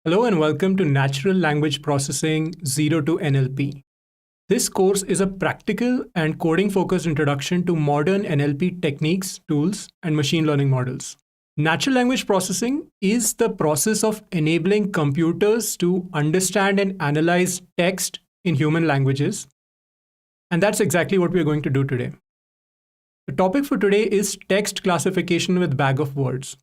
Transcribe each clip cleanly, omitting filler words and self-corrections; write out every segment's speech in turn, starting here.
Hello and welcome to Natural Language Processing 0 to NLP. This course is a practical and coding-focused introduction to modern NLP techniques, tools, and machine learning models. Natural language processing is the process of enabling computers to understand and analyze text in human languages. And that's exactly what we're going to do today. The topic for today is text classification with bag of words.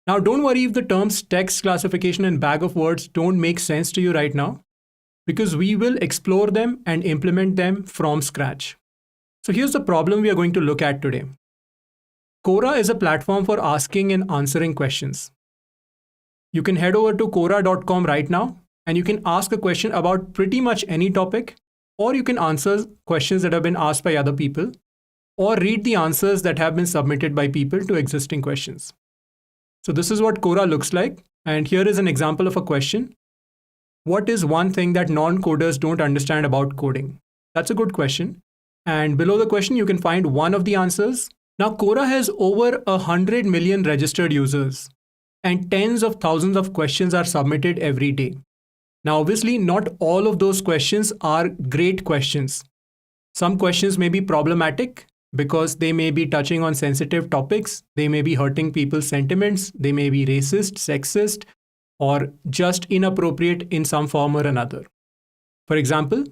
Now, don't worry if the terms text classification and bag of words don't make sense to you right now, because we will explore them and implement them from scratch. So here's the problem we are going to look at today. Quora is a platform for asking and answering questions. You can head over to Quora.com right now, and you can ask a question about pretty much any topic, or you can answer questions that have been asked by other people, or read the answers that have been submitted by people to existing questions. So this is what Quora looks like. And here is an example of a question. What is one thing that non-coders don't understand about coding? That's a good question. And below the question, you can find one of the answers. Now, Quora has over 100 million registered users, and tens of thousands of questions are submitted every day. Now, obviously, not all of those questions are great questions. Some questions may be problematic, because they may be touching on sensitive topics, they may be hurting people's sentiments, they may be racist, sexist, or just inappropriate in some form or another. For example,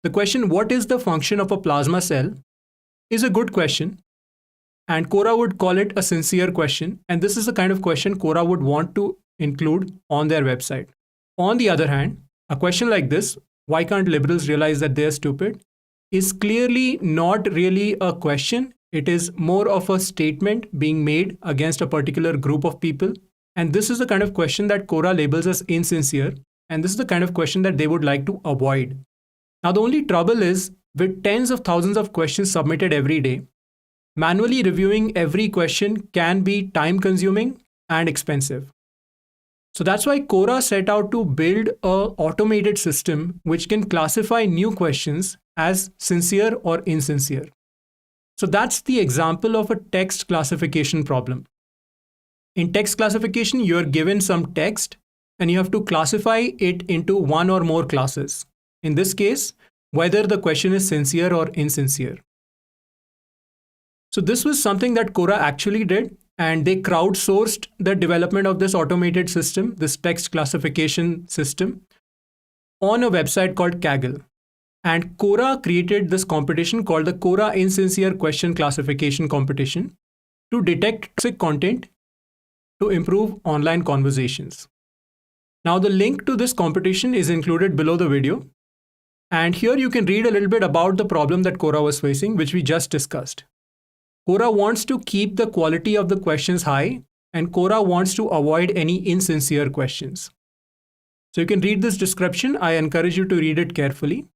the question, what is the function of a plasma cell, is a good question, and Quora would call it a sincere question, and this is the kind of question Quora would want to include on their website. On the other hand, a question like this, why can't liberals realize that they're stupid, is clearly not really a question. It is more of a statement being made against a particular group of people. And this is the kind of question that Quora labels as insincere. And this is the kind of question that they would like to avoid. Now, the only trouble is with tens of thousands of questions submitted every day, manually reviewing every question can be time consuming and expensive. So that's why Quora set out to build an automated system which can classify new questions as sincere or insincere. So that's the example of a text classification problem. In text classification, you're given some text and you have to classify it into one or more classes. In this case, whether the question is sincere or insincere. So this was something that Quora actually did, and they crowdsourced the development of this automated system, this text classification system, on a website called Kaggle. And Quora created this competition called the Quora Insincere Question Classification Competition to detect toxic content to improve online conversations. Now, the link to this competition is included below the video. And here you can read a little bit about the problem that Quora was facing, which we just discussed. Quora wants to keep the quality of the questions high, and Quora wants to avoid any insincere questions. So you can read this description. I encourage you to read it carefully.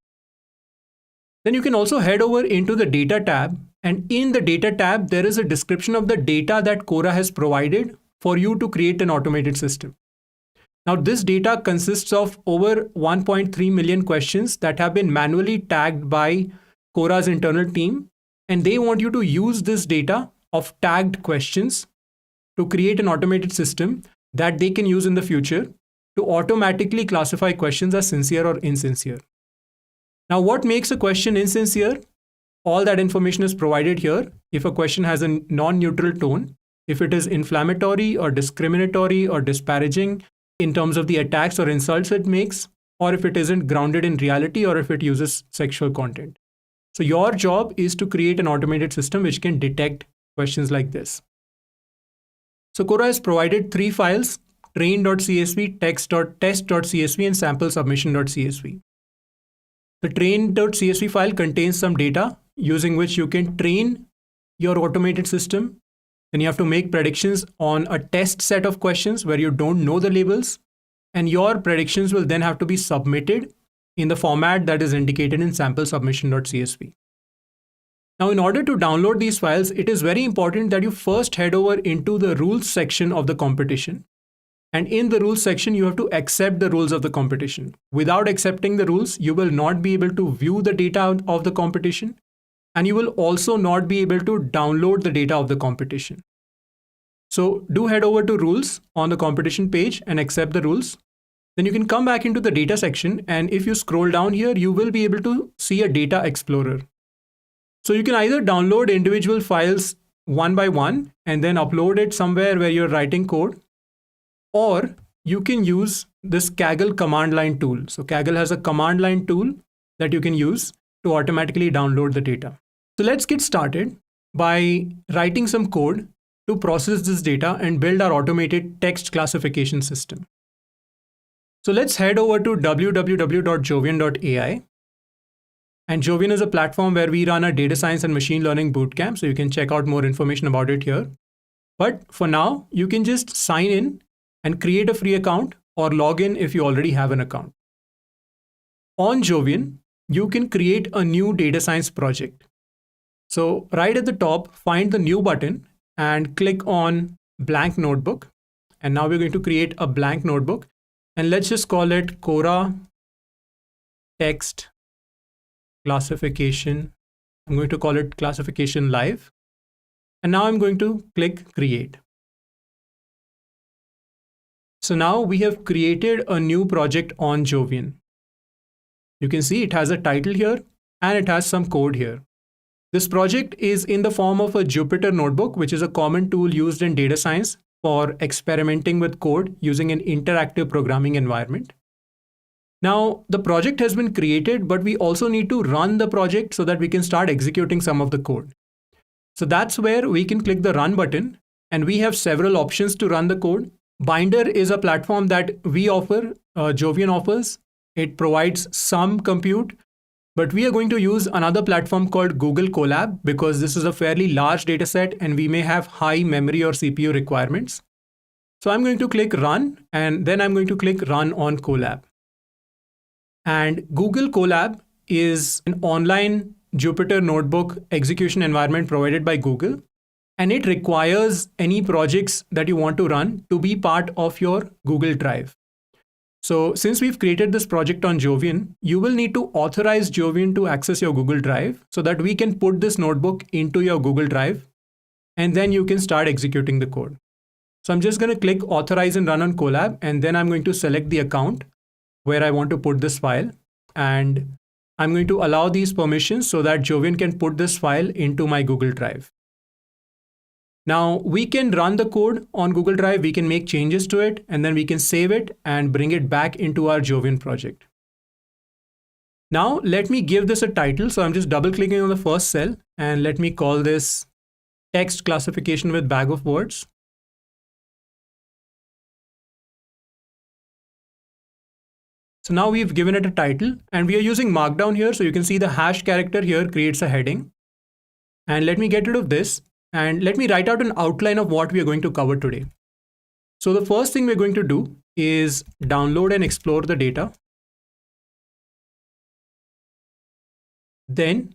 Then you can also head over into the data tab, and in the data tab, there is a description of the data that Quora has provided for you to create an automated system. Now, this data consists of over 1.3 million questions that have been manually tagged by Quora's internal team, and they want you to use this data of tagged questions to create an automated system that they can use in the future to automatically classify questions as sincere or insincere. Now, what makes a question insincere? All that information is provided here. If a question has a non-neutral tone, if it is inflammatory or discriminatory or disparaging in terms of the attacks or insults it makes, or if it isn't grounded in reality, or if it uses sexual content. So your job is to create an automated system which can detect questions like this. So Quora has provided three files: train.csv, text.test.csv, and sample submission.csv. The train.csv file contains some data using which you can train your automated system. Then you have to make predictions on a test set of questions where you don't know the labels, and your predictions will then have to be submitted in the format that is indicated in sample submission.csv. Now, in order to download these files, it is very important that you first head over into the rules section of the competition. And in the rules section, you have to accept the rules of the competition. Without accepting the rules, you will not be able to view the data of the competition, and you will also not be able to download the data of the competition. So do head over to rules on the competition page and accept the rules. Then you can come back into the data section, and if you scroll down here, you will be able to see a data explorer. So you can either download individual files one by one and then upload it somewhere where you're writing code, or you can use this Kaggle command line tool. So Kaggle has a command line tool that you can use to automatically download the data. So let's get started by writing some code to process this data and build our automated text classification system. So let's head over to www.jovian.ai. And Jovian is a platform where we run a data science and machine learning bootcamp. So you can check out more information about it here. But for now, you can just sign in and create a free account or log in if you already have an account. On Jovian, you can create a new data science project. So right at the top, find the new button and click on blank notebook. And now we're going to create a blank notebook. And let's just call it Cora text classification. I'm going to call it classification live. And now I'm going to click create. So now we have created a new project on Jovian. You can see it has a title here and it has some code here. This project is in the form of a Jupyter notebook, which is a common tool used in data science for experimenting with code using an interactive programming environment. Now, the project has been created, but we also need to run the project so that we can start executing some of the code. So that's where we can click the run button, and we have several options to run the code. Binder is a platform that we offer, Jovian offers. It provides some compute, but we are going to use another platform called Google Colab because this is a fairly large data set and we may have high memory or CPU requirements. So I'm going to click run, and then I'm going to click run on Colab. And Google Colab is an online Jupyter notebook execution environment provided by Google. And it requires any projects that you want to run to be part of your Google Drive. So since we've created this project on Jovian, you will need to authorize Jovian to access your Google Drive so that we can put this notebook into your Google Drive, and then you can start executing the code. So I'm just going to click authorize and run on Colab, and then I'm going to select the account where I want to put this file. And I'm going to allow these permissions so that Jovian can put this file into my Google Drive. Now we can run the code on Google Drive, we can make changes to it, and then we can save it and bring it back into our Jovian project. Now let me give this a title. So I'm just double clicking on the first cell and let me call this text classification with bag of words. So now we've given it a title and we are using Markdown here. So you can see the hash character here creates a heading. And let me get rid of this. And let me write out an outline of what we are going to cover today. So the first thing we're going to do is download and explore the data. Then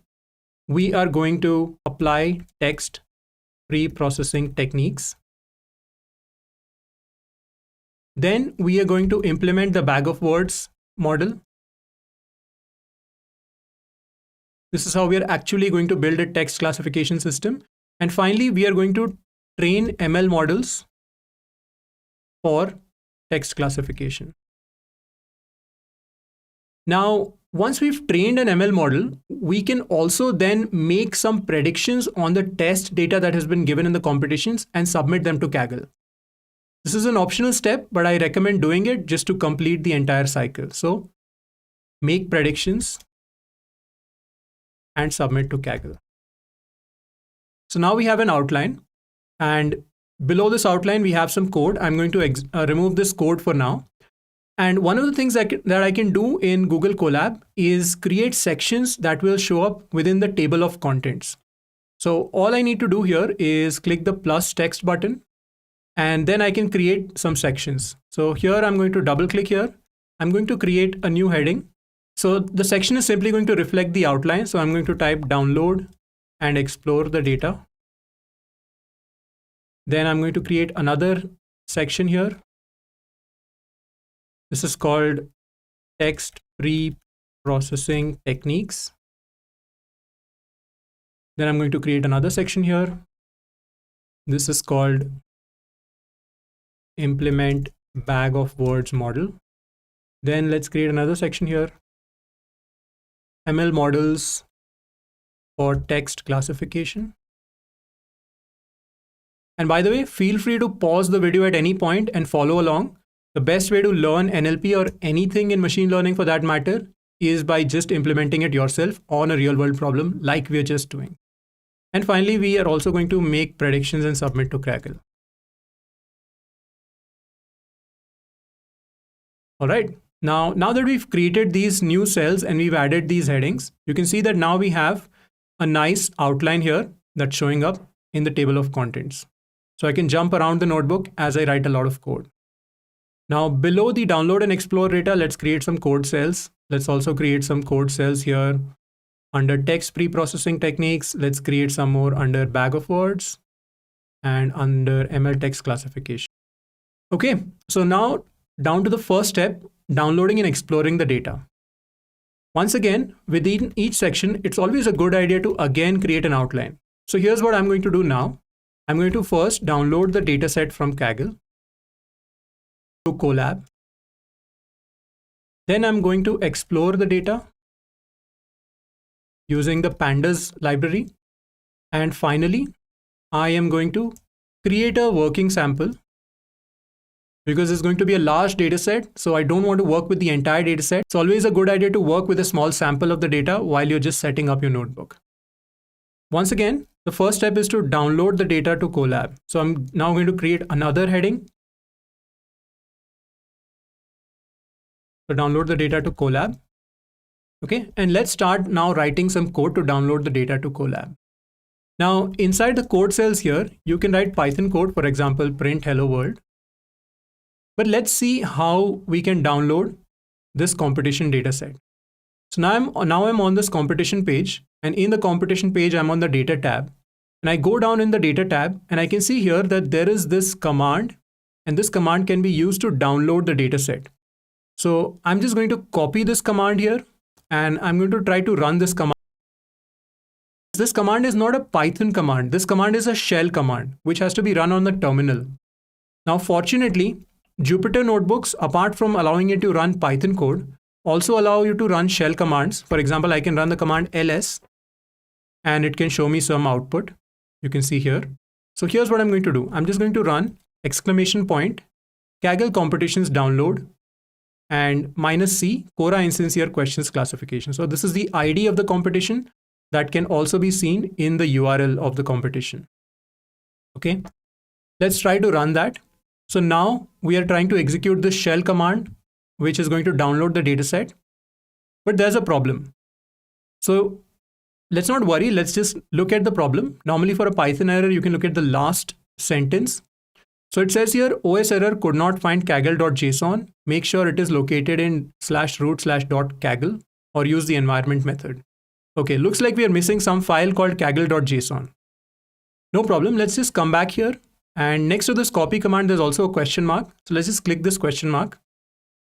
we are going to apply text pre-processing techniques. Then we are going to implement the bag of words model. This is how we are actually going to build a text classification system. And finally, we are going to train ML models for text classification. Now, once we've trained an ML model, we can also then make some predictions on the test data that has been given in the competitions and submit them to Kaggle. This is an optional step, but I recommend doing it just to complete the entire cycle. So make predictions and submit to Kaggle. So now we have an outline, and below this outline, we have some code. I'm going to remove this code for now. And one of the things that I can do in Google Colab is create sections that will show up within the table of contents. So all I need to do here is click the plus text button, and then I can create some sections. So here I'm going to double click here. I'm going to create a new heading. So the section is simply going to reflect the outline. So I'm going to type download and explore the data. Then I'm going to create another section here. This is called text pre-processing techniques. Then I'm going to create another section here. This is called implement bag of words model. Then let's create another section here. ML models for text classification. And by the way, feel free to pause the video at any point and follow along. The best way to learn NLP or anything in machine learning for that matter is by just implementing it yourself on a real world problem like we're just doing. And finally, we are also going to make predictions and submit to Kaggle. All right. Now that we've created these new cells and we've added these headings, you can see that now we have a nice outline here that's showing up in the table of contents. So I can jump around the notebook as I write a lot of code. Now below the download and explore data, let's create some code cells. Let's also create some code cells here under text pre-processing techniques. Let's create some more under bag of words and under ML text classification. Okay, so now down to the first step, downloading and exploring the data. Once again, within each section, it's always a good idea to again create an outline. So here's what I'm going to do now. I'm going to first download the dataset from Kaggle to Colab. Then I'm going to explore the data using the pandas library. And finally, I am going to create a working sample because it's going to be a large data set. So I don't want to work with the entire data set. It's always a good idea to work with a small sample of the data while you're just setting up your notebook. Once again, the first step is to download the data to Colab. So I'm now going to create another heading. So download the data to Colab. Okay, and let's start now writing some code to download the data to Colab. Now inside the code cells here, you can write Python code, for example, print hello world. But let's see how we can download this competition data set. So now I'm on this competition page, and in the competition page, I'm on the data tab, and I go down in the data tab and I can see here that there is this command, and this command can be used to download the data set. So I'm just going to copy this command here and I'm going to try to run this command. This command is not a Python command. This command is a shell command, which has to be run on the terminal. Now, fortunately, Jupyter notebooks, apart from allowing you to run Python code, also allow you to run shell commands. For example, I can run the command ls and it can show me some output. You can see here. So here's what I'm going to do. I'm just going to run ! Kaggle competitions download and -c Cora instantiate questions classification. So this is the ID of the competition that can also be seen in the URL of the competition. Okay, let's try to run that. So now we are trying to execute this shell command, which is going to download the dataset. But there's a problem. So let's not worry. Let's just look at the problem. Normally for a Python error, you can look at the last sentence. So it says here, OS error could not find kaggle.json. Make sure it is located in /root/.kaggle or use the environment method. Okay, looks like we are missing some file called kaggle.json. No problem. Let's just come back here. And next to this copy command, there's also a question mark. So let's just click this question mark,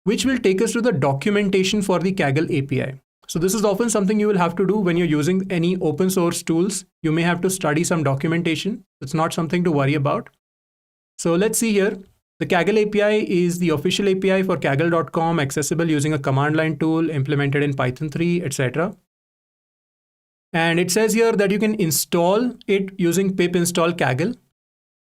which will take us to the documentation for the Kaggle API. So this is often something you will have to do when you're using any open source tools. You may have to study some documentation. It's not something to worry about. So let's see here. The Kaggle API is the official API for kaggle.com, accessible using a command line tool implemented in Python 3, etc. And it says here that you can install it using pip install Kaggle.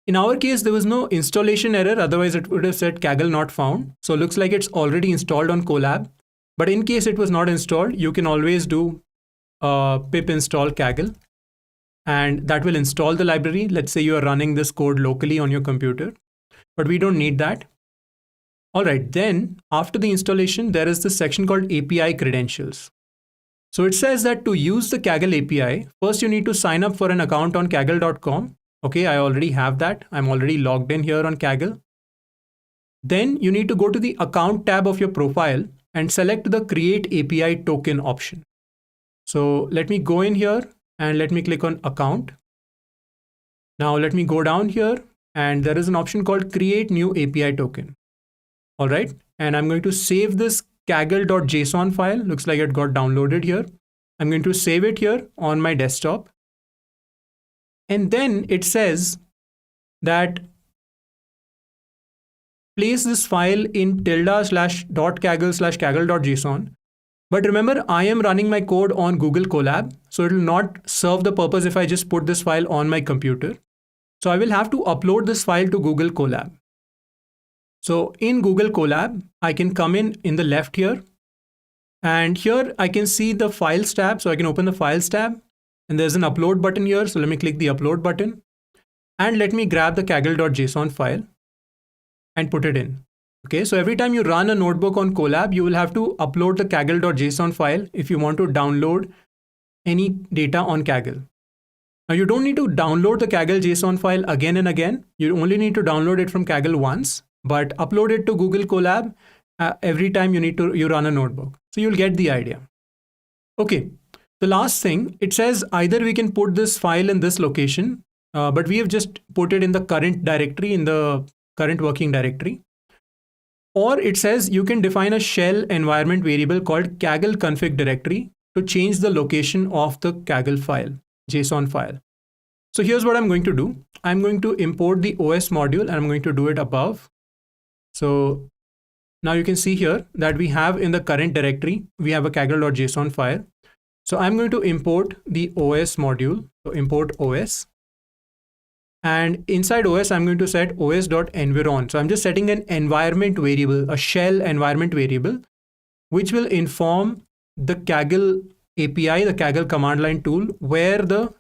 In our case, there was no installation error. Otherwise, it would have said Kaggle not found. So it looks like it's already installed on Colab. But in case it was not installed, you can always do pip install Kaggle. And that will install the library. Let's say you are running this code locally on your computer. But we don't need that. All right, then after the installation, there is this section called API credentials. So it says that to use the Kaggle API, first you need to sign up for an account on kaggle.com. Okay, I already have that. I'm already logged in here on Kaggle. Then you need to go to the account tab of your profile and select the create API token option. So let me go in here and let me click on account. Now let me go down here and there is an option called create new API token. All right. And I'm going to save this kaggle.json file. Looks like it got downloaded here. I'm going to save it here on my desktop. And then it says that place this file in tilde/.kaggle/kaggle.json. But remember, I am running my code on Google Colab, so it will not serve the purpose if I just put this file on my computer. So I will have to upload this file to Google Colab. So in Google Colab, I can come in the left here. And here I can see the Files tab. So I can open the Files tab. And there's an Upload button here. So let me click the Upload button. And let me grab the kaggle.json file and put it in. Okay, so every time you run a notebook on Colab, you will have to upload the kaggle.json file if you want to download any data on Kaggle. Now you don't need to download the Kaggle.json file again and again. You only need to download it from Kaggle once, but upload it to Google Colab every time you run a notebook. So you'll get the idea. Okay, the last thing, it says either we can put this file in this location, but we have just put it in the current directory, in the current working directory. Or it says you can define a shell environment variable called Kaggle config directory to change the location of the Kaggle file, JSON file. So here's what I'm going to do. I'm going to import the OS module and I'm going to do it above. So now you can see here that we have in the current directory, we have a kaggle.json file. So I'm going to import the OS module. So import OS. And inside OS, I'm going to set os.environ. So I'm just setting an environment variable, a shell environment variable, which will inform the Kaggle API, the Kaggle command line tool, where the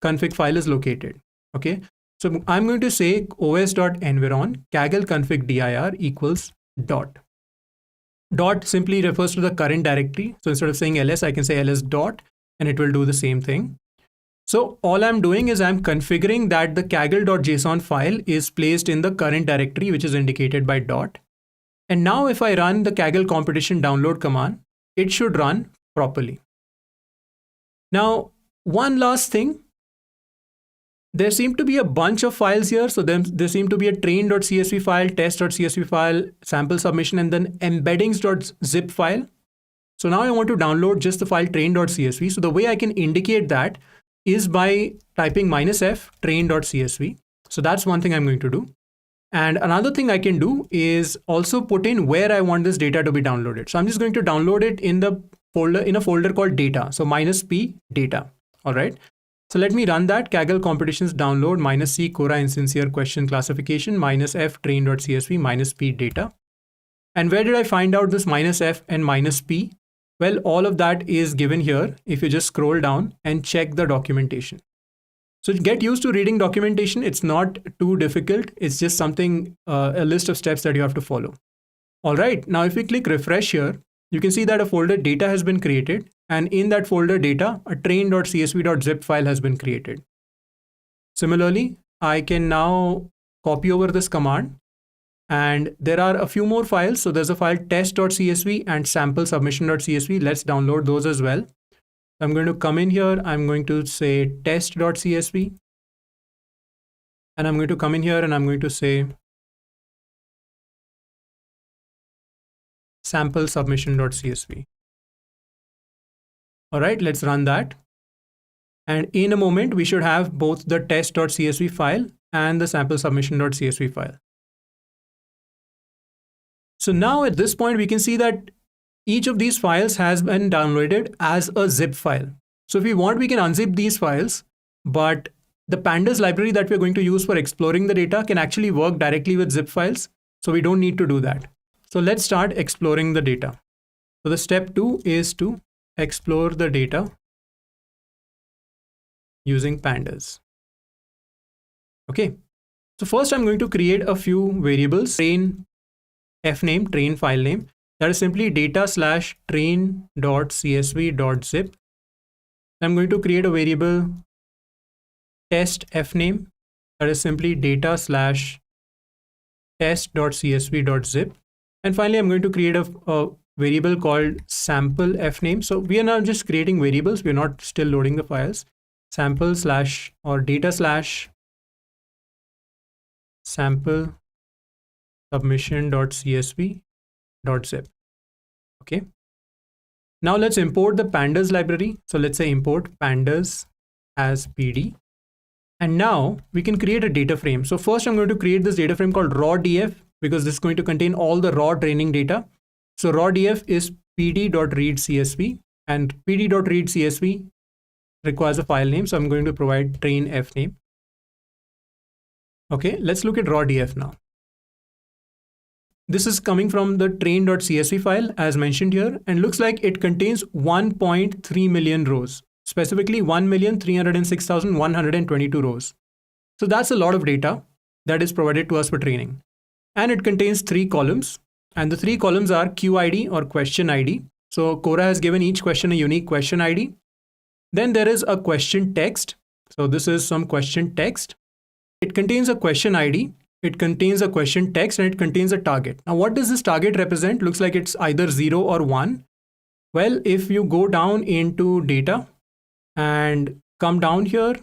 config file is located. Okay. So I'm going to say os.environ Kaggle config dir equals dot. Dot simply refers to the current directory. So instead of saying ls, I can say ls dot, and it will do the same thing. So all I'm doing is I'm configuring that the kaggle.json file is placed in the current directory, which is indicated by dot. And now if I run the Kaggle competition download command, it should run properly. Now, one last thing. There seem to be a bunch of files here. So there seem to be a train.csv file, test.csv file, sample submission, and then embeddings.zip file. So now I want to download just the file train.csv. So the way I can indicate that is by typing -f train.csv. So that's one thing I'm going to do. And another thing I can do is also put in where I want this data to be downloaded. So I'm just going to download it in a folder called data. So -p data. All right. So let me run that. Kaggle competitions download -c Cora insincere question classification -f train.csv -p data. And where did I find out this -f and -p? Well, all of that is given here if you just scroll down and check the documentation. So get used to reading documentation. It's not too difficult. It's just something, a list of steps that you have to follow. All right, now if we click refresh here, you can see that a folder data has been created. And in that folder data, a train.csv.zip file has been created. Similarly, I can now copy over this command. And there are a few more files. So there's a file test.csv and sample submission.csv. Let's download those as well. I'm going to come in here. I'm going to say test.csv. And I'm going to come in here and I'm going to say sample submission.csv. All right, let's run that. And in a moment, we should have both the test.csv file and the sample submission.csv file. So now at this point, we can see that each of these files has been downloaded as a zip file. So if we want, we can unzip these files, but the pandas library that we're going to use for exploring the data can actually work directly with zip files. So we don't need to do that. So let's start exploring the data. So the step 2 is to explore the data using pandas. Okay. So first I'm going to create a few variables. Train fname, train file name, that is simply data/train.csv.zip. I'm going to create a variable test fname, that is simply data/test.csv.zip. And finally, I'm going to create a variable called sample fname. So we are now just creating variables. We're not still loading the files. Sample slash or data/sample submission.csv.zip. Okay. Now let's import the pandas library. So let's say import pandas as PD. And now we can create a data frame. So first I'm going to create this data frame called raw df because this is going to contain all the raw training data. So raw df is pd.read.csv, and pd.read.csv requires a file name. So I'm going to provide train f name. Okay, let's look at raw df now. This is coming from the train.csv file as mentioned here, and looks like it contains 1.3 million rows, specifically 1,306,122 rows. So that's a lot of data that is provided to us for training. And it contains 3 columns, and the 3 columns are QID or question ID. So Quora has given each question a unique question ID. Then there is a question text. So this is some question text. It contains a question ID, it contains a question text, and it contains a target. Now, what does this target represent? Looks like it's either 0 or 1. Well, if you go down into data and come down here,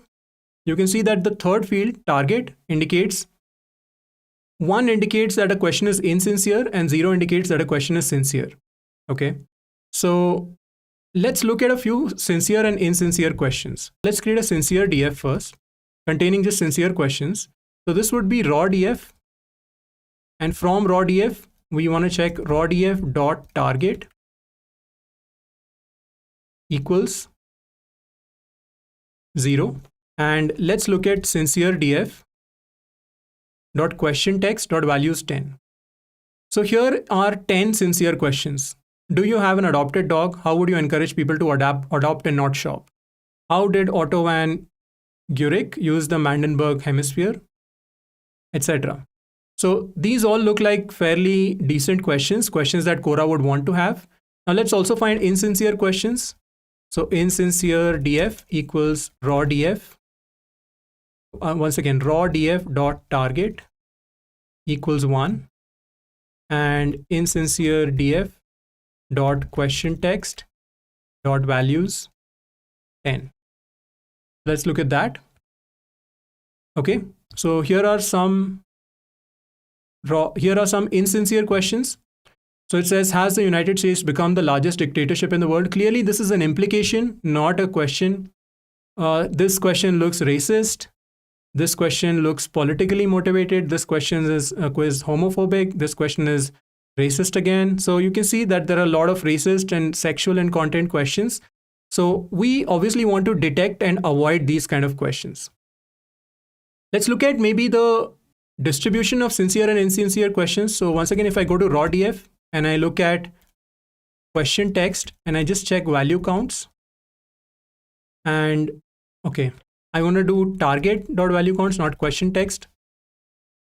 you can see that the third field, target, indicates 1 indicates that a question is insincere and 0 indicates that a question is sincere. Okay, so let's look at a few sincere and insincere questions. Let's create a sincere DF first, containing just sincere questions. So this would be raw df, and from raw df we want to check raw df dot target equals 0, and let's look at sincere df dot question text dot values 10. So here are 10 sincere questions. Do you have an adopted dog? How would you encourage people to adopt and not shop? How did Otto van Guericke use the Mandenberg hemisphere, etc. So these all look like fairly decent questions that Quora would want to have. Now let's also find insincere questions. So insincere df equals raw df. Once again, raw df dot target equals 1, and insincere df dot question text dot values 10. Let's look at that. Okay, so here are some insincere questions. So it says, has the United States become the largest dictatorship in the world? Clearly, this is an implication, not a question. This question looks racist. This question looks politically motivated. This question is homophobic. This question is racist again. So you can see that there are a lot of racist and sexual and content questions. So we obviously want to detect and avoid these kind of questions. Let's look at maybe the distribution of sincere and insincere questions. So once again, if I go to raw df and I look at question text and I just check value counts, and okay, I want to do target.value counts, not question text.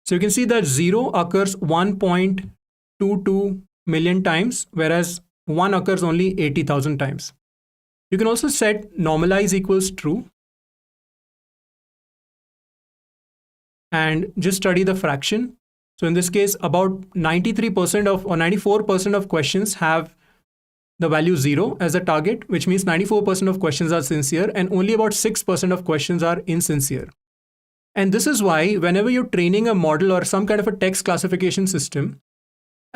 So you can see that 0 occurs 1.22 million times, whereas 1 occurs only 80,000 times. You can also set normalize equals true and just study the fraction. So in this case, about 93% of or 94% of questions have the value 0 as a target, which means 94% of questions are sincere and only about 6% of questions are insincere. And this is why whenever you're training a model or some kind of a text classification system,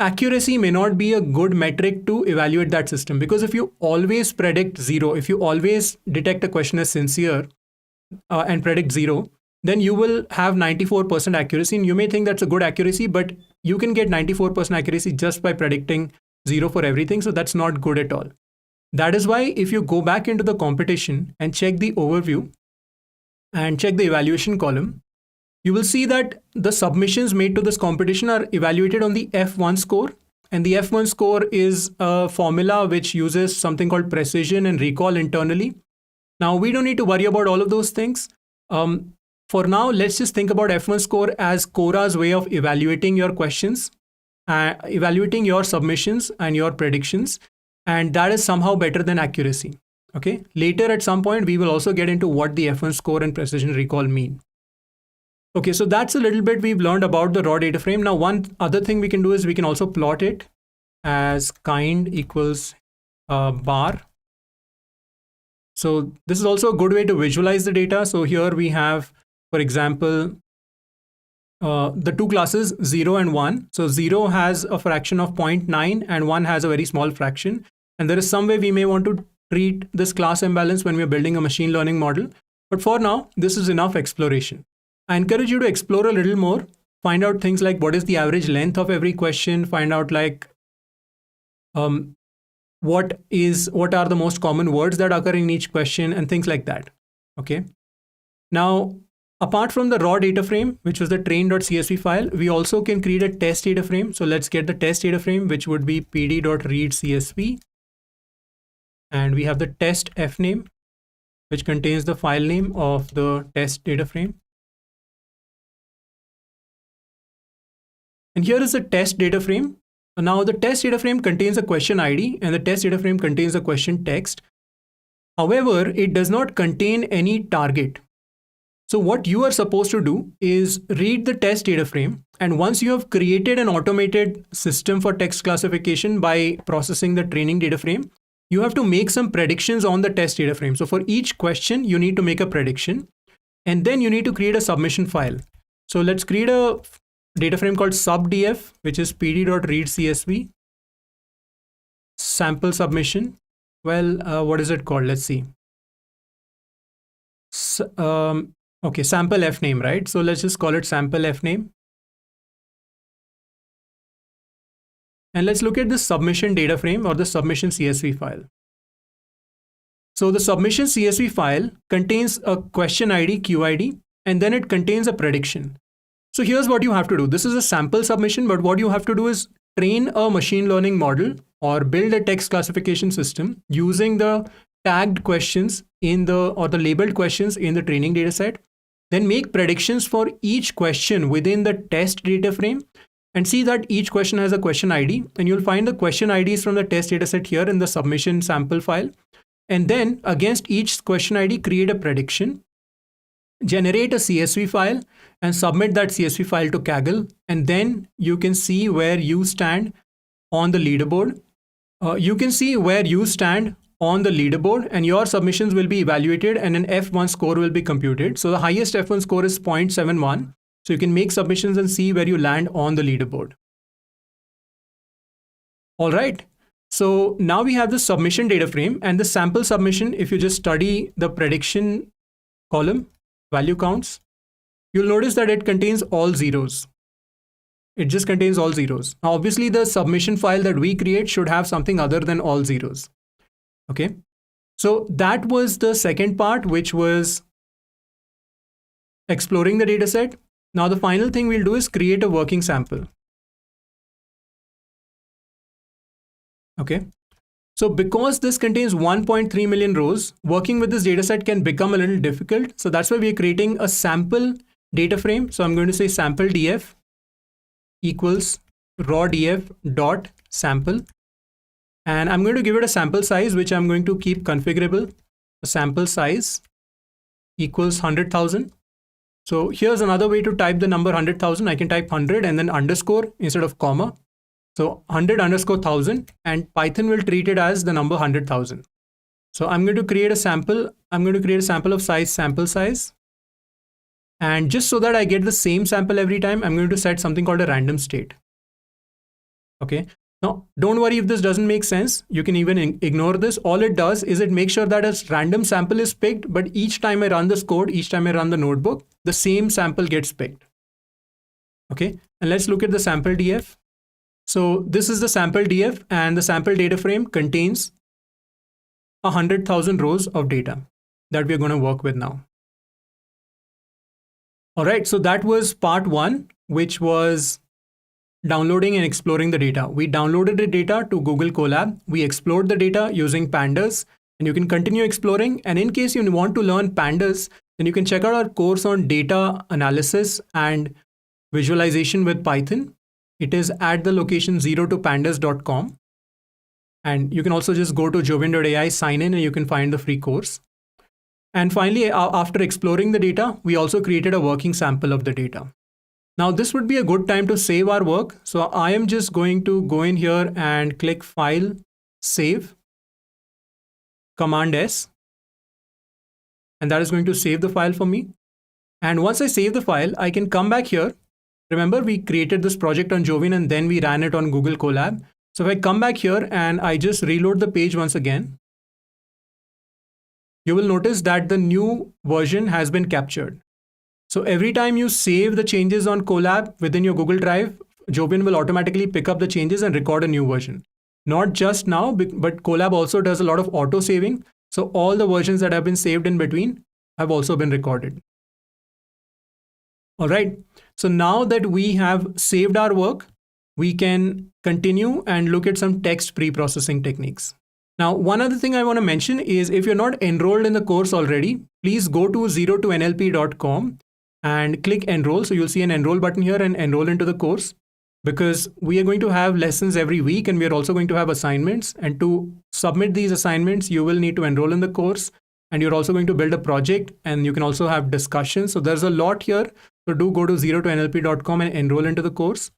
accuracy may not be a good metric to evaluate that system, because if you always predict 0, if you always detect a question as sincere and predict 0, then you will have 94% accuracy, and you may think that's a good accuracy, but you can get 94% accuracy just by predicting 0 for everything. So that's not good at all. That is why if you go back into the competition and check the overview and check the evaluation column, you will see that the submissions made to this competition are evaluated on the F1 score. And the F1 score is a formula which uses something called precision and recall internally. Now, we don't need to worry about all of those things. For now, let's just think about F1 score as Quora's way of evaluating your questions, evaluating your submissions and your predictions. And that is somehow better than accuracy. Okay. Later at some point, we will also get into what the F1 score and precision recall mean. Okay, so that's a little bit we've learned about the raw data frame. Now, one other thing we can do is we can also plot it as kind equals bar. So this is also a good way to visualize the data. So here we have, for example, the two classes 0 and 1. So 0 has a fraction of 0.9 and 1 has a very small fraction. And there is some way we may want to treat this class imbalance when we're building a machine learning model. But for now, this is enough exploration. I encourage you to explore a little more. find out things like what is the average length of every question, find out like what are the most common words that occur in each question and things like that. Okay. Now, apart from the raw data frame, which was the train.csv file, we also can create a test data frame. So let's get the test data frame, which would be pd.readcsv. And we have the test f name, which contains the file name of the test data frame. And here is the test data frame. Now the test data frame contains a question ID and the test data frame contains a question text. However, it does not contain any target. So what you are supposed to do is read the test data frame, and once you have created an automated system for text classification by processing the training data frame, you have to make some predictions on the test data frame. So for each question, you need to make a prediction, and then you need to create a submission file. So let's create a data frame called subdf, which is pd.readcsv sample submission. Well, what is it called? Let's see. Okay, sample f name, right? So let's just call it sample f name. And let's look at the submission data frame or the submission CSV file. So the submission CSV file contains a question ID, QID, and then it contains a prediction. So here's what you have to do. This is a sample submission, but what you have to do is train a machine learning model or build a text classification system using the tagged questions in the labeled questions in the training data set. Then make predictions for each question within the test data frame and see that each question has a question ID, and you'll find the question IDs from the test data set here in the submission sample file. And then against each question ID, create a prediction, generate a CSV file and submit that CSV file to Kaggle. And then you can see where you stand on the leaderboard. And your submissions will be evaluated and an F1 score will be computed. So the highest F1 score is 0.71. So you can make submissions and see where you land on the leaderboard. All right. So now we have the submission data frame and the sample submission. If you just study the prediction column, value counts, you'll notice that it contains all zeros. It just contains all zeros. Now, obviously, the submission file that we create should have something other than all zeros. Okay, so that was the second part, which was exploring the data set. Now, the final thing we'll do is create a working sample. Okay, so because this contains 1.3 million rows, working with this data set can become a little difficult. So that's why we're creating a sample data frame. So I'm going to say sample df equals raw df dot sample. And I'm going to give it a sample size, which I'm going to keep configurable. The sample size equals 100,000. So here's another way to type the number 100,000. I can type 100 and then underscore instead of comma. So 100 underscore 1000, and Python will treat it as the number 100,000. So I'm going to create a sample. I'm going to create a sample of size sample size. And just so that I get the same sample every time, I'm going to set something called a random state. Okay. Now, don't worry if this doesn't make sense. You can even ignore this. All it does is it makes sure that a random sample is picked, but each time I run this code, each time I run the notebook, the same sample gets picked. Okay, and let's look at the sample df. So this is the sample df, and the sample data frame contains 100,000 rows of data that we're going to work with now. All right, so that was part one, which was downloading and exploring the data. We downloaded the data to Google Colab. We explored the data using pandas, and you can continue exploring. And in case you want to learn pandas, then you can check out our course on data analysis and visualization with Python. It is at the location 0topandas.com. And you can also just go to jovian.ai, sign in, and you can find the free course. And finally, after exploring the data, we also created a working sample of the data. Now, this would be a good time to save our work. So I am just going to go in here and click File, Save, Command S. And that is going to save the file for me. And once I save the file, I can come back here. Remember, we created this project on Jovian and then we ran it on Google Colab. So if I come back here and I just reload the page once again, you will notice that the new version has been captured. So every time you save the changes on Colab within your Google Drive, Jovian will automatically pick up the changes and record a new version. Not just now, but Colab also does a lot of auto saving. So all the versions that have been saved in between have also been recorded. All right. So now that we have saved our work, we can continue and look at some text pre-processing techniques. Now, one other thing I want to mention is if you're not enrolled in the course already, please go to 0to-nlp.com and click enroll. So you'll see an enroll button here and enroll into the course, because we are going to have lessons every week and we are also going to have assignments. And to submit these assignments, you will need to enroll in the course, and you're also going to build a project, and you can also have discussions. So there's a lot here. So do go to 0to-nlp.com and enroll into the course.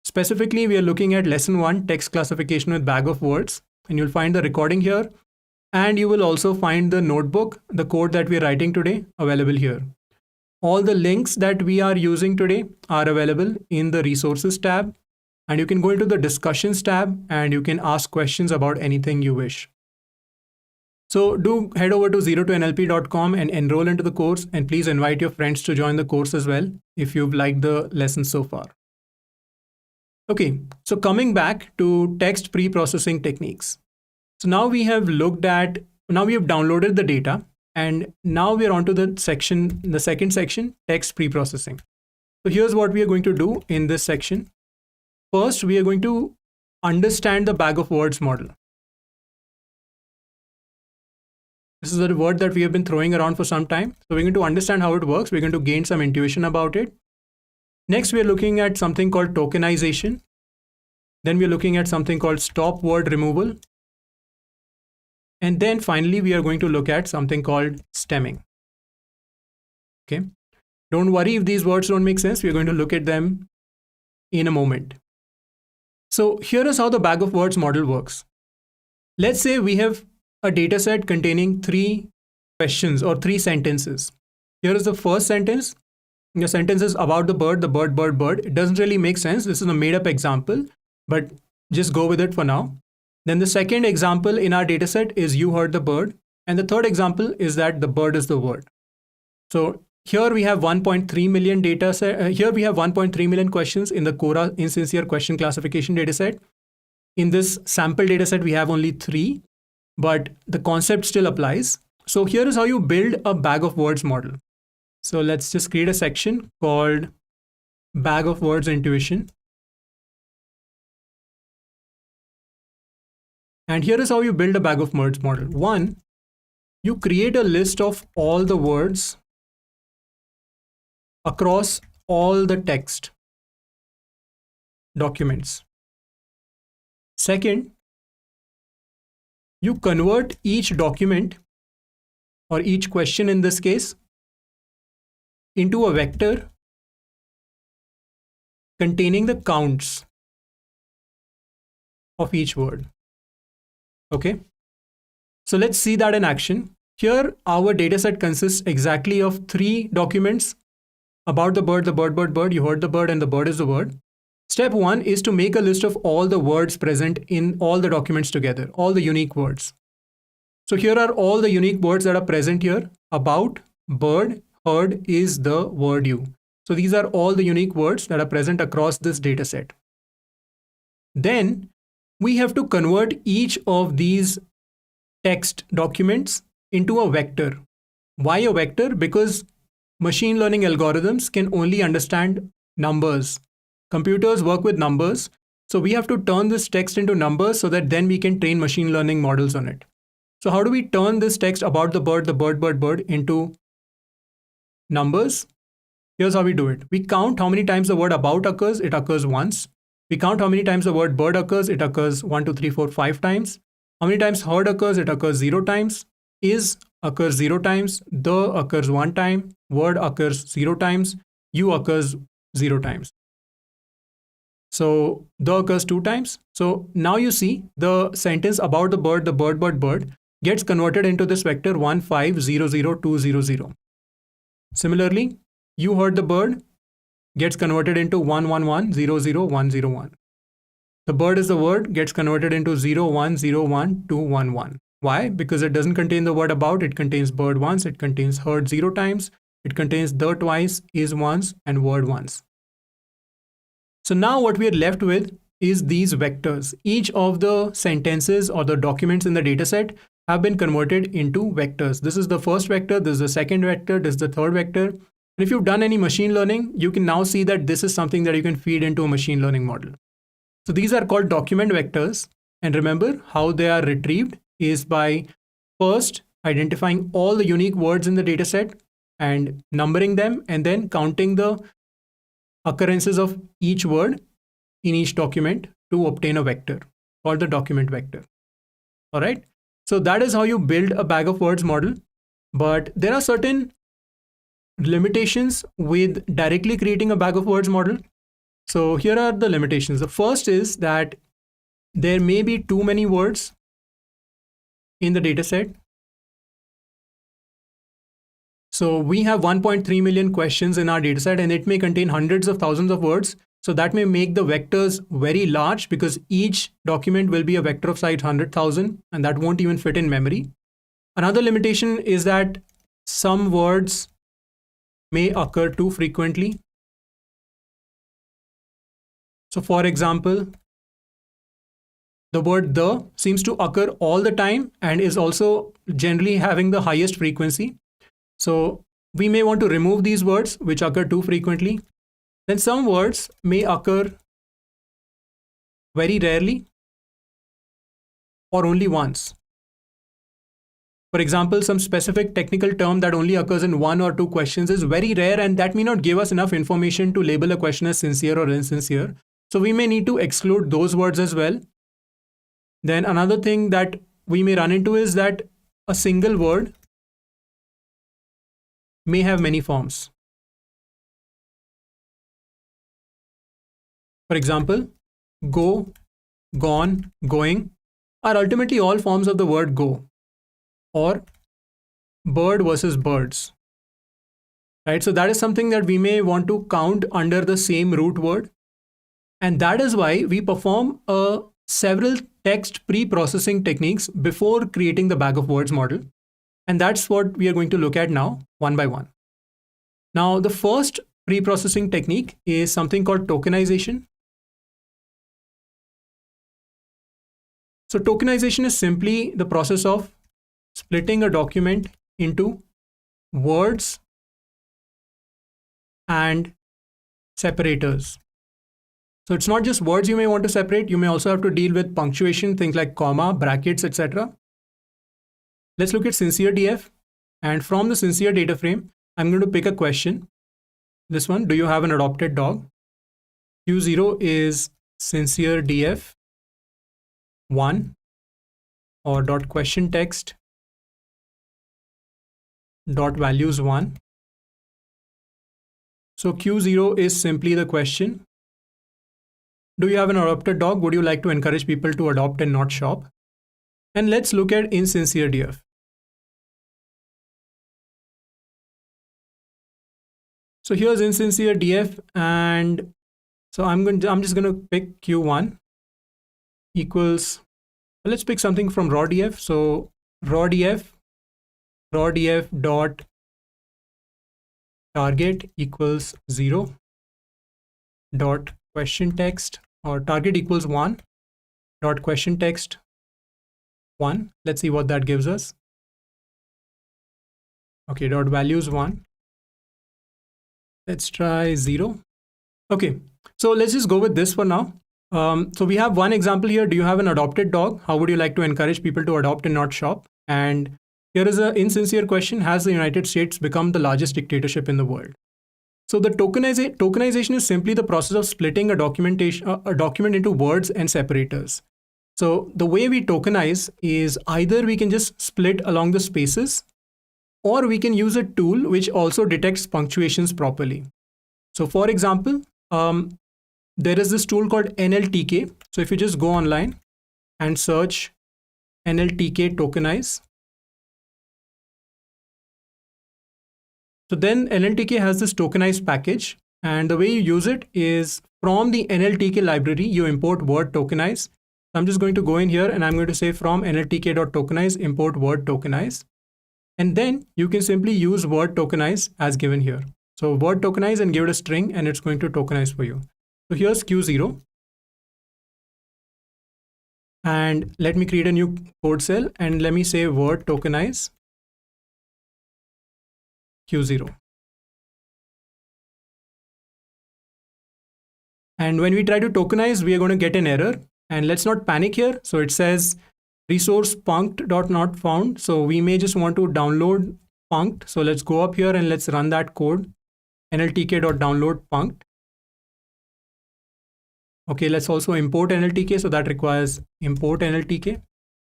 Specifically, we are looking at lesson 1, text classification with bag of words, and you'll find the recording here. And you will also find the notebook, the code that we're writing today, available here. All the links that we are using today are available in the resources tab, and you can go into the discussions tab and you can ask questions about anything you wish. So do head over to 0to-nlp.com and enroll into the course, and please invite your friends to join the course as well if you've liked the lesson so far. Okay, so coming back to text pre-processing techniques. So now we have downloaded the data, and now we're onto the second section, text pre-processing. So here's what we are going to do in this section. First, we are going to understand the bag of words model. This is a word that we have been throwing around for some time. So we're going to understand how it works. We're going to gain some intuition about it. Next, we're looking at something called tokenization. Then we're looking at something called stop word removal. And then finally, we are going to look at something called stemming. Okay. Don't worry if these words don't make sense. We're going to look at them in a moment. So here is how the bag of words model works. Let's say we have a data set containing 3 questions or 3 sentences. Here is the first sentence. The sentence is about the bird, bird, bird. It doesn't really make sense. This is a made up example, but just go with it for now. Then the second example in our data set is you heard the bird. And the third example is that the bird is the word. So here we have 1.3 million data set. Here we have 1.3 million questions in the Quora insincere question classification data set. In this sample data set, we have only 3, but the concept still applies. So here is how you build a bag of words model. So let's just create a section called bag of words intuition. And here is how you build a bag of words model. 1, you create a list of all the words across all the text documents. Second, you convert each document or each question in this case into a vector containing the counts of each word. Okay, so let's see that in action. Here, our dataset consists exactly of 3 documents about the bird, bird. You heard the bird and the bird is the word. Step 1 is to make a list of all the words present in all the documents together, all the unique words. So here are all the unique words that are present here. About, bird, heard is the word you. So these are all the unique words that are present across this dataset. Then we have to convert each of these text documents into a vector. Why a vector? Because machine learning algorithms can only understand numbers. Computers work with numbers. So we have to turn this text into numbers so that then we can train machine learning models on it. So how do we turn this text about the bird, bird into numbers? Here's how we do it. We count how many times the word about occurs. It occurs once. We count how many times the word bird occurs. It occurs 1, 2, 3, 4, 5 times. How many times heard occurs? It occurs 0 times. Is occurs 0 times. The occurs 1 time. Word occurs 0 times. You occurs 0 times. So the occurs 2 times. So now you see the sentence about the bird, bird gets converted into this vector 1500200. Similarly, you heard the bird gets converted into 11100101. The bird is the word gets converted into 0101211. Why? Because it doesn't contain the word about, it contains bird once, it contains heard 0 times, It contains the twice, is once, and word once. So now what we are left with is these vectors. Each of the sentences or the documents in the dataset have been converted into vectors. This is the first vector, this is the second vector, this is the third vector. And if you've done any machine learning, you can now see that this is something that you can feed into a machine learning model. So these are called document vectors. And remember how they are retrieved is by first identifying all the unique words in the dataset and numbering them, and then counting the occurrences of each word in each document to obtain a vector called the document vector. All right. So that is how you build a bag of words model. But there are certain limitations with directly creating a bag of words model. So here are the limitations. The first is that there may be too many words in the dataset. So we have 1.3 million questions in our dataset, and it may contain hundreds of thousands of words. So that may make the vectors very large because each document will be a vector of size 100,000, and that won't even fit in memory. Another limitation is that some words may occur too frequently. So for example, the word the seems to occur all the time and is also generally having the highest frequency. So we may want to remove these words which occur too frequently. Then some words may occur very rarely or only once. For example, some specific technical term that only occurs in 1 or 2 questions is very rare, and that may not give us enough information to label a question as sincere or insincere. So we may need to exclude those words as well. Then another thing that we may run into is that a single word may have many forms. For example, go, gone, going are ultimately all forms of the word go, or bird versus birds. Right? So that is something that we may want to count under the same root word. And that is why we perform several text pre-processing techniques before creating the bag of words model. And that's what we are going to look at now, one by one. Now, the first pre-processing technique is something called tokenization. So tokenization is simply the process of splitting a document into words and separators. So it's not just words you may want to separate. You may also have to deal with punctuation, things like comma, brackets, etc. Let's look at sincere DF. And from the sincere data frame, I'm going to pick a question. This one, do you have an adopted dog? Q0 is sincere DF 1 or dot question text dot values 1. So Q0 is simply the question. Do you have an adopted dog? Would you like to encourage people to adopt and not shop? And let's look at insincere DF. So here's insincere DF, and so I'm just going to pick Q1 equals, let's pick something from raw DF. So raw DF dot target equals 0 dot question text, or target equals 1 dot question text 1. Let's see what that gives us. Okay, dot values 1. Let's try 0. Okay, so let's just go with this for now. So we have one example here. Do you have an adopted dog? How would you like to encourage people to adopt and not shop? And here is an insincere question. Has the United States become the largest dictatorship in the world? So the tokenization is simply the process of splitting a document into words and separators. So the way we tokenize is either we can just split along the spaces, or we can use a tool which also detects punctuations properly. So for example, there is this tool called NLTK. So if you just go online and search NLTK tokenize, so then NLTK has this tokenized package, and the way you use it is from the NLTK library, you import word tokenize. I'm just going to go in here and I'm going to say from NLTK.tokenize import word tokenize. And then you can simply use word tokenize as given here. So word tokenize and give it a string and it's going to tokenize for you. So here's Q0. And let me create a new code cell and let me say word tokenize Q0. And when we try to tokenize, we are going to get an error. And let's not panic here. So it says resource punct.not found. So we may just want to download punct. So let's go up here and let's run that code. nltk.download punct. Okay, let's also import nltk. So that requires import nltk.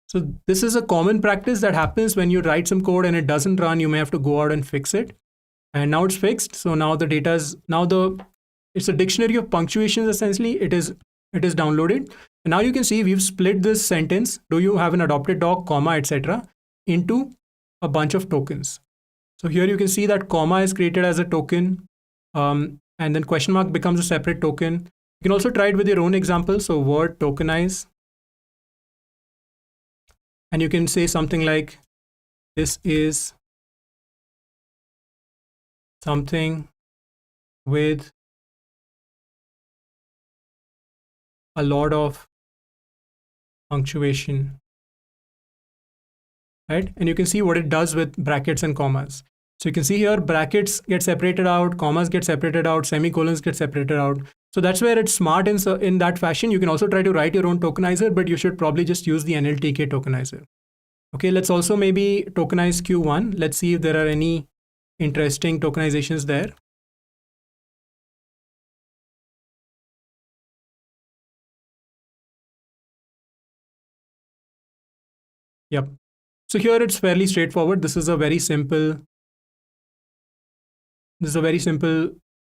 So this is a common practice that happens when you write some code and it doesn't run. You may have to go out and fix it. And now it's fixed. So now the data is it's a dictionary of punctuations. Essentially, it is downloaded. And now you can see we've split this sentence. Do you have an adopted dog, comma, etc. into a bunch of tokens. So here you can see that comma is created as a token, and then question mark becomes a separate token. You can also try it with your own example. So word tokenize, and you can say something like, this is something with a lot of punctuation, right? And you can see what it does with brackets and commas. So you can see here brackets get separated out, commas get separated out, semicolons get separated out. So that's where it's smart in that fashion. You can also try to write your own tokenizer, but you should probably just use the NLTK tokenizer. Okay, let's also maybe tokenize Q1. Let's see if there are any interesting tokenizations there. Yep. So here it's fairly straightforward. This is a very simple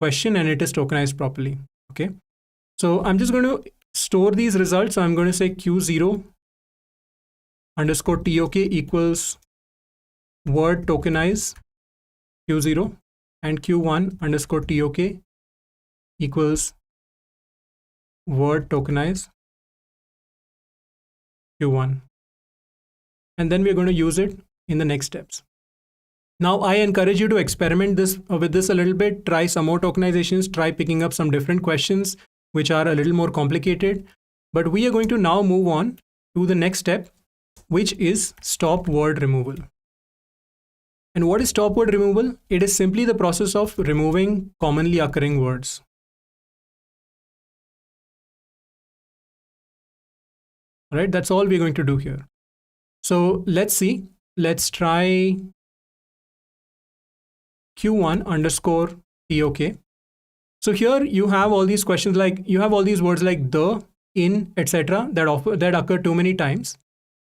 question and it is tokenized properly. Okay. So I'm just going to store these results. So I'm going to say Q0 underscore TOK equals word tokenize Q0 and Q1 underscore TOK equals word tokenize Q1. And then we're going to use it in the next steps. Now, I encourage you to experiment with this a little bit, try some more tokenizations, try picking up some different questions, which are a little more complicated. But we are going to now move on to the next step, which is stop word removal. And what is stop word removal? It is simply the process of removing commonly occurring words. All right, that's all we're going to do here. So let's see, let's try Q1 underscore TOK. So here you have all these questions like, you have all these words like the, in, etc. that occur too many times.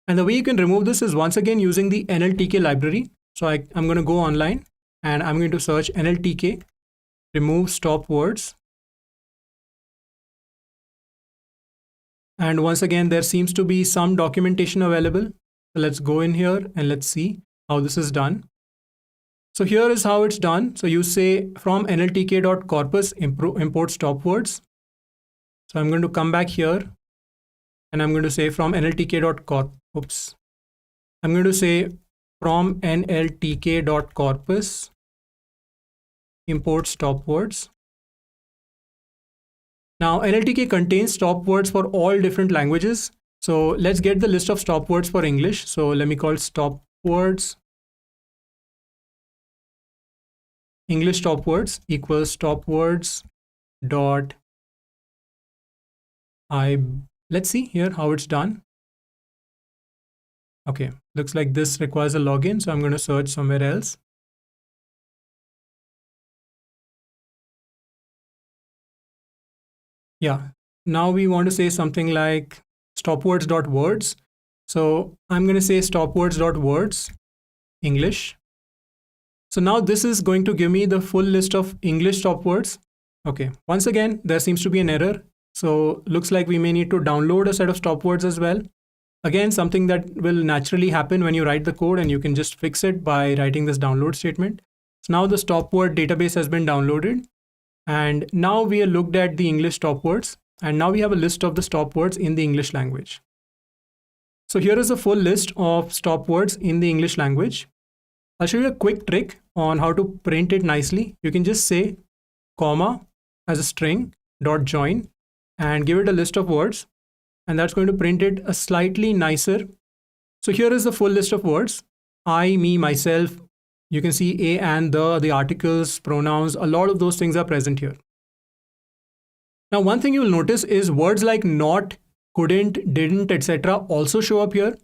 And the way you can remove this is once again using the NLTK library. So I'm going to go online and I'm going to search NLTK, remove stop words. And once again, there seems to be some documentation available. So let's go in here and let's see how this is done. So here is how it's done. So you say from nltk.corpus import stop words. So I'm going to come back here and I'm going to say from nltk.corpus. I'm going to say from nltk.corpus import stop words. Now NLTK contains stop words for all different languages. So let's get the list of stop words for English. So let me call stop words. English stop words equals stop words dot let's see here how it's done. Okay, looks like this requires a login. So I'm going to search somewhere else. Yeah, now we want to say something like stopwords.words. So I'm going to say stopwords.words English. So now this is going to give me the full list of English stop words. Okay, once again, there seems to be an error. So looks like we may need to download a set of stop words as well. Again, something that will naturally happen when you write the code, and you can just fix it by writing this download statement. So now the stop word database has been downloaded. And now we have looked at the English stop words. And now we have a list of the stop words in the English language. So here is a full list of stop words in the English language. I'll show you a quick trick on how to print it nicely. You can just say comma as a string dot join and give it a list of words, and that's going to print it a slightly nicer. So here is the full list of words: I, me, myself. You can see a and the articles, pronouns, a lot of those things are present here. Now, one thing you'll notice is words like not, couldn't, didn't, etc. also show up here.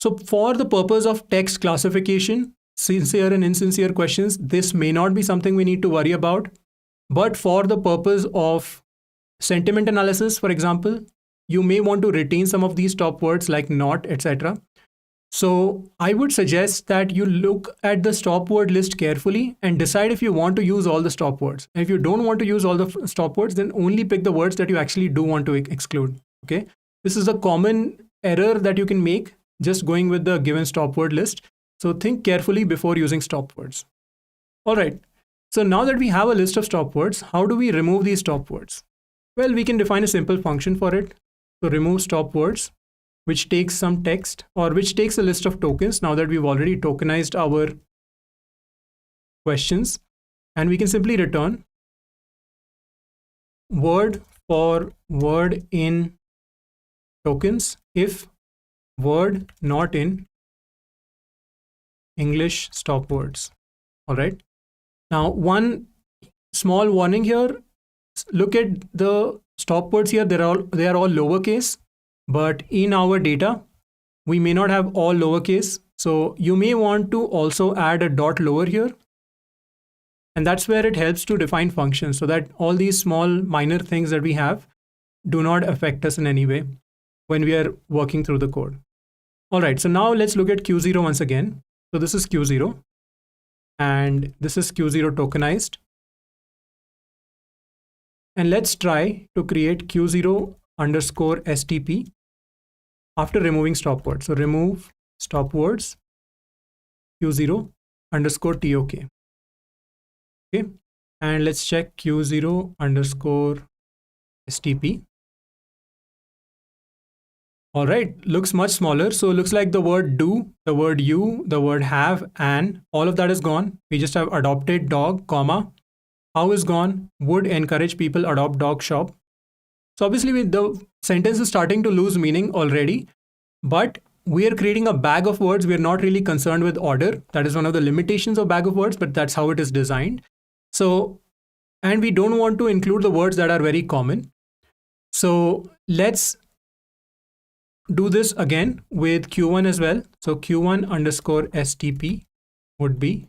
So for the purpose of text classification, sincere and insincere questions, this may not be something we need to worry about. But for the purpose of sentiment analysis, for example, you may want to retain some of these top words like not, etc. So I would suggest that you look at the stop word list carefully and decide if you want to use all the stop words. And if you don't want to use all the stop words, then only pick the words that you actually do want to exclude. Okay. This is a common error that you can make just going with the given stop word list. So think carefully before using stop words. All right. So now that we have a list of stop words, how do we remove these stop words? Well, we can define a simple function for it. So remove stop words, which takes some text or which takes a list of tokens now that we've already tokenized our questions. And we can simply return word for word in tokens if word not in English stop words. All right. Now, one small warning here. Look at the stop words here. They are all lowercase. But in our data, we may not have all lowercase. So you may want to also add a dot lower here. And that's where it helps to define functions so that all these small minor things that we have do not affect us in any way when we are working through the code. All right, so now let's look at Q0 once again. So this is Q0 and this is Q0 tokenized. And let's try to create Q0 underscore STP after removing stop words. So remove stop words Q0 underscore TOK. Okay. And let's check Q0 underscore STP. All right, looks much smaller. So it looks like the word do, the word you, the word have, and all of that is gone. We just have adopted dog, comma, how is gone, would encourage people adopt dog shop. So obviously the sentence is starting to lose meaning already, but we are creating a bag of words. We are not really concerned with order. That is one of the limitations of bag of words, but that's how it is designed. So, and we don't want to include the words that are very common. So let's do this again with Q1 as well. So Q1 underscore STP would be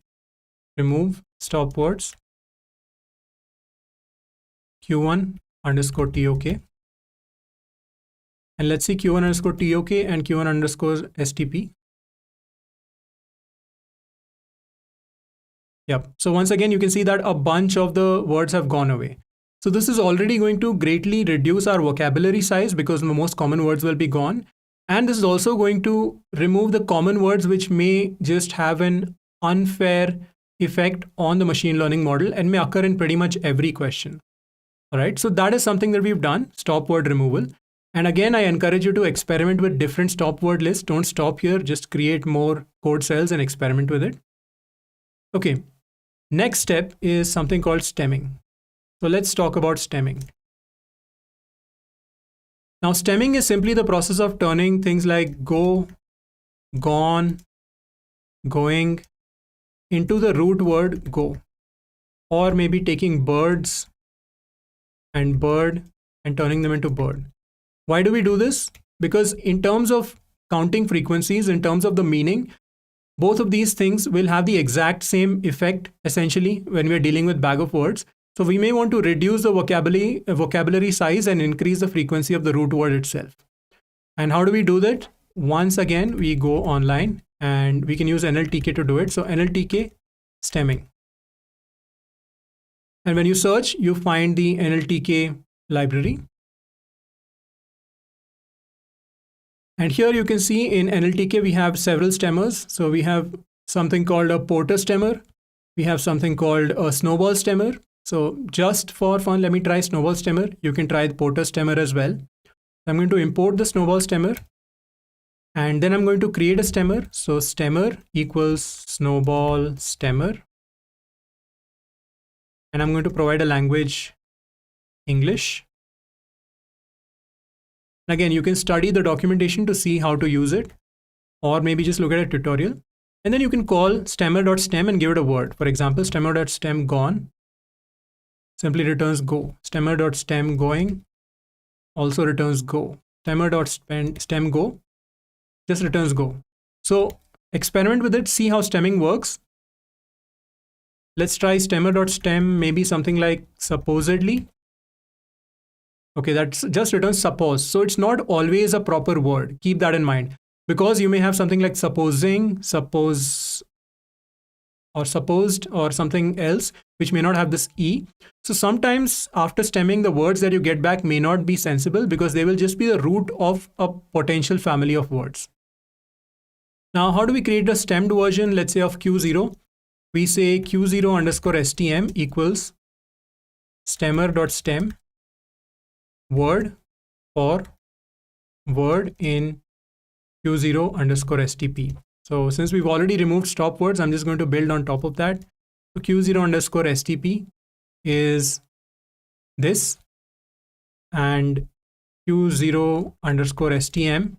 remove stop words Q1 underscore TOK. And let's see Q1 underscore TOK and Q1 underscore STP. Yep. So once again, you can see that a bunch of the words have gone away. So this is already going to greatly reduce our vocabulary size because the most common words will be gone. And this is also going to remove the common words which may just have an unfair effect on the machine learning model and may occur in pretty much every question. All right. So that is something that we've done, stop word removal. And again, I encourage you to experiment with different stop word lists. Don't stop here. Just create more code cells and experiment with it. Okay. Next step is something called stemming. So let's talk about stemming. Now, stemming is simply the process of turning things like go, gone, going into the root word go, or maybe taking birds and bird and turning them into bird. Why do we do this? Because in terms of counting frequencies, in terms of the meaning, both of these things will have the exact same effect essentially when we are dealing with bag of words. So we may want to reduce the vocabulary size and increase the frequency of the root word itself. And how do we do that? Once again, we go online and we can use NLTK to do it. So NLTK stemming. And when you search, you find the NLTK library. And here you can see in NLTK, we have several stemmers. So we have something called a Porter stemmer. We have something called a snowball stemmer. So just for fun, let me try snowball stemmer. You can try the Porter stemmer as well. I'm going to import the snowball stemmer. And then I'm going to create a stemmer. So stemmer equals snowball stemmer. And I'm going to provide a language English. Again, you can study the documentation to see how to use it, or maybe just look at a tutorial. And then you can call stemmer.stem and give it a word. For example, stemmer.stem gone simply returns go. Stemmer.stem going also returns go. Stemmer.stem go just returns go. So experiment with it, see how stemming works. Let's try stemmer.stem, maybe something like supposedly. Okay, that just returns suppose. So it's not always a proper word. Keep that in mind. Because you may have something like supposing, suppose, or supposed, or something else, which may not have this E. So sometimes after stemming, the words that you get back may not be sensible because they will just be the root of a potential family of words. Now, how do we create a stemmed version, let's say of Q0? We say Q0 underscore STM equals stemmer.stem word for word in Q0 underscore STP. So since we've already removed stop words, I'm just going to build on top of that. So Q0 underscore STP is this, and Q0 underscore STM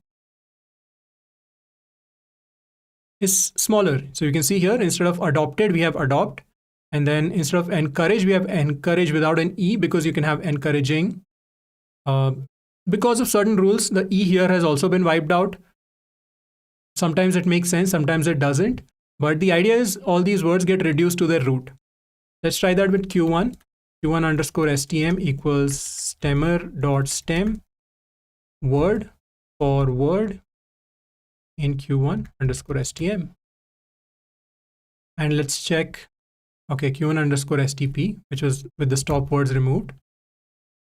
is smaller. So you can see here, instead of adopted, we have adopt. And then instead of encourage, we have encourage without an E, because you can have encouraging. Because of certain rules, the E here has also been wiped out. Sometimes it makes sense, sometimes it doesn't. But the idea is all these words get reduced to their root. Let's try that with Q1. Q1 underscore STM equals stemmer.stem word for word in Q1 underscore STM. And let's check, okay, Q1 underscore STP, which was with the stop words removed.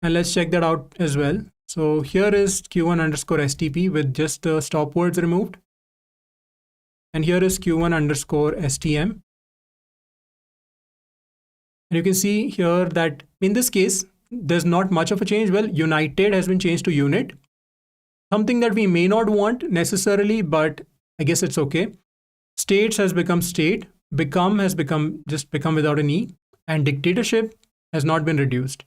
And let's check that out as well. So here is Q1 underscore STP with just the stop words removed. And here is Q1 underscore STM. And you can see here that in this case, there's not much of a change. Well, united has been changed to unit. Something that we may not want necessarily, but I guess it's okay. States has become state. Become has become just become without an E. And dictatorship has not been reduced.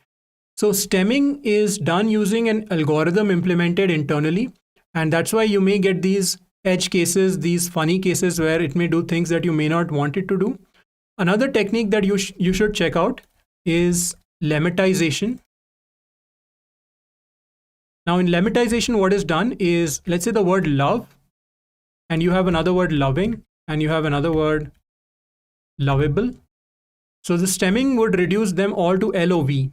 So stemming is done using an algorithm implemented internally. And that's why you may get these edge cases, these funny cases where it may do things that you may not want it to do. Another technique that you should check out is lemmatization. Now in lemmatization, what is done is, let's say the word love, and you have another word loving, and you have another word lovable. So the stemming would reduce them all to LOV.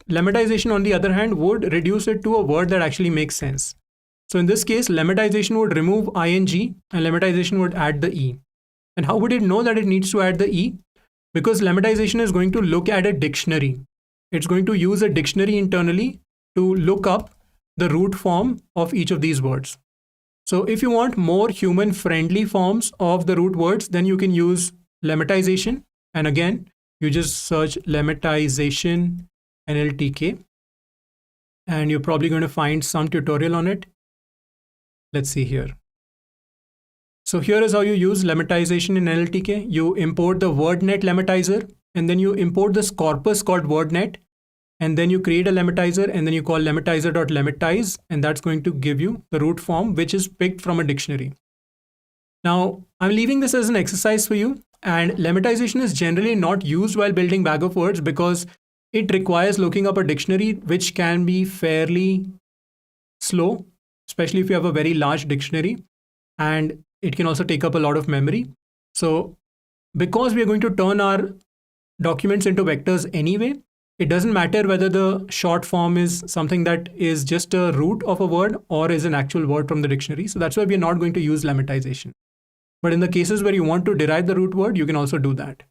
Lemmatization, on the other hand, would reduce it to a word that actually makes sense. So in this case, lemmatization would remove ing and lemmatization would add the E. And how would it know that it needs to add the E? Because lemmatization is going to look at a dictionary. It's going to use a dictionary internally to look up the root form of each of these words. So if you want more human-friendly forms of the root words, then you can use lemmatization. And again, you just search lemmatization NLTK. And you're probably going to find some tutorial on it. Let's see here. So here is how you use lemmatization in NLTK. You import the WordNet lemmatizer, and then you import this corpus called WordNet, and then you create a lemmatizer, and then you call lemmatizer.lemmatize, and that's going to give you the root form, which is picked from a dictionary. Now, I'm leaving this as an exercise for you, and lemmatization is generally not used while building bag of words because it requires looking up a dictionary, which can be fairly slow, especially if you have a very large dictionary, and it can also take up a lot of memory. So because we are going to turn our documents into vectors anyway, it doesn't matter whether the short form is something that is just a root of a word or is an actual word from the dictionary. So that's why we are not going to use lemmatization. But in the cases where you want to derive the root word, you can also do that.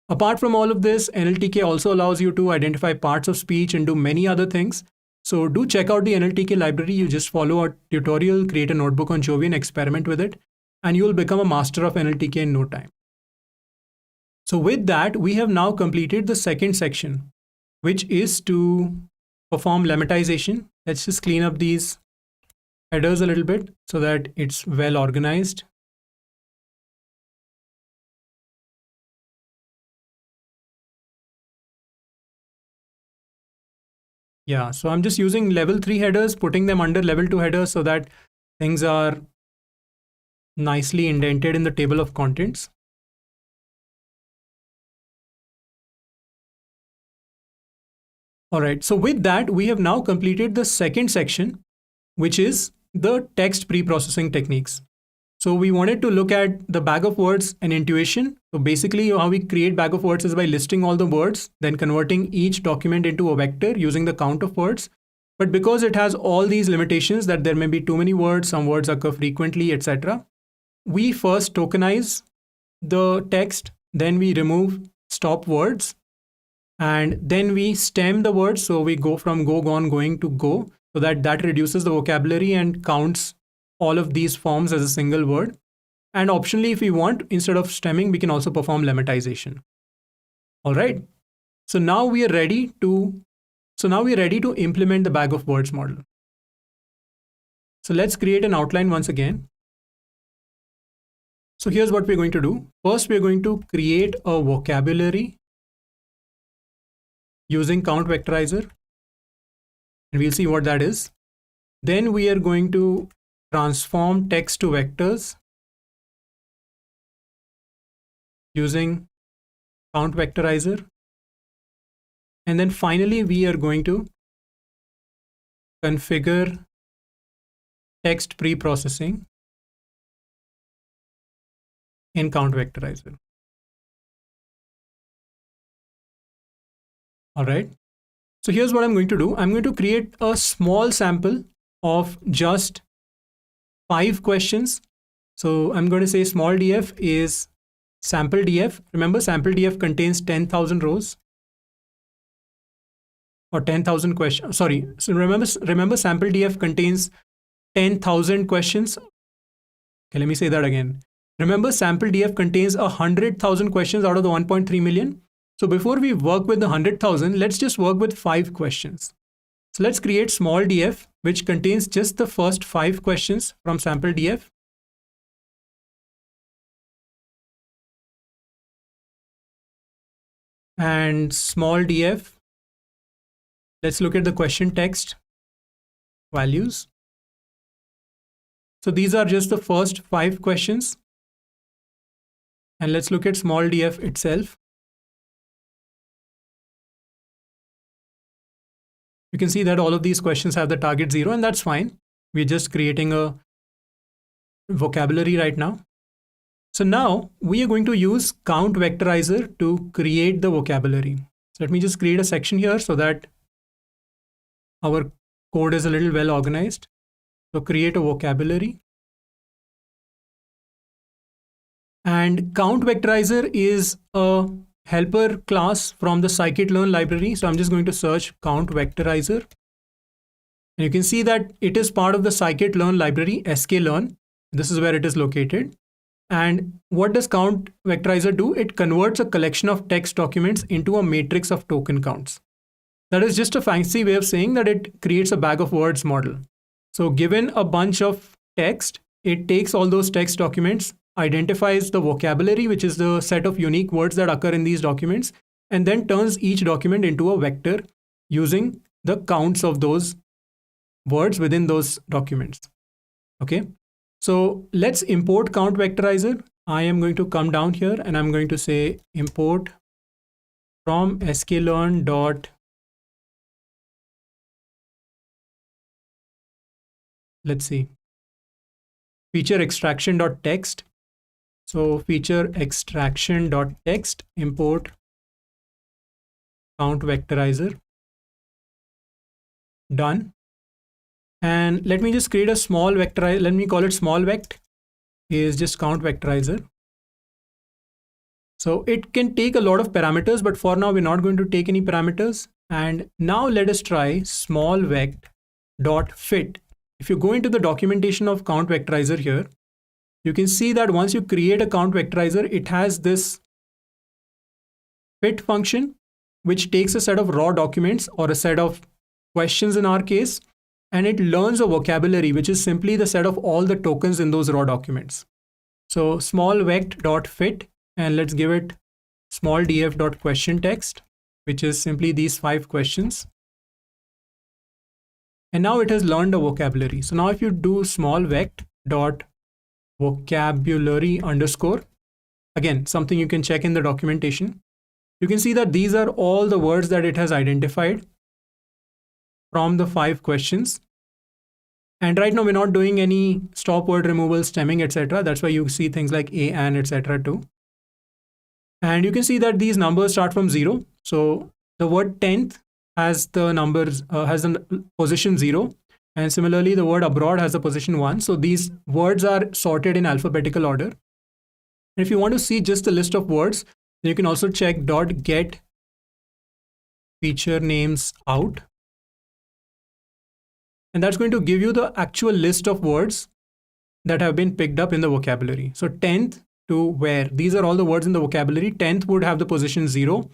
Apart from all of this, NLTK also allows you to identify parts of speech and do many other things. So do check out the NLTK library. You just follow our tutorial, create a notebook on Jovi and experiment with it, and you will become a master of NLTK in no time. So with that, we have now completed the second section, which is to perform lemmatization. Let's just clean up these headers a little bit so that it's well organized. Yeah, so I'm just using level 3 headers, putting them under level 2 headers so that things are nicely indented in the table of contents. All right, so with that, we have now completed the second section, which is the text pre-processing techniques. So we wanted to look at the bag of words and intuition. So basically how we create bag of words is by listing all the words, then converting each document into a vector using the count of words. But because it has all these limitations that there may be too many words, some words occur frequently, etc., we first tokenize the text, then we remove stop words, and then we stem the words. So we go from go, gone, going to go, so that reduces the vocabulary and counts all of these forms as a single word. And optionally, if we want, instead of stemming, we can also perform lemmatization. All right. So now we are ready to implement the bag of words model. So let's create an outline once again. So here's what we're going to do. First, we're going to create a vocabulary using count vectorizer, and we'll see what that is. Then we are going to transform text to vectors using count vectorizer. And then finally, we are going to configure text pre-processing in count vectorizer. All right. So here's what I'm going to do. I'm going to create a small sample of just 5 questions. So I'm going to say small df is sample df. Remember, sample df contains 10,000 rows or 10,000 questions. Sorry. So remember sample df contains 10,000 questions. Okay, let me say that again. Remember, sample df contains 100,000 questions out of the 1.3 million. So before we work with the 100,000, let's just work with 5 questions. So let's create small df, which contains just the first 5 questions from sample df. And small df, let's look at the question text values. So these are just the first 5 questions. And let's look at small df itself. You can see that all of these questions have the target 0, and that's fine. We're just creating a vocabulary right now. So now we are going to use count vectorizer to create the vocabulary. So let me just create a section here so that our code is a little well organized. So create a vocabulary. And count vectorizer is a helper class from the scikit-learn library. So I'm just going to search count vectorizer. And you can see that it is part of the scikit-learn library, sklearn. This is where it is located. And what does count vectorizer do? It converts a collection of text documents into a matrix of token counts. That is just a fancy way of saying that it creates a bag of words model. So given a bunch of text, it takes all those text documents, identifies the vocabulary, which is the set of unique words that occur in these documents, and then turns each document into a vector using the counts of those words within those documents. Okay, so let's import count vectorizer. I am going to come down here and I'm going to say import from sklearn dot, let's see, feature extraction dot text. So feature extraction dot text, import count vectorizer. Done. And let me just create a small vectorizer. Let me call it small vect, is just count vectorizer. So it can take a lot of parameters, but for now we're not going to take any parameters. And now let us try small vect dot fit. If you go into the documentation of count vectorizer here, you can see that once you create a count vectorizer, it has this fit function, which takes a set of raw documents or a set of questions in our case, and it learns a vocabulary, which is simply the set of all the tokens in those raw documents. So small vect.fit, and let's give it small df.question text, which is simply these 5 questions. And now it has learned a vocabulary. So now if you do small vect.vocabulary underscore, again, something you can check in the documentation, you can see that these are all the words that it has identified from the 5 questions. And right now we're not doing any stop word removal, stemming, etc. That's why you see things like a, and, etc. too. And you can see that these numbers start from 0. So the word 10th has the numbers, has the position 0. And similarly, the word abroad has the position 1. So these words are sorted in alphabetical order. And if you want to see just the list of words, then you can also check .get feature names out. And that's going to give you the actual list of words that have been picked up in the vocabulary. So 10th to where, these are all the words in the vocabulary. 10th would have the position 0.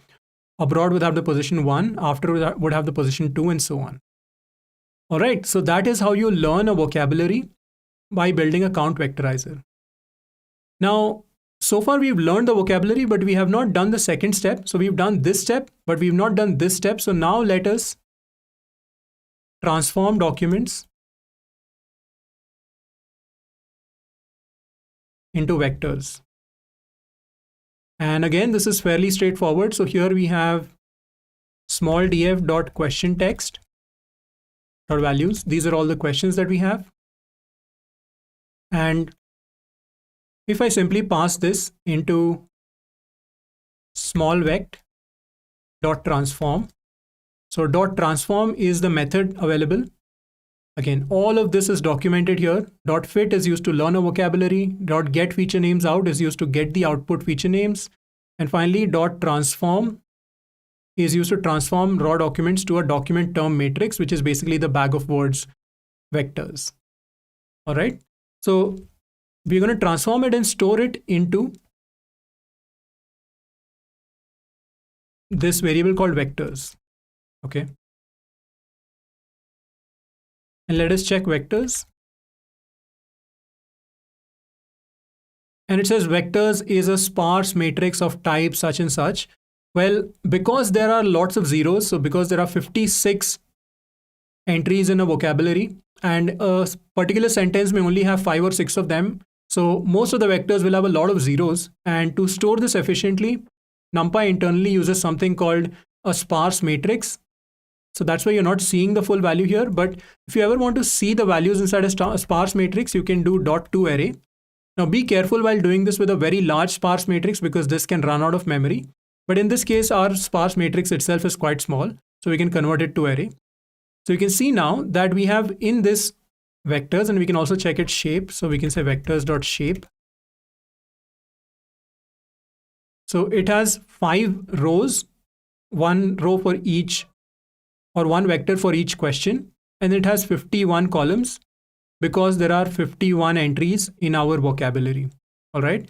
Abroad would have the position 1, after would have the position 2, and so on. All right, so that is how you learn a vocabulary by building a count vectorizer. Now, so far we've learned the vocabulary, but we have not done the second step. So we've done this step, but we've not done this step. So now let us transform documents into vectors. And again, this is fairly straightforward. So here we have small df.question text values. These are all the questions that we have. And if I simply pass this into small vect.transform. So .transform is the method available. Again, all of this is documented here. .fit is used to learn a vocabulary. .get feature names out is used to get the output feature names. And finally, .transform is used to transform raw documents to a document term matrix, which is basically the bag of words vectors. All right. So we're going to transform it and store it into this variable called vectors. Okay. And let us check vectors. And it says vectors is a sparse matrix of type such and such. Well, because there are lots of zeros, so because there are 56 entries in a vocabulary and a particular sentence may only have 5 or 6 of them, so most of the vectors will have a lot of zeros. And to store this efficiently, NumPy internally uses something called a sparse matrix. So that's why you're not seeing the full value here. But if you ever want to see the values inside a sparse matrix, you can do .toArray. Now be careful while doing this with a very large sparse matrix because this can run out of memory. But in this case, our sparse matrix itself is quite small, so we can convert it to array. So you can see now that we have in this vectors, and we can also check its shape. So we can say vectors.shape. So it has 5 rows, 1 row for each, or 1 vector for each question, and it has 51 columns because there are 51 entries in our vocabulary. All right.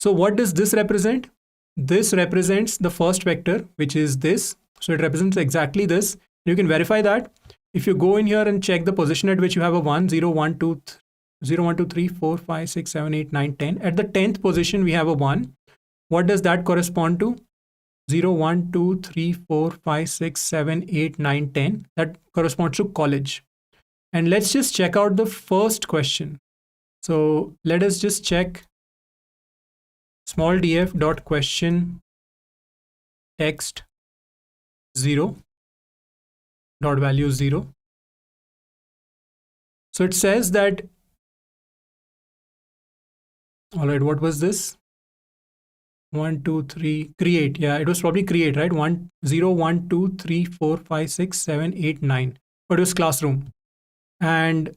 So what does this represent? This represents the first vector, which is this. So it represents exactly this. You can verify that. If you go in here and check the position at which you have a 1, 0, 1, 2, 0, 1, 2, 3, 4, 5, 6, 7, 8, 9, 10. At the 10th position, we have a 1. What does that correspond to? 0, 1, 2, 3, 4, 5, 6, 7, 8, 9, 10. That corresponds to college. And let's just check out the first question. So let us just check small df.question text 0 dot value 0. So it says that, all right, what was this? 1, 2, 3, create. Yeah, it was probably create, right? 1, 0, 1, 2, 3, 4, 5, 6, 7, 8, 9. But it was classroom. And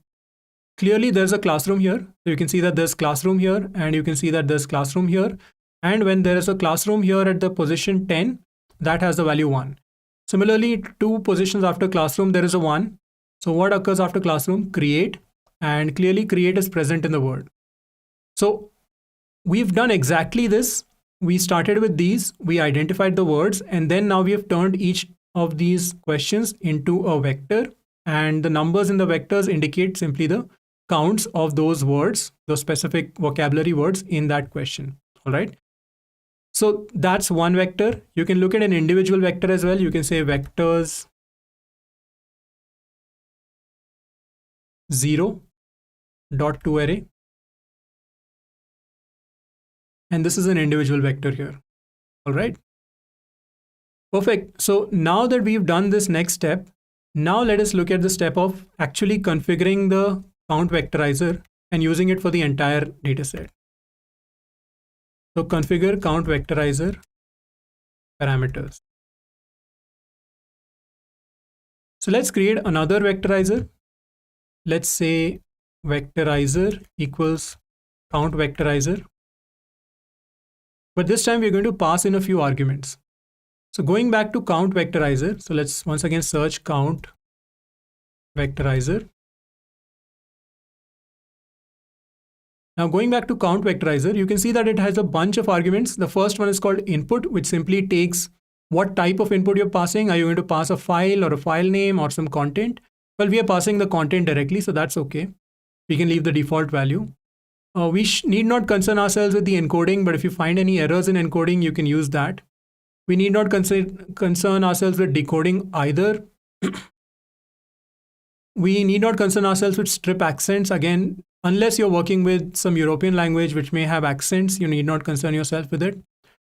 clearly there's a classroom here. So you can see that there's classroom here, and you can see that there's classroom here. And when there is a classroom here at the position 10, that has the value 1. Similarly, 2 positions after classroom, there is a 1. So what occurs after classroom? Create. And clearly create is present in the word. So we've done exactly this. We started with these, we identified the words, and then now we have turned each of these questions into a vector. And the numbers in the vectors indicate simply the counts of those words, those specific vocabulary words in that question. All right. So that's one vector. You can look at an individual vector as well. You can say vectors 0 dot to array. And this is an individual vector here. All right. Perfect. So now that we've done this next step, now let us look at the step of actually configuring the count vectorizer and using it for the entire data set. So configure count vectorizer parameters. So let's create another vectorizer. Let's say vectorizer equals count vectorizer. But this time we're going to pass in a few arguments. So going back to count vectorizer, so let's once again search count vectorizer. Now going back to count vectorizer, you can see that it has a bunch of arguments. The first one is called input, which simply takes what type of input you're passing. Are you going to pass a file or a file name or some content? Well, we are passing the content directly, so that's okay. We can leave the default value. We need not concern ourselves with the encoding, but if you find any errors in encoding, you can use that. We need not concern ourselves with decoding either. We need not concern ourselves with strip accents. Again, unless you're working with some European language which may have accents, you need not concern yourself with it.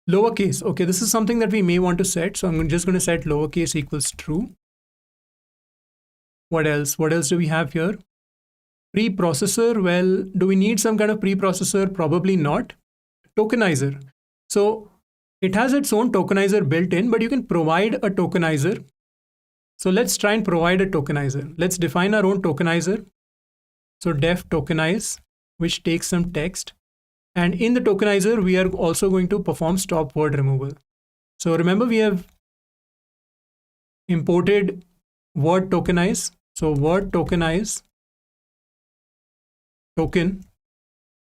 Lowercase. Okay, this is something that we may want to set. So I'm just going to set lowercase equals true. What else? What else do we have here? Preprocessor. Well, do we need some kind of preprocessor? Probably not. Tokenizer. So it has its own tokenizer built in, but you can provide a tokenizer. So let's try and provide a tokenizer. Let's define our own tokenizer. So def tokenize, which takes some text. And in the tokenizer, we are also going to perform stop word removal. So remember, we have imported word tokenize. So word tokenize token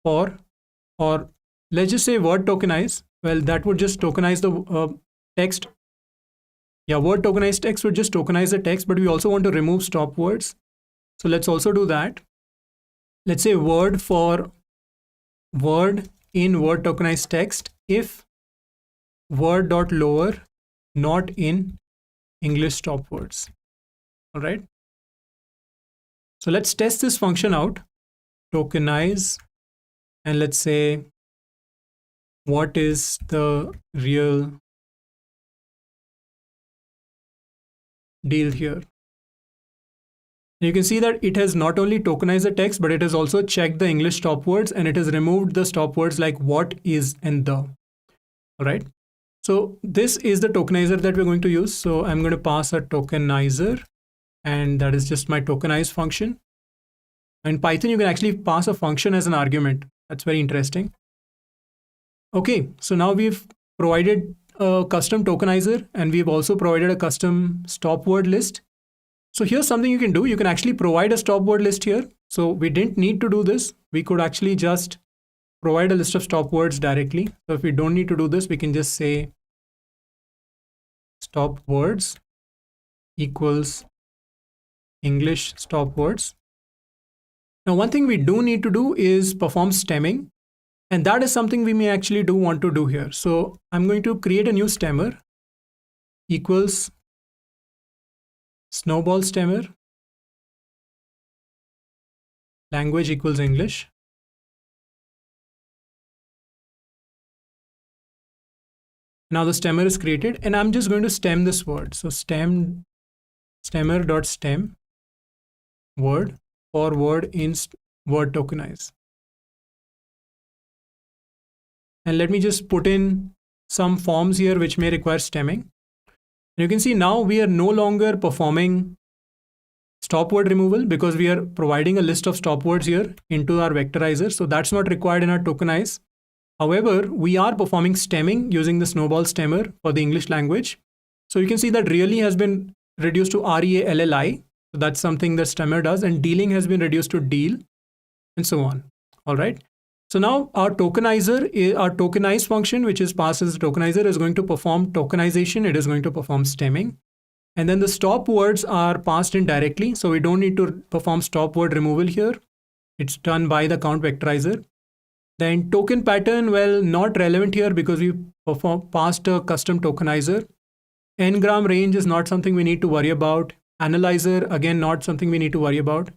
for, or let's just say word tokenize. Well, that would just tokenize the text. Yeah, word tokenized text would just tokenize the text, but we also want to remove stop words. So let's also do that. Let's say word for word in word tokenized text if word.lower not in English stop words. All right. So let's test this function out. Tokenize, and let's say what is the real deal here. You can see that it has not only tokenized the text, but it has also checked the English stop words, and it has removed the stop words like what, is, and the. All right. So this is the tokenizer that we're going to use. So I'm going to pass a tokenizer, and that is just my tokenize function. In Python, you can actually pass a function as an argument. That's very interesting. Okay, so now we've provided a custom tokenizer, and we've also provided a custom stop word list. So here's something you can do. You can actually provide a stop word list here. So we didn't need to do this. We could actually just provide a list of stop words directly. So if we don't need to do this, we can just say stop words equals English stop words. Now, one thing we do need to do is perform stemming. And that is something we may actually want to do here. So I'm going to create a new stemmer equals snowball stemmer, language equals English. Now the stemmer is created, and I'm just going to stem this word. So stemmer.stem word or word in word tokenize. And let me just put in some forms here which may require stemming. And you can see now we are no longer performing stop word removal because we are providing a list of stop words here into our vectorizer. So that's not required in our tokenize. However, we are performing stemming using the snowball stemmer for the English language. So you can see that really has been reduced to REALLI. So that's something that stemmer does, and dealing has been reduced to deal, and so on. All right. So now our tokenizer, our tokenize function, which is passed as a tokenizer, is going to perform tokenization. It is going to perform stemming. And then the stop words are passed in directly. So we don't need to perform stop word removal here. It's done by the count vectorizer. Then token pattern, well, not relevant here because we passed a custom tokenizer. N-gram range is not something we need to worry about. Analyzer, again, not something we need to worry about.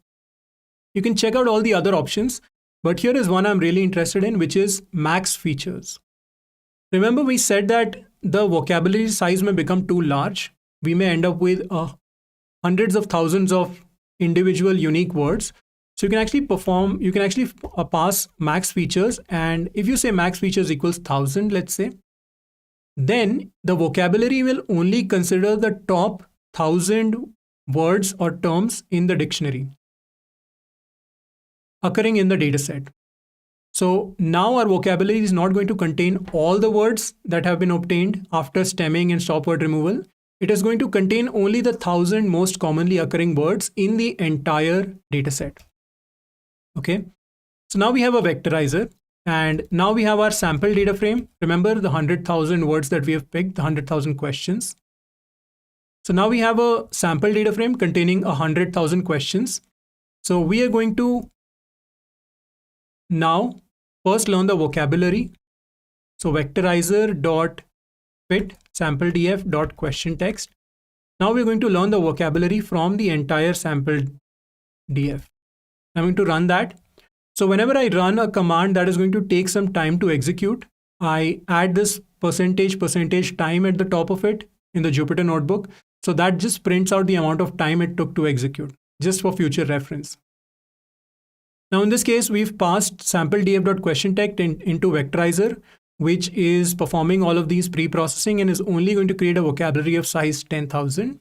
You can check out all the other options, but here is one I'm really interested in, which is max features. Remember, we said that the vocabulary size may become too large. We may end up with hundreds of thousands of individual unique words. So you can actually pass max features. And if you say max features equals 1000, let's say, then the vocabulary will only consider the top 1000 words or terms in the dictionary occurring in the dataset. So now our vocabulary is not going to contain all the words that have been obtained after stemming and stop word removal. It is going to contain only the 1000 most commonly occurring words in the entire dataset. Okay. So now we have a vectorizer, and now we have our sample data frame. Remember the 100,000 words that we have picked, the 100,000 questions. So now we have a sample data frame containing 100,000 questions. So we are going to now first learn the vocabulary. So vectorizer.fit sample df.question text. Now we're going to learn the vocabulary from the entire sample df. I'm going to run that. So whenever I run a command that is going to take some time to execute, I add this percentage time at the top of it in the Jupyter notebook. So that just prints out the amount of time it took to execute, just for future reference. Now in this case, we've passed sample df.question text into vectorizer, which is performing all of these pre-processing and is only going to create a vocabulary of size 10,000.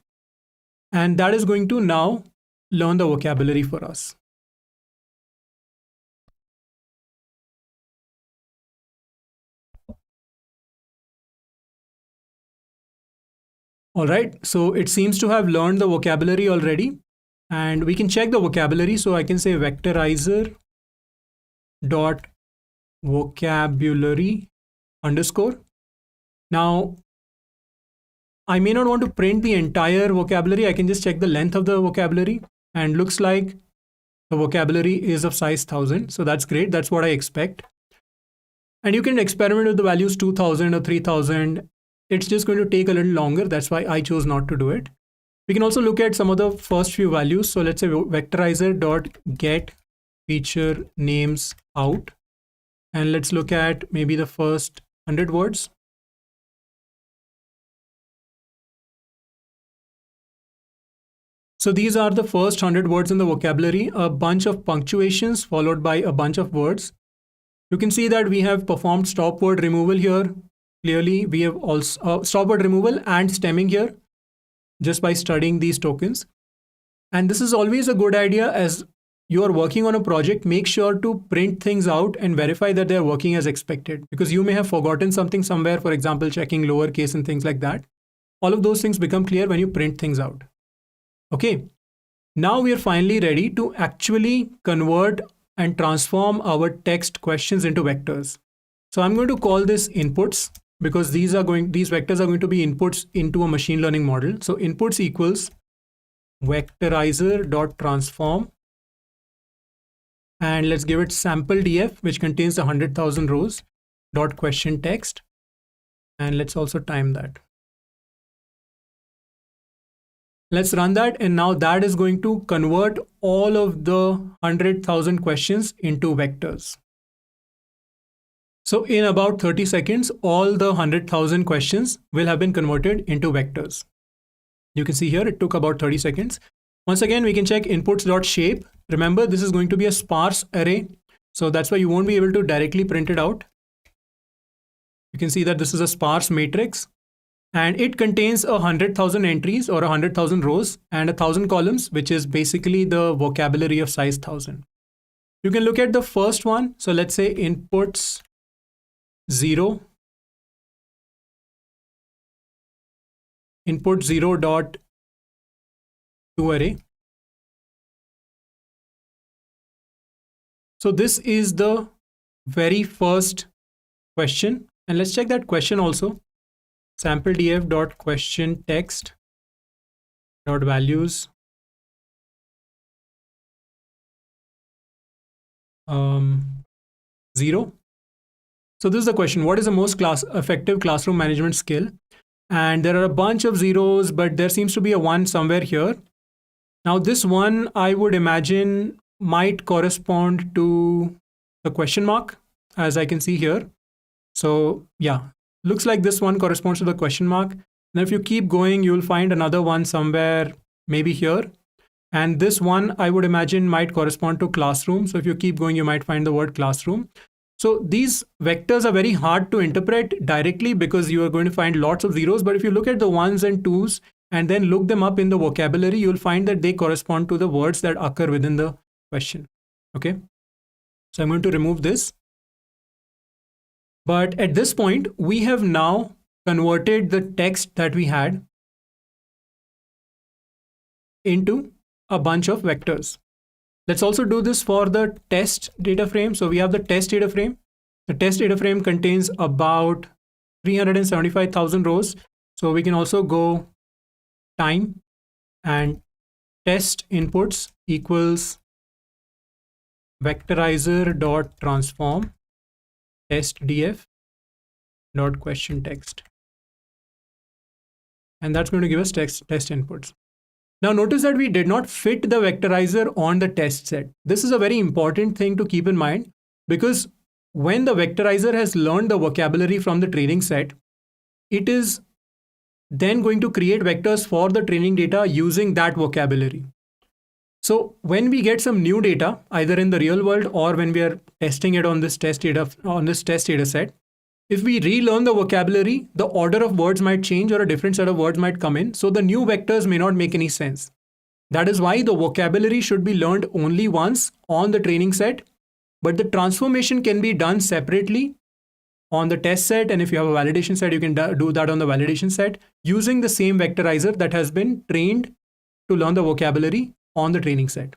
And that is going to now learn the vocabulary for us. All right, so it seems to have learned the vocabulary already, and we can check the vocabulary. So I can say vectorizer dot vocabulary underscore. Now, I may not want to print the entire vocabulary. I can just check the length of the vocabulary, and looks like the vocabulary is of size 1000. So that's great. That's what I expect. And you can experiment with the values 2000 or 3000. It's just going to take a little longer. That's why I chose not to do it. We can also look at some of the first few values. So let's say vectorizer.get feature names out. And let's look at maybe the first 100 words. So these are the first 100 words in the vocabulary, a bunch of punctuations followed by a bunch of words. You can see that we have performed stop word removal here. Clearly, we have also stop word removal and stemming here just by studying these tokens. And this is always a good idea as you are working on a project. Make sure to print things out and verify that they're working as expected, because you may have forgotten something somewhere, for example, checking lowercase and things like that. All of those things become clear when you print things out. Okay, now we are finally ready to actually convert and transform our text questions into vectors. So I'm going to call this inputs, because these vectors are going to be inputs into a machine learning model. So inputs equals vectorizer.transform, and let's give it sample df, which contains the 100,000 rows, dot question text, and let's also time that. Let's run that, and now that is going to convert all of the 100,000 questions into vectors. So in about 30 seconds, all the 100,000 questions will have been converted into vectors. You can see here it took about 30 seconds. Once again, we can check inputs.shape. Remember, this is going to be a sparse array, so that's why you won't be able to directly print it out. You can see that this is a sparse matrix, and it contains 100,000 entries or 100,000 rows and 1,000 columns, which is basically the vocabulary of size 1000. You can look at the first one. So let's say inputs 0, input 0 dot to array. So this is the very first question, and let's check that question also. Sample df dot question text, dot values um, 0. So this is the question: what is the most effective classroom management skill? And there are a bunch of zeros, but there seems to be a 1 somewhere here. Now this one, I would imagine, might correspond to the question mark, as I can see here. So yeah, looks like this one corresponds to the question mark. Now if you keep going, you'll find another one somewhere, maybe here. And this one, I would imagine, might correspond to classroom. So if you keep going, you might find the word classroom. So these vectors are very hard to interpret directly because you are going to find lots of zeros. But if you look at the ones and twos and then look them up in the vocabulary, you'll find that they correspond to the words that occur within the question. Okay. So I'm going to remove this. But at this point, we have now converted the text that we had into a bunch of vectors. Let's also do this for the test data frame. So we have the test data frame. The test data frame contains about 375,000 rows. So we can also go time and test inputs equals vectorizer dot transform test df dot question text. And that's going to give us test inputs. Now notice that we did not fit the vectorizer on the test set. This is a very important thing to keep in mind because when the vectorizer has learned the vocabulary from the training set, it is then going to create vectors for the training data using that vocabulary. So when we get some new data, either in the real world or when we are testing it on this test data set, if we relearn the vocabulary, the order of words might change or a different set of words might come in. So the new vectors may not make any sense. That is why the vocabulary should be learned only once on the training set, but the transformation can be done separately on the test set. And if you have a validation set, you can do that on the validation set using the same vectorizer that has been trained to learn the vocabulary on the training set.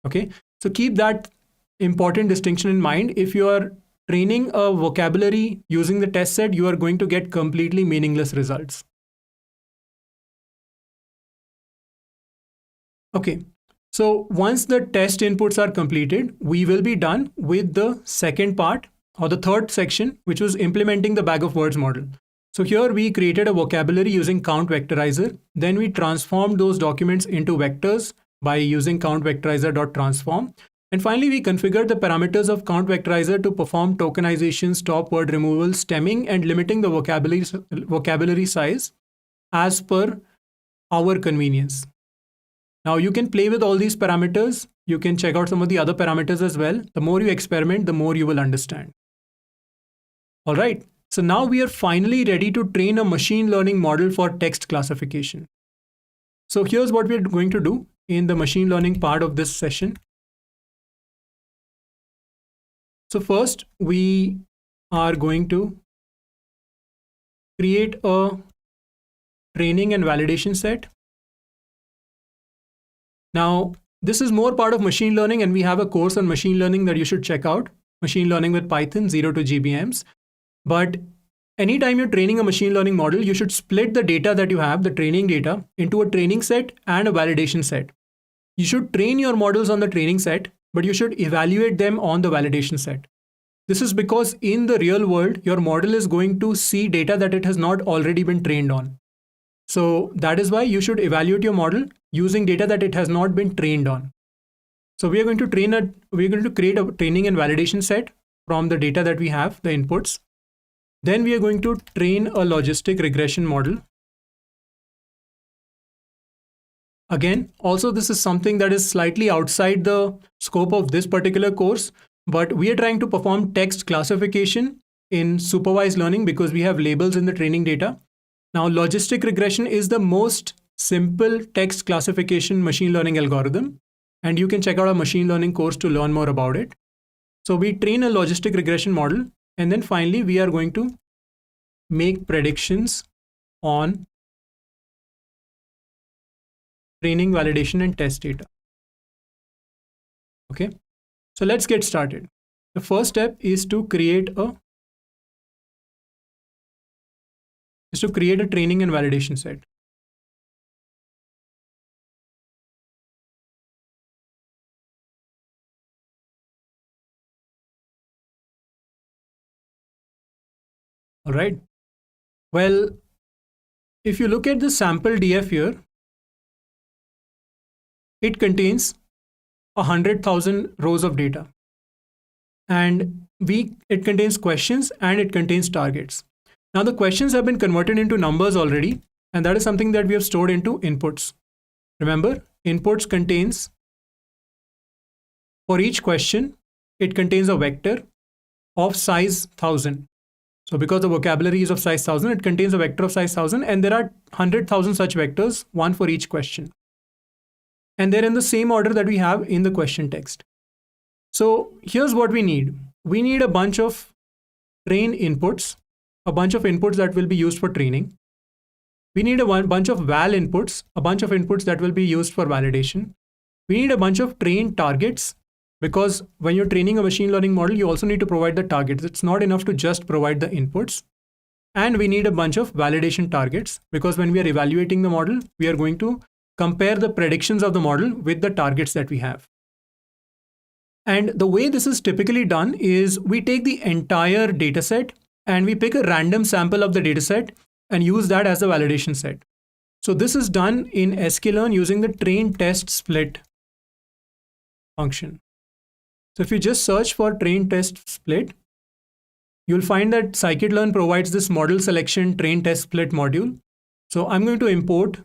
Okay, so keep that important distinction in mind. If you are training a vocabulary using the test set, you are going to get completely meaningless results. Okay, so once the test inputs are completed, we will be done with the second part or the third section, which was implementing the bag of words model. So here we created a vocabulary using count vectorizer. Then we transformed those documents into vectors by using count vectorizer.transform. And finally, we configured the parameters of count vectorizer to perform tokenization, stop word removal, stemming, and limiting the vocabulary size as per our convenience. Now you can play with all these parameters. You can check out some of the other parameters as well. The more you experiment, the more you will understand. All right. So now we are finally ready to train a machine learning model for text classification. So here's what we're going to do in the machine learning part of this session. So first, we are going to create a training and validation set. Now, this is more part of machine learning, and we have a course on machine learning that you should check out, Machine Learning with Python 0 to GBMs. But anytime you're training a machine learning model, you should split the data that you have, the training data, into a training set and a validation set. You should train your models on the training set, but you should evaluate them on the validation set. This is because in the real world, your model is going to see data that it has not already been trained on. So that is why you should evaluate your model using data that it has not been trained on. So we are going to create a training and validation set from the data that we have, the inputs. Then we are going to train a logistic regression model. Again, also this is something that is slightly outside the scope of this particular course, but we are trying to perform text classification in supervised learning because we have labels in the training data. Now, logistic regression is the most simple text classification machine learning algorithm, and you can check out our machine learning course to learn more about it. So we train a logistic regression model, and then finally we are going to make predictions on training, validation, and test data. Okay, so let's get started. The first step is to create a training and validation set. All right. Well, if you look at the sample DF here, it contains 100,000 rows of data. And it contains questions and it contains targets. Now the questions have been converted into numbers already, and that is something that we have stored into inputs. Remember, inputs contains, for each question, it contains a vector of size 1000. So because the vocabulary is of size 1000, it contains a vector of size 1000, and there are 100,000 such vectors, one for each question. And they're in the same order that we have in the question text. So here's what we need. We need a bunch of train inputs, a bunch of inputs that will be used for training. We need a bunch of val inputs, a bunch of inputs that will be used for validation. We need a bunch of train targets, because when you're training a machine learning model, you also need to provide the targets. It's not enough to just provide the inputs. And we need a bunch of validation targets, because when we are evaluating the model, we are going to compare the predictions of the model with the targets that we have. And the way this is typically done is we take the entire dataset and we pick a random sample of the dataset and use that as the validation set. So this is done in sklearn using the train test split function. So if you just search for train test split, you'll find that scikit-learn provides this model selection train test split module. So I'm going to import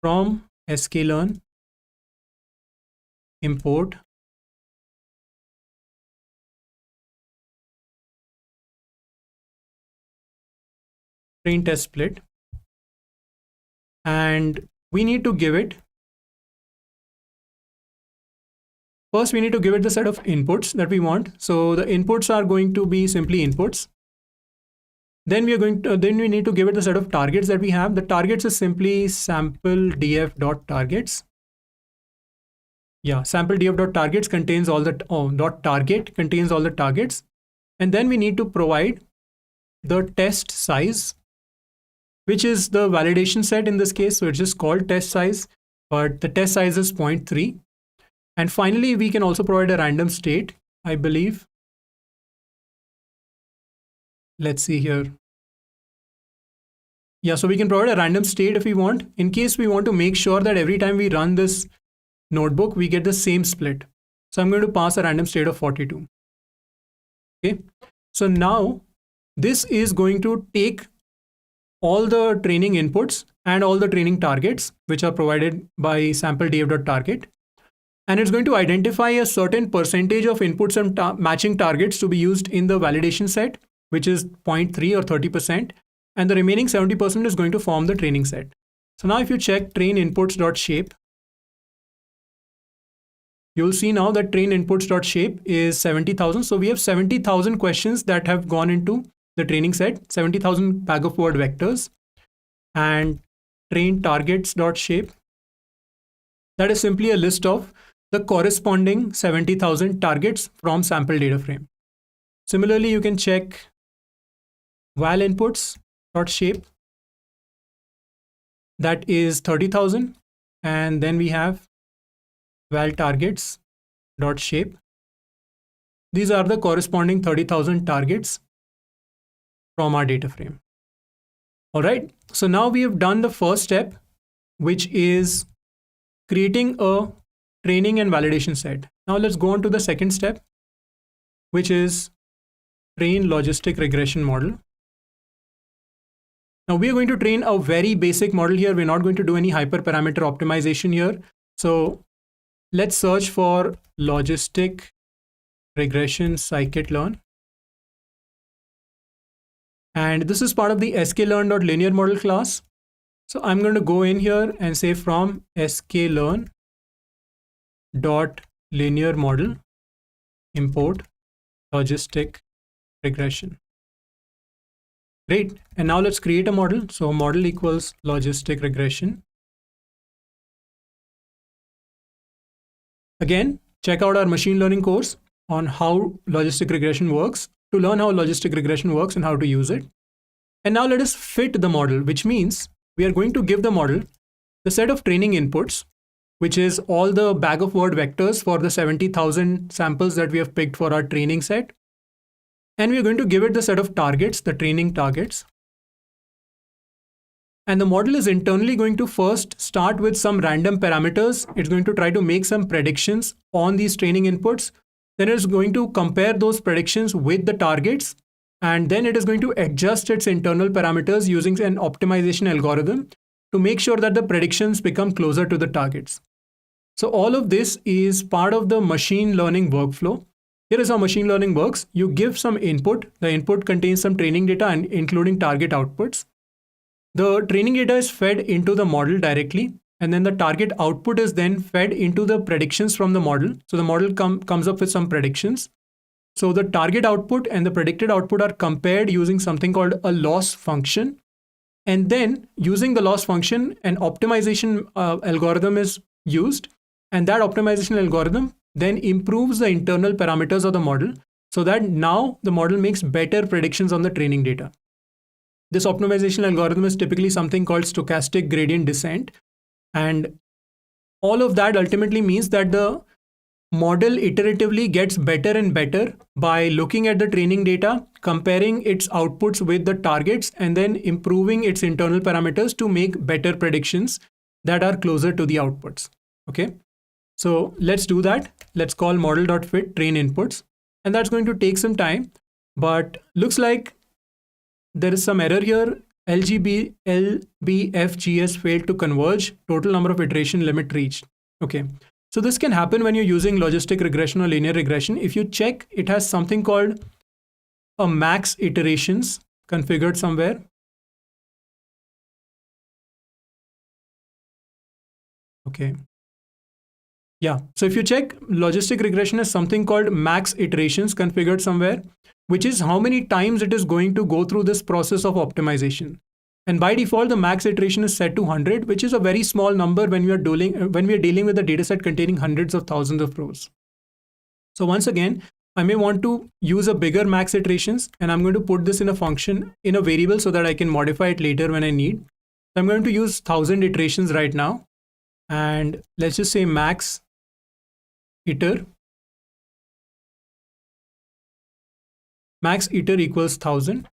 from sklearn import train test split, and we need to give it, first we need to give it the set of inputs that we want. So the inputs are going to be simply inputs. Then we need to give it the set of targets that we have. The targets is simply sample df.targets. Yeah, sample df.targets contains all the .target contains all the targets. And then we need to provide the test size, which is the validation set in this case. So it's just called test size, but the test size is 0.3. And finally, we can also provide a random state, I believe. Let's see here. Yeah, so we can provide a random state if we want, in case we want to make sure that every time we run this notebook, we get the same split. So I'm going to pass a random state of 42. Okay. So now this is going to take all the training inputs and all the training targets, which are provided by sample df.target. And it's going to identify a certain percentage of inputs and matching targets to be used in the validation set, which is 0.3 or 30%. And the remaining 70% is going to form the training set. So now if you check train inputs.shape, you'll see now that train inputs.shape is 70,000. So we have 70,000 questions that have gone into the training set, 70,000 bag of word vectors. And train targets.shape, that is simply a list of the corresponding 70,000 targets from sample data frame. Similarly, you can check val inputs.shape, that is 30,000. And then we have val targets.shape. These are the corresponding 30,000 targets from our data frame. All right. So now we have done the first step, which is creating a training and validation set. Now let's go on to the second step, which is train logistic regression model. Now we are going to train a very basic model here. We're not going to do any hyperparameter optimization here. So let's search for logistic regression scikit-learn. And this is part of the sklearn.linear model class. So I'm going to go in here and say from sklearn.linear model import logistic regression. Great. And now let's create a model. So model equals logistic regression. Again, check out our machine learning course on how logistic regression works to learn how logistic regression works and how to use it. And now let us fit the model, which means we are going to give the model the set of training inputs, which is all the bag of word vectors for the 70,000 samples that we have picked for our training set. And we're going to give it the set of targets, the training targets. And the model is internally going to first start with some random parameters. It's going to try to make some predictions on these training inputs. Then it's going to compare those predictions with the targets. And then it is going to adjust its internal parameters using an optimization algorithm to make sure that the predictions become closer to the targets. So all of this is part of the machine learning workflow. Here is how machine learning works. You give some input. The input contains some training data and including target outputs. The training data is fed into the model directly, and then the target output is then fed into the predictions from the model. So the model comes up with some predictions. So the target output and the predicted output are compared using something called a loss function. And then using the loss function, an optimization algorithm is used. And that optimization algorithm then improves the internal parameters of the model so that now the model makes better predictions on the training data. This optimization algorithm is typically something called stochastic gradient descent. And all of that ultimately means that the model iteratively gets better and better by looking at the training data, comparing its outputs with the targets, and then improving its internal parameters to make better predictions that are closer to the outputs. Okay, so let's do that. Let's call model.fit train inputs, and that's going to take some time, but looks like there is some error here. LBFGS failed to converge. Total number of iteration limit reached. Okay. So this can happen when you're using logistic regression or linear regression. If you check, it has something called a max iterations configured somewhere. Okay. Yeah. So if you check, logistic regression has something called max iterations configured somewhere, which is how many times it is going to go through this process of optimization. And by default, the max iteration is set to 100, which is a very small number when we are dealing with a dataset containing hundreds of thousands of rows. So once again, I may want to use a bigger max iterations, and I'm going to put this in a function in a variable so that I can modify it later when I need. So I'm going to use 1000 iterations right now. And let's just say max iter. Max iter equals 1000.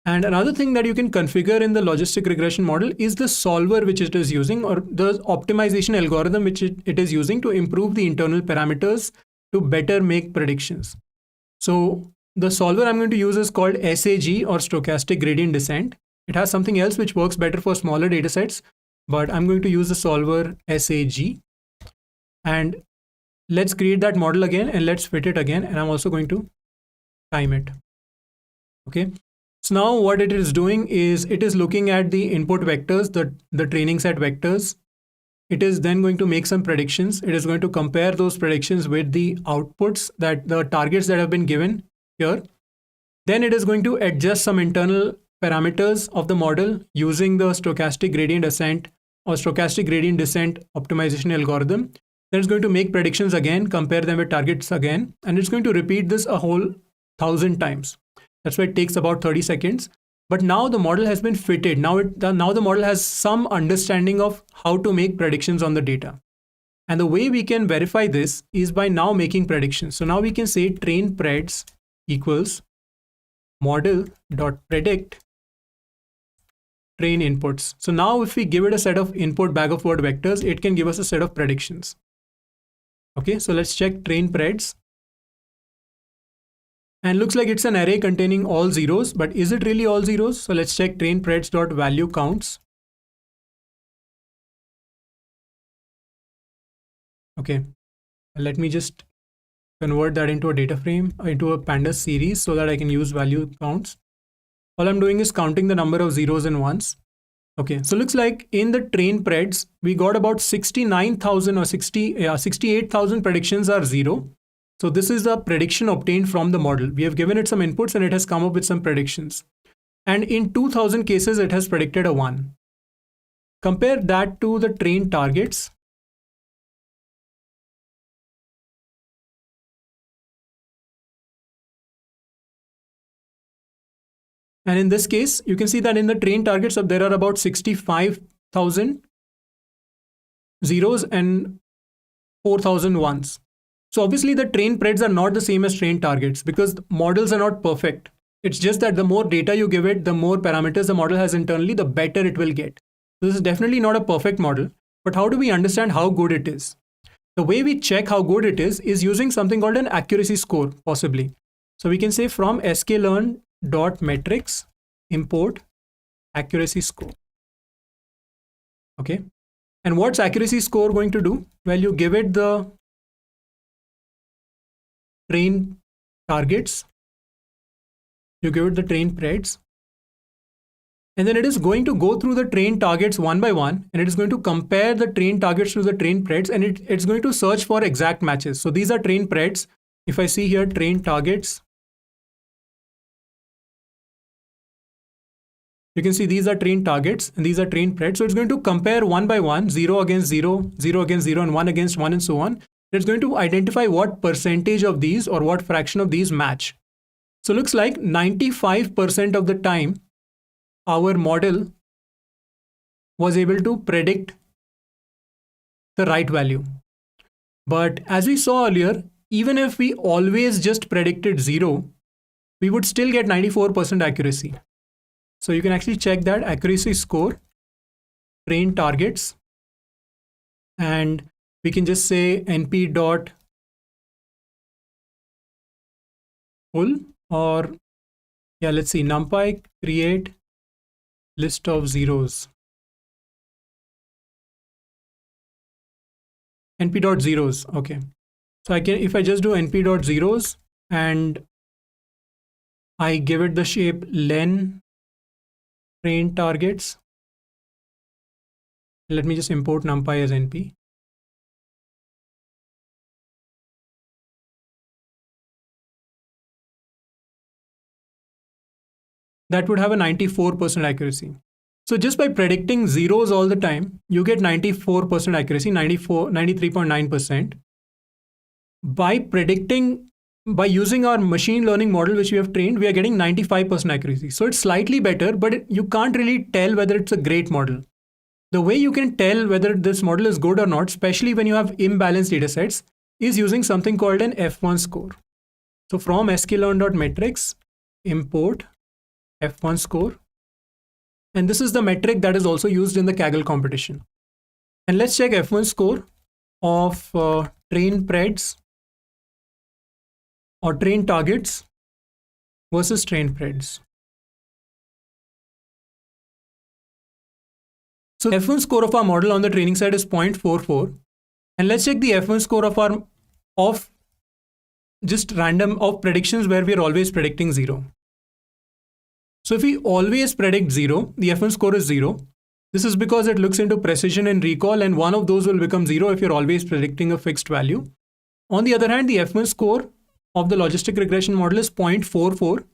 And another thing that you can configure in the logistic regression model is the solver which it is using, or the optimization algorithm which it is using to improve the internal parameters to better make predictions. So the solver I'm going to use is called SAG, or stochastic gradient descent. It has something else which works better for smaller datasets, but I'm going to use the solver SAG. And let's create that model again and let's fit it again. And I'm also going to time it. Okay. So now what it is doing is it is looking at the input vectors, the training set vectors. It is then going to make some predictions. It is going to compare those predictions with the outputs, that the targets that have been given here. Then it is going to adjust some internal parameters of the model using the stochastic gradient descent or stochastic gradient descent optimization algorithm. Then it's going to make predictions again, compare them with targets again, and it's going to repeat this a whole 1000 times. That's why it takes about 30 seconds. But now the model has been fitted. Now the model has some understanding of how to make predictions on the data. And the way we can verify this is by now making predictions. So now we can say train preds equals model.predict train inputs. So now if we give it a set of input bag of word vectors, it can give us a set of predictions. Okay, so let's check train preds. And looks like it's an array containing all zeros, but is it really all zeros? So let's check train preds.value counts. Okay, let me just convert that into a data frame, into a pandas series so that I can use value counts. All I'm doing is counting the number of zeros and ones. Okay, so looks like in the train preds, we got about 69,000 or 68,000 predictions are zero. So this is the prediction obtained from the model. We have given it some inputs and it has come up with some predictions. And in 2000 cases, it has predicted a 1. Compare that to the trained targets. And in this case, you can see that in the trained targets, there are about 65,000 zeros and 4,000 ones. So obviously the trained preds are not the same as trained targets because models are not perfect. It's just that the more data you give it, the more parameters the model has internally, the better it will get. This is definitely not a perfect model, but how do we understand how good it is? The way we check how good it is using something called an accuracy score, possibly. So we can say from sklearn.metrics import accuracy score. Okay. And what's accuracy score going to do? Well, you give it the train targets, you give it the train preds, and then it is going to go through the train targets one by one, and it is going to compare the train targets to the train preds, and it's going to search for exact matches. So these are train preds. If I see here train targets, you can see these are train targets and these are train preds. So it's going to compare one by one, 0 against 0, 0 against 0, and 1 against 1, and so on. It's going to identify what percentage of these or what fraction of these match. So it looks like 95% of the time, our model was able to predict the right value. But as we saw earlier, even if we always just predicted 0, we would still get 94% accuracy. So you can actually check that accuracy score, train targets, and we can just say np dot full, or yeah, let's see, numpy create list of zeros, np dot zeros. Okay, so I can, if I just do np dot zeros and I give it the shape len train targets, let me just import numpy as np. That would have a 94% accuracy. So just by predicting zeros all the time, you get 94% accuracy, 93.9%. By predicting, by using our machine learning model, which we have trained, we are getting 95% accuracy. So it's slightly better, but you can't really tell whether it's a great model. The way you can tell whether this model is good or not, especially when you have imbalanced datasets, is using something called an F1 score. So from sklearn.metrics, import F1 score. And this is the metric that is also used in the Kaggle competition. And let's check F1 score of train preds or train targets versus train preds. So the F1 score of our model on the training side is 0.44. And let's check the F1 score of just random of predictions where we are always predicting 0. So if we always predict 0, the F1 score is 0. This is because it looks into precision and recall, and one of those will become 0 if you're always predicting a fixed value. On the other hand, the F1 score of the logistic regression model is 0.44,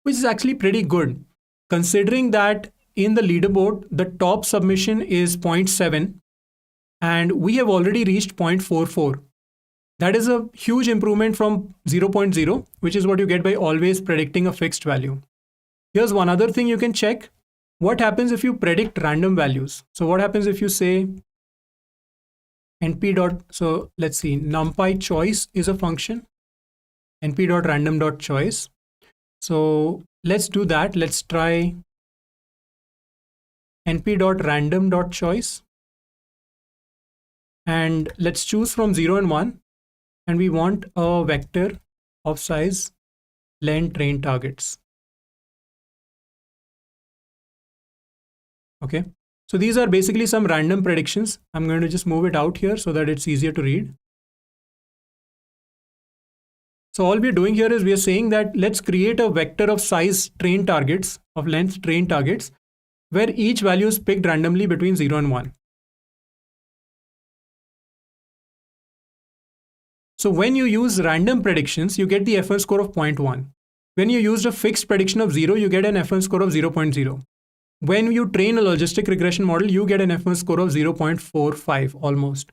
which is actually pretty good, considering that in the leaderboard, the top submission is 0.7, and we have already reached 0.44. That is a huge improvement from 0.0, which is what you get by always predicting a fixed value. Here's one other thing you can check. What happens if you predict random values? So what happens if you say np dot, so let's see, numpy choice is a function, np dot random dot choice. So let's do that. Let's try np dot random dot choice. And let's choose from 0 and 1. And we want a vector of size len train targets. Okay, so these are basically some random predictions. I'm going to just move it out here so that it's easier to read. So all we're doing here is we are saying that let's create a vector of size train targets, of length train targets, where each value is picked randomly between 0 and 1. So when you use random predictions, you get the F1 score of 0.1. When you used a fixed prediction of 0, you get an F1 score of 0.0. When you train a logistic regression model, you get an F1 score of 0.45 almost.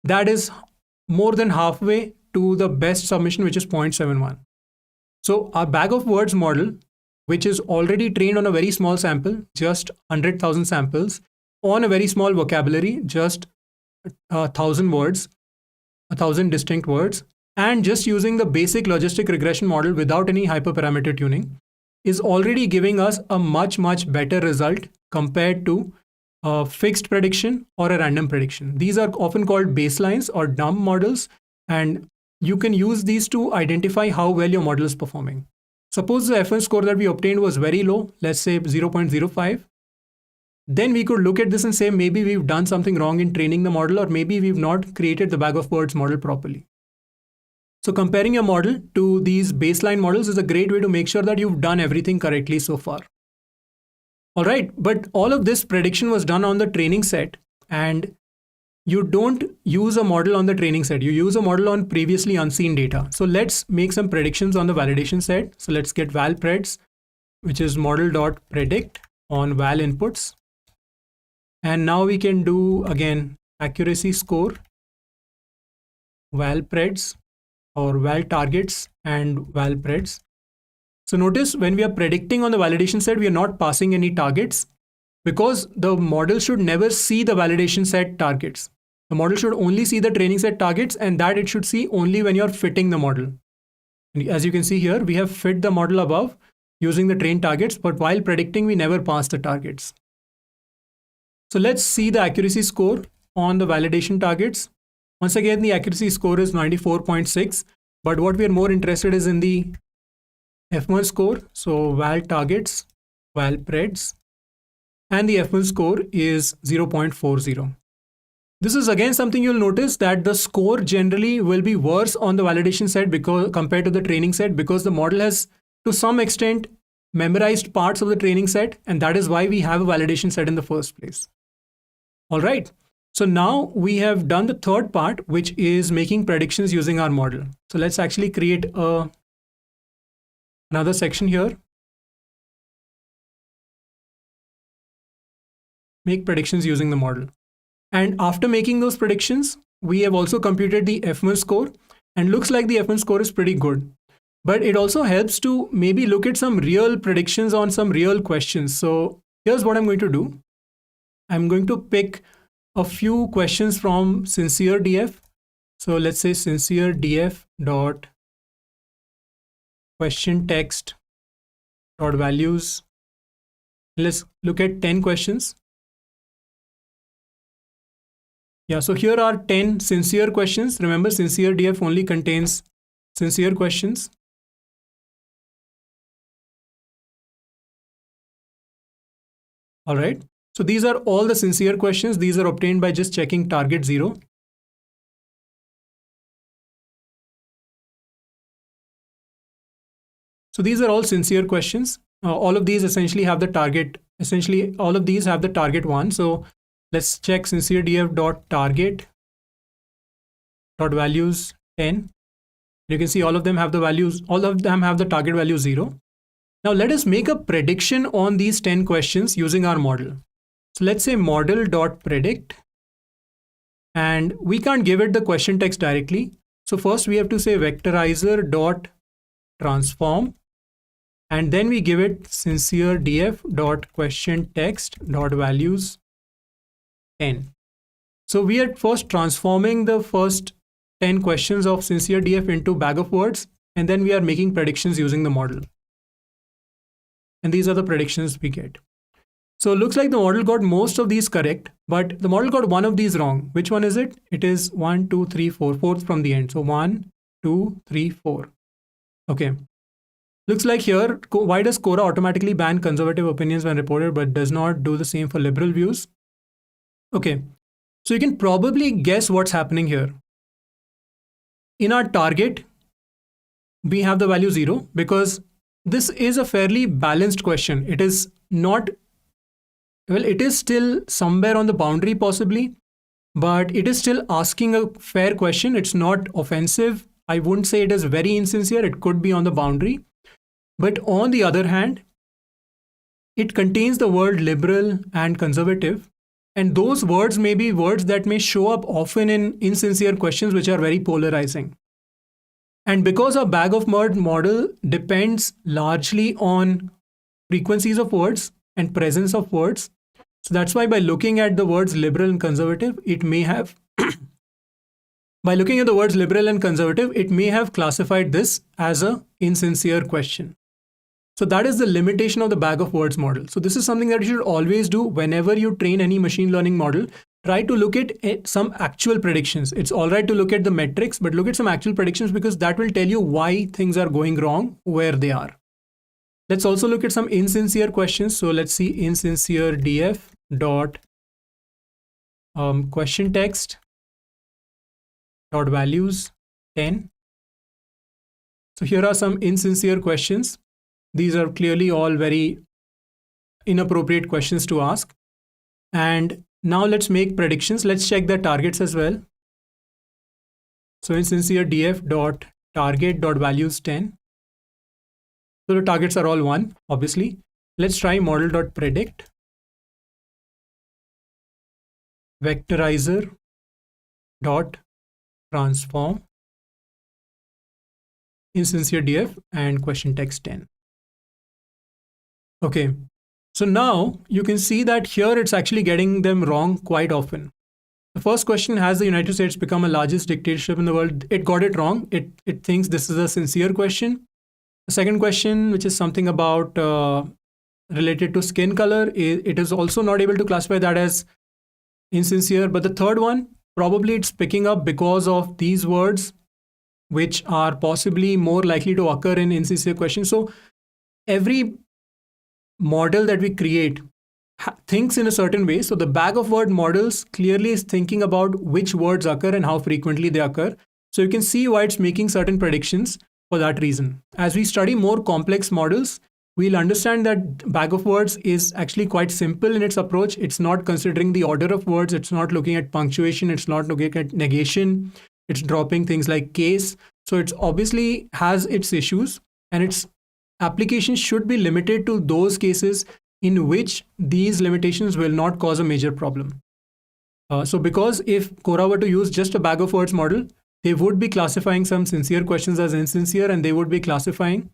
That is more than halfway to the best submission, which is 0.71. So our bag of words model, which is already trained on a very small sample, just 100,000 samples, on a very small vocabulary, just 1,000 words, 1,000 distinct words, and just using the basic logistic regression model without any hyperparameter tuning is already giving us a much, much better result compared to a fixed prediction or a random prediction. These are often called baselines or dumb models, and you can use these to identify how well your model is performing. Suppose the F1 score that we obtained was very low, let's say 0.05. Then we could look at this and say maybe we've done something wrong in training the model, or maybe we've not created the bag of words model properly. So comparing your model to these baseline models is a great way to make sure that you've done everything correctly so far. All right, but all of this prediction was done on the training set, and you don't use a model on the training set. You use a model on previously unseen data. So let's make some predictions on the validation set. So let's get valpreds, which is model.predict on val inputs. And now we can do again accuracy score, valpreds or val targets and valpreds. So notice when we are predicting on the validation set, we are not passing any targets because the model should never see the validation set targets. The model should only see the training set targets, and that it should see only when you're fitting the model. And as you can see here, we have fit the model above using the trained targets, but while predicting, we never pass the targets. So let's see the accuracy score on the validation targets. Once again, the accuracy score is 94.6, but what we are more interested is in the F1 score. So val targets, valpreds, and the F1 score is 0.40. This is again something you'll notice that the score generally will be worse on the validation set because compared to the training set, because the model has to some extent memorized parts of the training set, and that is why we have a validation set in the first place. All right. So now we have done the third part, which is making predictions using our model. So let's actually create another section here. Make predictions using the model. And after making those predictions, we have also computed the F1 score, and looks like the F1 score is pretty good. But it also helps to maybe look at some real predictions on some real questions. So here's what I'm going to do. I'm going to pick a few questions from SincereDF. So let's say SincereDF dot question text dot values. Let's look at 10 questions. Yeah, so here are 10 sincere questions. Remember, SincereDF only contains sincere questions. All right. So these are all the sincere questions. These are obtained by just checking target 0. So these are all sincere questions. All of these essentially have the target. Essentially, all of these have the target 1. So let's check SincereDF.target.values 10. You can see all of them have the values. All of them have the target value 0. Now let us make a prediction on these 10 questions using our model. So let's say model.predict, and we can't give it the question text directly. So first we have to say vectorizer.transform, and then we give it SincereDF.questionText.values 10. So we are first transforming the first 10 questions of SincereDF into bag of words, and then we are making predictions using the model. And these are the predictions we get. So it looks like the model got most of these correct, but the model got one of these wrong. Which one is it? It is 1, 2, 3, 4, fourth from the end. So 1, 2, 3, 4. Okay. Looks like here, why does Quora automatically ban conservative opinions when reported, but does not do the same for liberal views? Okay. So you can probably guess what's happening here. In our target, we have the value 0 because this is a fairly balanced question. It is not, well, it is still somewhere on the boundary possibly, but it is still asking a fair question. It's not offensive. I wouldn't say it is very insincere. It could be on the boundary. But on the other hand, it contains the word liberal and conservative. And those words may be words that may show up often in insincere questions, which are very polarizing. And because our bag of word model depends largely on frequencies of words and presence of words, so that's why by looking at the words liberal and conservative, it may have By looking at the words liberal and conservative, it may have classified this as a insincere question. So that is the limitation of the bag of words model. So this is something that you should always do whenever you train any machine learning model. Try to look at some actual predictions. It's all right to look at the metrics, but look at some actual predictions because that will tell you why things are going wrong where they are. Let's also look at some insincere questions. So let's see insincere df dot question text dot values 10. So here are some insincere questions. These are clearly all very inappropriate questions to ask. And now let's make predictions. Let's check the targets as well. So insincere df dot target dot values 10. So the targets are all 1, obviously. Let's try model dot predict vectorizer dot transform insincere df and question text 10. Okay, so now you can see that here it's actually getting them wrong quite often. The first question, has the United States become the largest dictatorship in the world? It got it wrong. It thinks this is a sincere question. The second question, which is something about related to skin color, it is also not able to classify that as insincere. But the third one, probably it's picking up because of these words, which are possibly more likely to occur in insincere questions. So every model that we create thinks in a certain way. So the bag of word models clearly is thinking about which words occur and how frequently they occur. So you can see why it's making certain predictions for that reason. As we study more complex models, we'll understand that bag of words is actually quite simple in its approach. It's not considering the order of words. It's not looking at punctuation. It's not looking at negation. It's dropping things like case. So it's obviously has its issues, and its application should be limited to those cases in which these limitations will not cause a major problem. So because if Quora were to use just a bag of words model, they would be classifying some sincere questions as insincere, and they would be classifying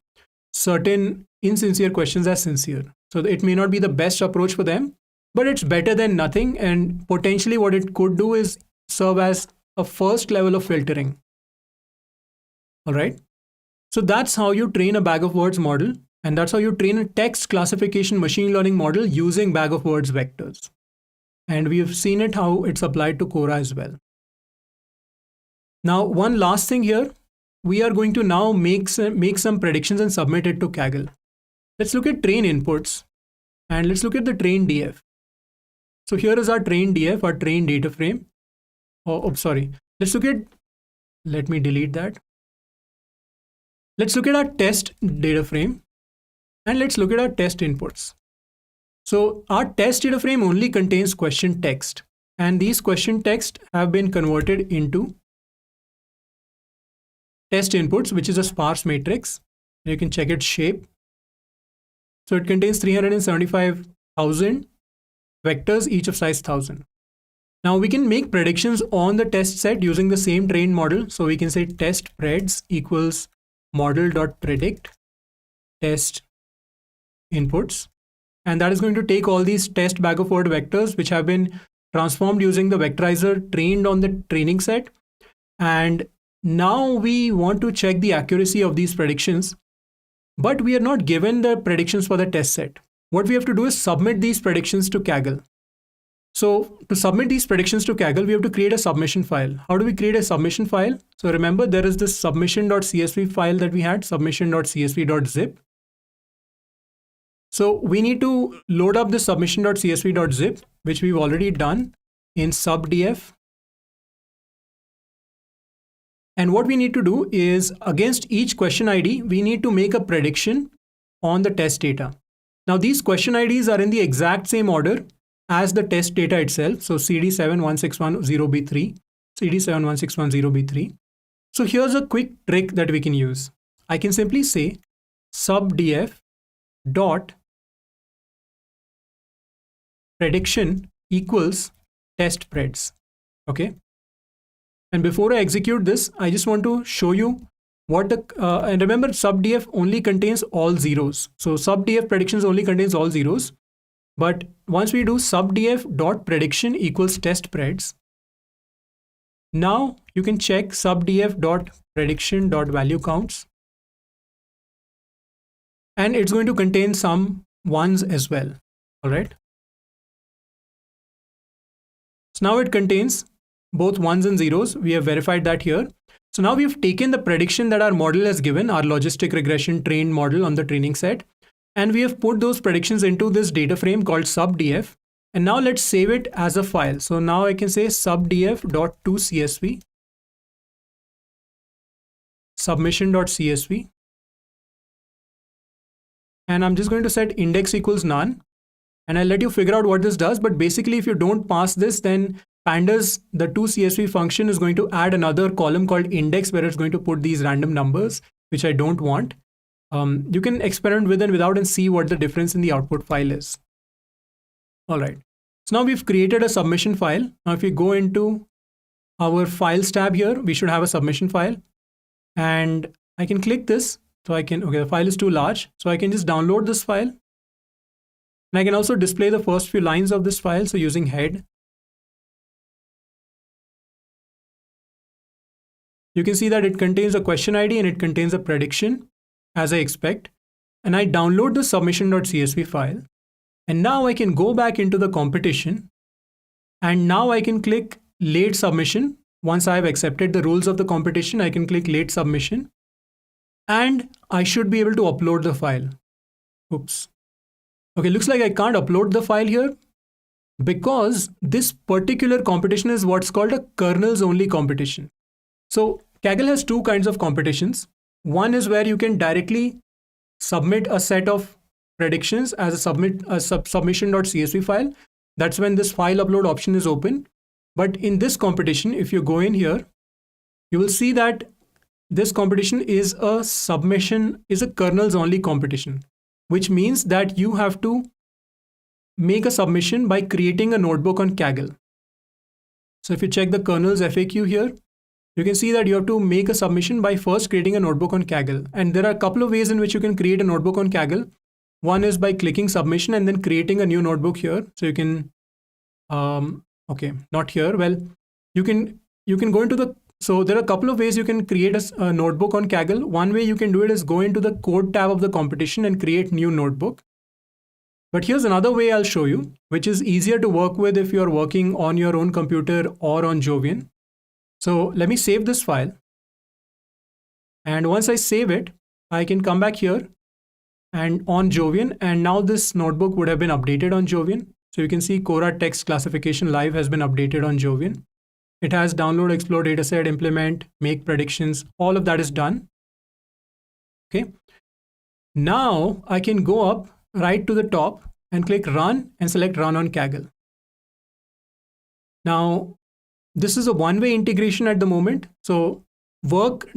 certain insincere questions as sincere. So it may not be the best approach for them, but it's better than nothing. And potentially what it could do is serve as a first level of filtering. All right. So that's how you train a bag of words model. And that's how you train a text classification machine learning model using bag of words vectors. And we have seen it how it's applied to Quora as well. Now, one last thing here, we are going to now make some predictions and submit it to Kaggle. Let's look at train inputs, and let's look at the train DF. So here is our train DF, our train data frame. Sorry. Let's look at, let me delete that. Let's look at our test data frame, and let's look at our test inputs. So our test data frame only contains question text, and these question text have been converted into test inputs, which is a sparse matrix. You can check its shape. So it contains 375,000 vectors, each of size 1000. Now we can make predictions on the test set using the same trained model. So we can say test preds equals model.predict test inputs. And that is going to take all these test bag of word vectors, which have been transformed using the vectorizer trained on the training set. And now we want to check the accuracy of these predictions, but we are not given the predictions for the test set. What we have to do is submit these predictions to Kaggle. So to submit these predictions to Kaggle, we have to create a submission file. How do we create a submission file? So remember, there is this submission.csv file that we had, submission.csv.zip. So we need to load up the submission.csv.zip, which we've already done in subdf. And what we need to do is, against each question ID, we need to make a prediction on the test data. Now these question IDs are in the exact same order as the test data itself. So CD71610B3, CD71610B3. So here's a quick trick that we can use. I can simply say subdf dot prediction equals test preds. Okay. And before I execute this, I just want to show you what the, and remember subdf only contains all zeros. So subdf predictions only contains all zeros. But once we do subdf dot prediction equals test preds, Now you can check subdf.prediction.valueCounts, and it's going to contain some ones as well. All right. So now it contains both ones and zeros. We have verified that here. So now we've taken the prediction that our model has given, our logistic regression trained model on the training set, and we have put those predictions into this data frame called subdf. And now let's save it as a file. So now I can say subdf.tocsv, submission.csv, and I'm just going to set index equals none. And I'll let you figure out what this does. But basically, if you don't pass this, then pandas, the toCSV function, is going to add another column called index where it's going to put these random numbers, which I don't want. You can experiment with and without and see what the difference in the output file is. All right. So now we've created a submission file. Now, if we go into our files tab here, we should have a submission file. And I can click this. So I can, okay, the file is too large. So I can just download this file. And I can also display the first few lines of this file. So using head, you can see that it contains a question ID and it contains a prediction as I expect. And I download the submission.csv file. And now I can go back into the competition. And now I can click late submission. Once I have accepted the rules of the competition, I can click late submission. And I should be able to upload the file. Oops. Okay, looks like I can't upload the file here because this particular competition is what's called a kernels only competition. So Kaggle has two kinds of competitions. One is where you can directly submit a set of predictions as a submission.csv file. That's when this file upload option is open. But in this competition, if you go in here, you will see that this competition is a kernels only competition, which means that you have to make a submission by creating a notebook on Kaggle. So if you check the kernels FAQ here, you can see that you have to make a submission by first creating a notebook on Kaggle. And there are a couple of ways in which you can create a notebook on Kaggle. One is by clicking submission and then creating a new notebook here. So you can, okay, not here. Well, you can go into the, so there are a couple of ways you can create a notebook on Kaggle. One way you can do it is go into the code tab of the competition and create new notebook. But here's another way I'll show you, which is easier to work with if you're working on your own computer or on Jovian. So let me save this file. And once I save it, I can come back here and on Jovian. And now this notebook would have been updated on Jovian. So you can see Cora text classification live has been updated on Jovian. It has download, explore dataset, implement, make predictions. All of that is done. Okay. Now I can go up right to the top and click run and select run on Kaggle. Now, this is a one-way integration at the moment. So work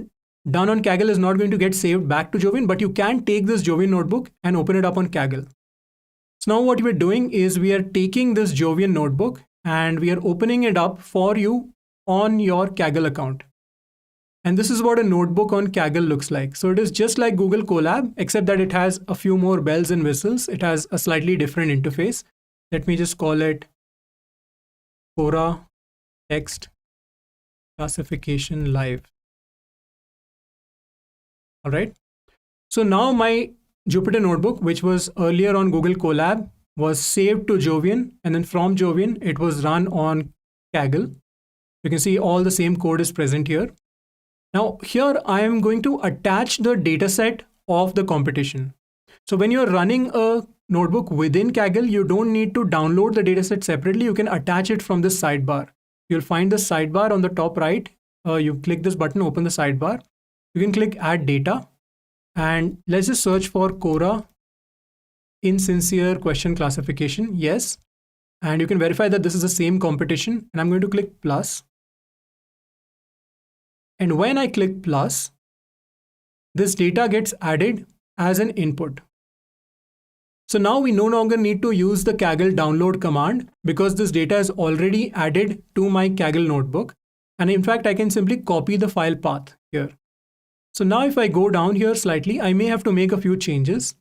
done on Kaggle is not going to get saved back to Jovian, but you can take this Jovian notebook and open it up on Kaggle. So now what we're doing is we are taking this Jovian notebook and we are opening it up for you on your Kaggle account. And this is what a notebook on Kaggle looks like. So it is just like Google Colab, except that it has a few more bells and whistles. It has a slightly different interface. Let me just call it Cora text classification live. All right. So now my Jupyter notebook, which was earlier on Google Colab, was saved to Jovian, and then from Jovian, it was run on Kaggle. You can see all the same code is present here. Now here I am going to attach the dataset of the competition. So when you're running a notebook within Kaggle, you don't need to download the dataset separately. You can attach it from this sidebar. You'll find the sidebar on the top right. You click this button, open the sidebar. You can click add data. And let's just search for Cora insincere question classification. Yes. And you can verify that this is the same competition. And I'm going to click plus. And when I click plus, this data gets added as an input. So now we no longer need to use the Kaggle download command because this data is already added to my Kaggle notebook. And in fact, I can simply copy the file path here. So now if I go down here slightly, I may have to make a few changes.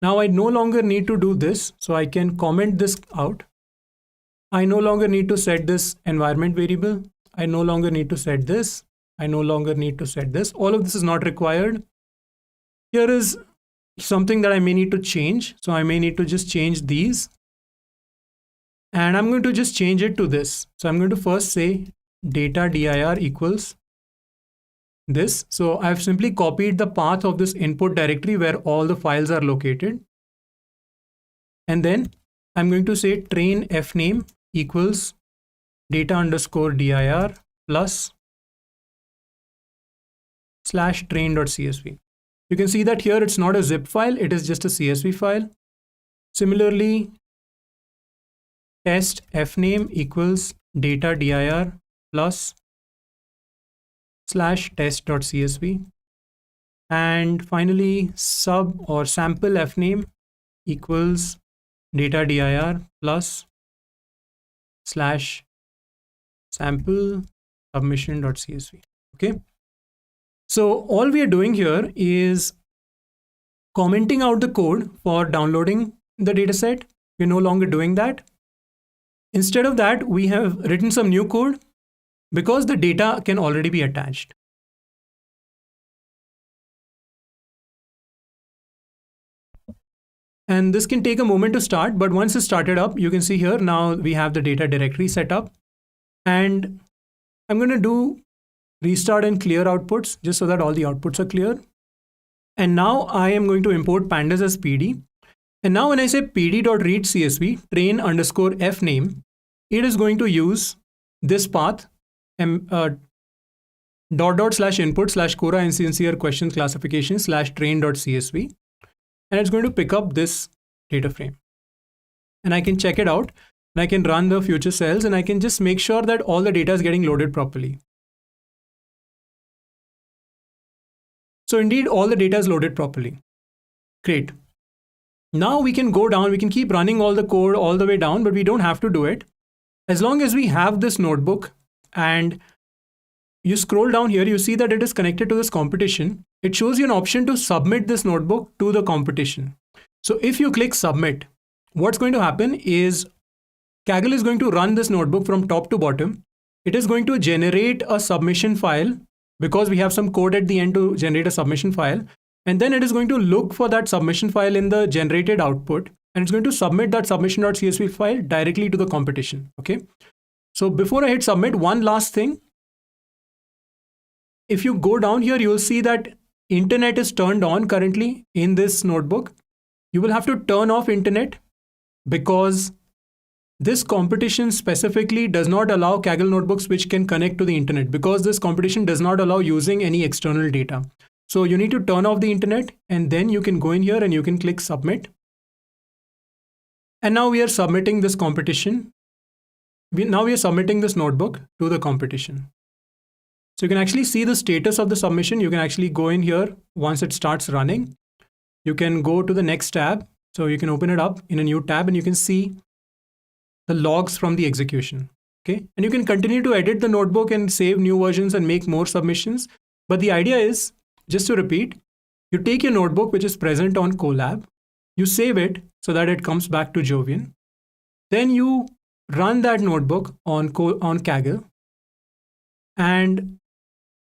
Now I no longer need to do this. So I can comment this out. I no longer need to set this environment variable. I no longer need to set this. I no longer need to set this. All of this is not required. Here is something that I may need to change. So I may need to just change these. And I'm going to just change it to this. So I'm going to first say data dir equals this. So I've simply copied the path of this input directory where all the files are located. And then I'm going to say train fname equals data underscore dir plus slash train.csv. You can see that here it's not a zip file, it is just a CSV file. Similarly, test fname equals data dir plus slash test.csv. And finally, sub or sample fname equals data dir plus slash sample submission.csv. Okay. So all we are doing here is commenting out the code for downloading the dataset. We're no longer doing that. Instead of that, we have written some new code because the data can already be attached. And this can take a moment to start, but once it's started up, you can see here now we have the data directory set up. And I'm going to do restart and clear outputs just so that all the outputs are clear. And now I am going to import pandas as PD. And now when I say pd.read CSV train underscore fname, it is going to use this path dot slash input slash Cora instantier questions classification slash train.csv. And it's going to pick up this data frame. And I can check it out. And I can run the future cells and I can just make sure that all the data is getting loaded properly. So indeed, all the data is loaded properly. Great. Now we can go down, we can keep running all the code all the way down, but we don't have to do it. As long as we have this notebook and you scroll down here, you see that it is connected to this competition. It shows you an option to submit this notebook to the competition. So if you click submit, what's going to happen is Kaggle is going to run this notebook from top to bottom. It is going to generate a submission file because we have some code at the end to generate a submission file. And then it is going to look for that submission file in the generated output. And it's going to submit that submission.csv file directly to the competition. Okay. So before I hit submit, one last thing. If you go down here, you'll see that internet is turned on currently in this notebook. You will have to turn off internet because this competition specifically does not allow Kaggle notebooks which can connect to the internet because this competition does not allow using any external data. So you need to turn off the internet and then you can go in here and you can click submit. And now we are submitting this competition. Now we are submitting this notebook to the competition. So you can actually see the status of the submission. You can actually go in here once it starts running. You can go to the next tab. So you can open it up in a new tab and you can see the logs from the execution. Okay. And you can continue to edit the notebook and save new versions and make more submissions. But the idea is, just to repeat, you take your notebook, which is present on Colab, you save it so that it comes back to Jovian. Then you run that notebook on Kaggle. And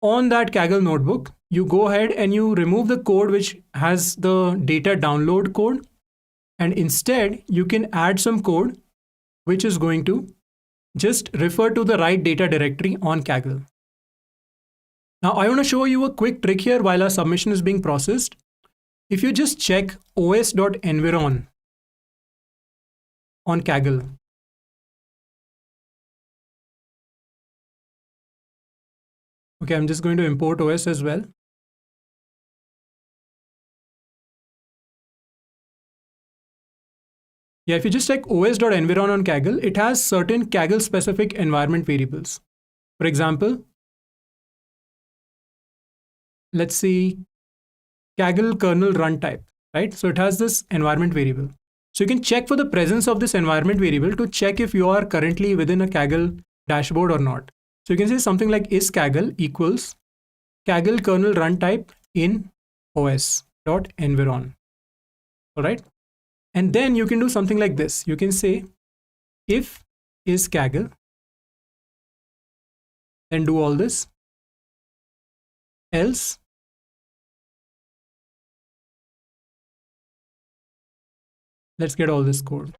on that Kaggle notebook, you go ahead and you remove the code which has the data download code. And instead, you can add some code which is going to just refer to the right data directory on Kaggle. Now, I want to show you a quick trick here while our submission is being processed. If you just check os.environ on Kaggle, okay, I'm just going to import OS as well. Yeah, if you just check os.environ on Kaggle, it has certain Kaggle specific environment variables. For example, let's see Kaggle kernel runtime, right? So it has this environment variable. So you can check for the presence of this environment variable to check if you are currently within a Kaggle dashboard or not. So you can say something like is Kaggle equals Kaggle kernel runtime in os.environ. All right. And then you can do something like this. You can say if is Kaggle then do all this. Else, let's get all this code.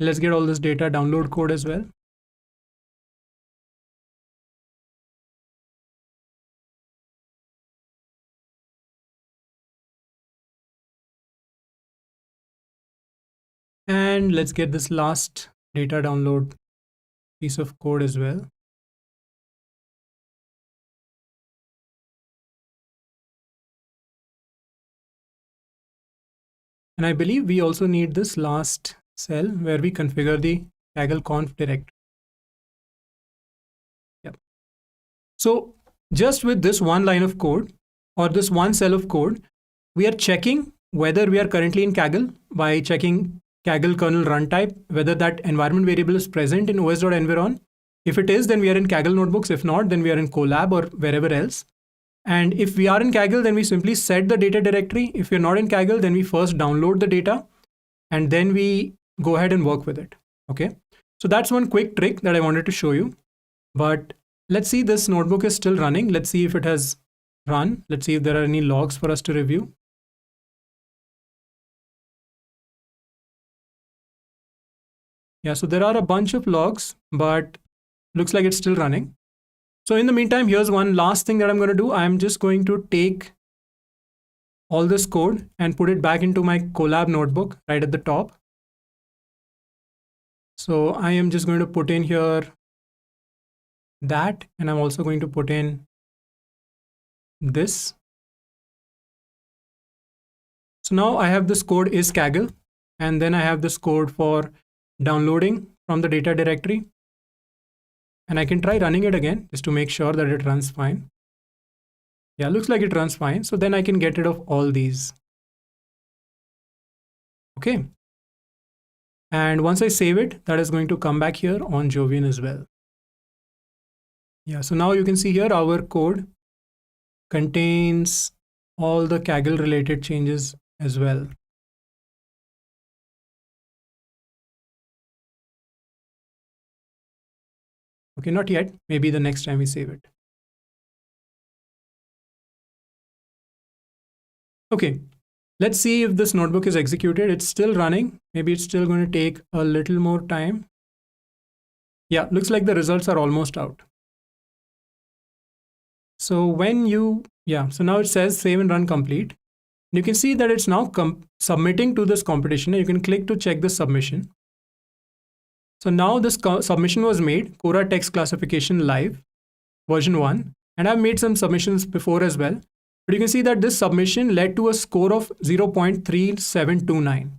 Let's get all this data download code as well. And let's get this last data download piece of code as well. And I believe we also need this last cell where we configure the Kaggle conf directory. Yep. So just with this one line of code or this one cell of code, we are checking whether we are currently in Kaggle by checking Kaggle kernel runtime, whether that environment variable is present in os.environ. If it is, then we are in Kaggle notebooks. If not, then we are in Colab or wherever else. And if we are in Kaggle, then we simply set the data directory. If you're not in Kaggle, then we first download the data and then we go ahead and work with it. Okay. So that's one quick trick that I wanted to show you. But let's see, this notebook is still running. Let's see if it has run. Let's see if there are any logs for us to review. Yeah, so there are a bunch of logs, but looks like it's still running. So in the meantime, here's one last thing that I'm going to do. I'm just going to take all this code and put it back into my Colab notebook right at the top. So I am just going to put in here that, and I'm also going to put in this. So now I have this code is Kaggle, and then I have this code for downloading from the data directory. And I can try running it again just to make sure that it runs fine. Yeah, looks like it runs fine. So then I can get rid of all these. Okay. And once I save it, that is going to come back here on Jovian as well. Yeah, so now you can see here our code contains all the Kaggle related changes as well. Okay, not yet. Maybe the next time we save it. Okay, let's see if this notebook is executed. It's still running. Maybe it's still going to take a little more time. Yeah, looks like the results are almost out. So when you, so now it says save and run complete. You can see that it's now submitting to this competition. You can click to check the submission. So now this submission was made, Cora text classification live, version 1. And I've made some submissions before as well. But you can see that this submission led to a score of 0.3729.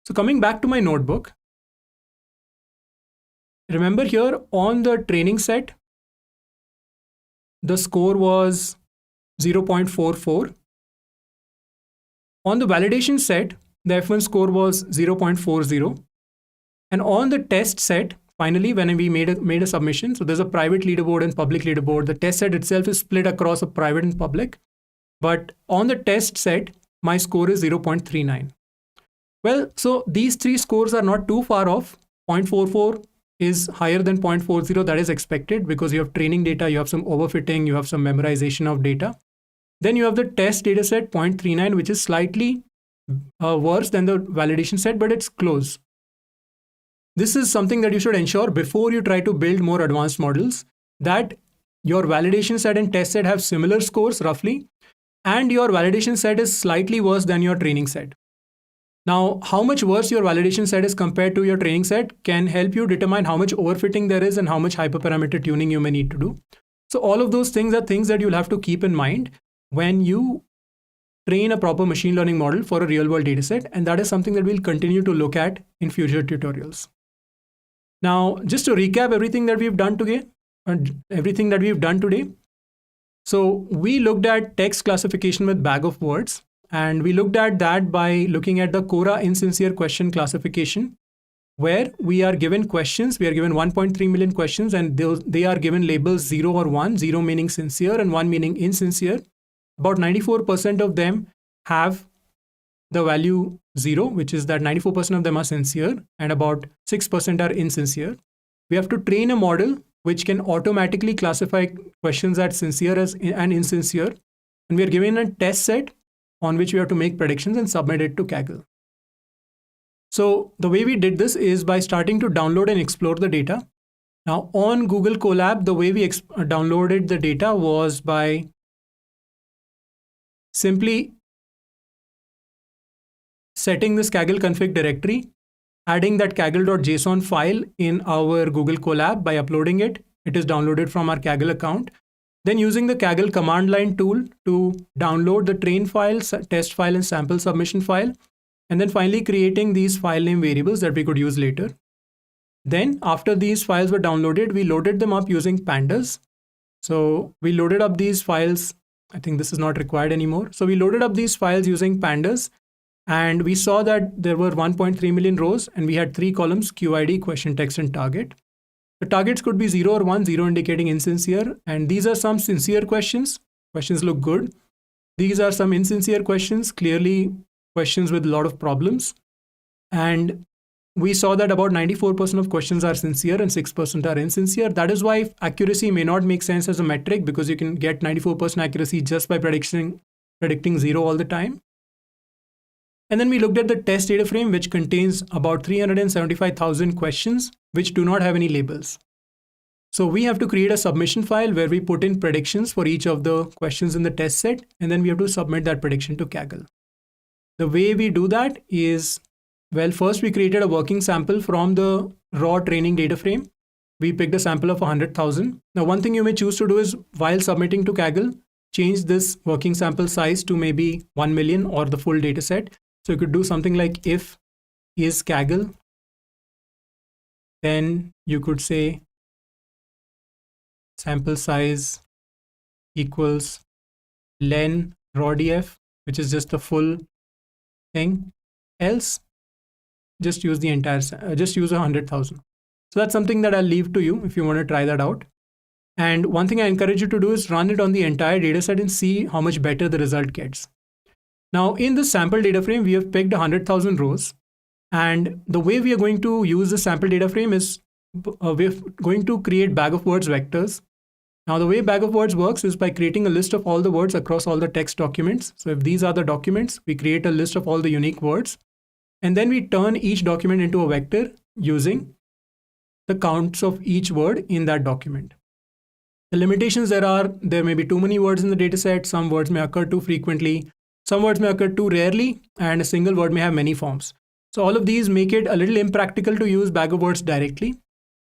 So coming back to my notebook, remember here on the training set, the score was 0.44. On the validation set, the F1 score was 0.40. And on the test set, finally, when we made a submission, so there's a private leaderboard and public leaderboard. The test set itself is split across a private and public. But on the test set, my score is 0.39. Well, so these three scores are not too far off. 0.44 is higher than 0.40. That is expected because you have training data, you have some overfitting, you have some memorization of data. Then you have the test data set 0.39, which is slightly worse than the validation set, but it's close. This is something that you should ensure before you try to build more advanced models, that your validation set and test set have similar scores roughly, and your validation set is slightly worse than your training set. Now, how much worse your validation set is compared to your training set can help you determine how much overfitting there is and how much hyperparameter tuning you may need to do. So all of those things are things that you'll have to keep in mind when you train a proper machine learning model for a real world dataset. And that is something that we'll continue to look at in future tutorials. Now, just to recap everything that we've done today, So we looked at text classification with bag of words, and we looked at that by looking at the Cora insincere question classification. where we are given questions. We are given 1.3 million questions, and they are given labels 0 or 1, 0 meaning sincere and 1 meaning insincere. About 94% of them have the value 0, which is that 94% of them are sincere, and about 6% are insincere. We have to train a model which can automatically classify questions as sincere and insincere. And we are given a test set on which we have to make predictions and submit it to Kaggle. So the way we did this is by starting to download and explore the data. Now on Google Colab, the way we downloaded the data was by simply setting this Kaggle config directory, adding that kaggle.json file in our Google Colab by uploading it. It is downloaded from our Kaggle account. Then using the Kaggle command line tool to download the train file, test file, and sample submission file. And then finally creating these file name variables that we could use later. Then after these files were downloaded, we loaded them up using pandas. So we loaded up these files. I think this is not required anymore. So we loaded up these files using pandas, and we saw that there were 1.3 million rows, and we had 3 columns: QID, question, text, and target. The targets could be 0 or 1, 0 indicating insincere. And these are some sincere questions. Questions look good. These are some insincere questions, clearly questions with a lot of problems. And we saw that about 94% of questions are sincere and 6% are insincere. That is why accuracy may not make sense as a metric, because you can get 94% accuracy just by predicting 0 all the time. And then we looked at the test data frame, which contains about 375,000 questions which do not have any labels. So we have to create a submission file where we put in predictions for each of the questions in the test set, and then we have to submit that prediction to Kaggle. The way we do that is, well, first we created a working sample from the raw training data frame. We picked a sample of 100,000. Now, one thing you may choose to do is, while submitting to Kaggle, change this working sample size to maybe 1 million or the full data set. So you could do something like if is Kaggle, then you could say sample size equals len raw df, which is just the full thing. Else, just use the entire, just use 100,000. So that's something that I'll leave to you if you want to try that out. And one thing I encourage you to do is run it on the entire data set and see how much better the result gets. Now in the sample data frame, we have picked 100,000 rows. And the way we are going to use the sample data frame is we're going to create bag of words vectors. Now the way bag of words works is by creating a list of all the words across all the text documents. So if these are the documents, we create a list of all the unique words. And then we turn each document into a vector using the counts of each word in that document. The limitations there may be too many words in the data set. Some words may occur too frequently. Some words may occur too rarely, and a single word may have many forms. So all of these make it a little impractical to use bag of words directly.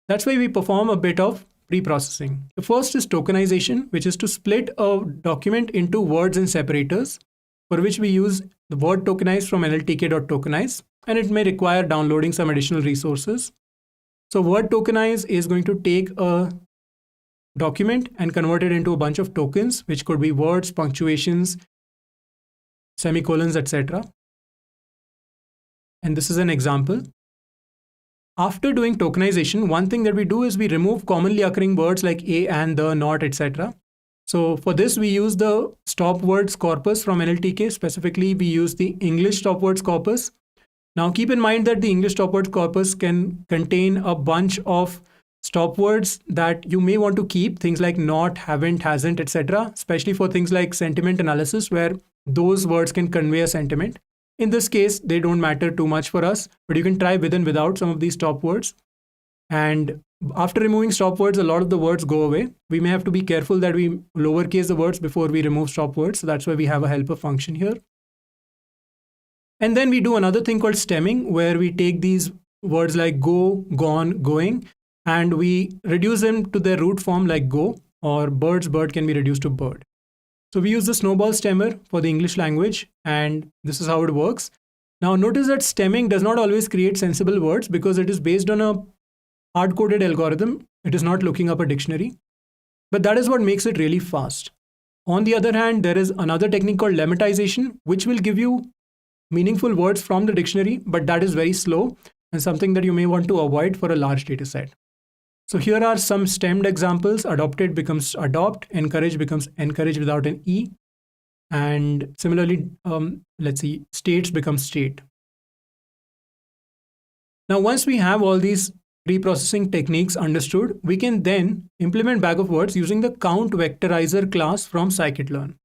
That's why we perform a bit of pre-processing. The first is tokenization, which is to split a document into words and separators, for which we use the word tokenize from nltk.tokenize, and it may require downloading some additional resources. So word tokenize is going to take a document and convert it into a bunch of tokens, which could be words, punctuations, semicolons, etc. And this is an example. After doing tokenization, one thing that we do is we remove commonly occurring words like a, and, the, not, etc. So for this, we use the stop words corpus from NLTK. Specifically, we use the English stop words corpus. Now keep in mind that the English stop words corpus can contain a bunch of stop words that you may want to keep, things like not, haven't, hasn't, etc. Especially for things like sentiment analysis, where those words can convey a sentiment. In this case, they don't matter too much for us, but you can try with and without some of these stop words. And after removing stop words, a lot of the words go away. We may have to be careful that we lowercase the words before we remove stop words. So that's why we have a helper function here. And then we do another thing called stemming, where we take these words like go, gone, going, and we reduce them to their root form like go, or birds, bird can be reduced to bird. So we use the snowball stemmer for the English language, and this is how it works. Now notice that stemming does not always create sensible words because it is based on a hard-coded algorithm. It is not looking up a dictionary, but that is what makes it really fast. On the other hand, there is another technique called lemmatization, which will give you meaningful words from the dictionary, but that is very slow. and something that you may want to avoid for a large data set. So here are some stemmed examples. Adopted becomes adopt, encourage becomes encourage without an E. And similarly, let's see, states become state. Now, once we have all these preprocessing techniques understood, we can then implement bag of words using the count vectorizer class from scikit-learn.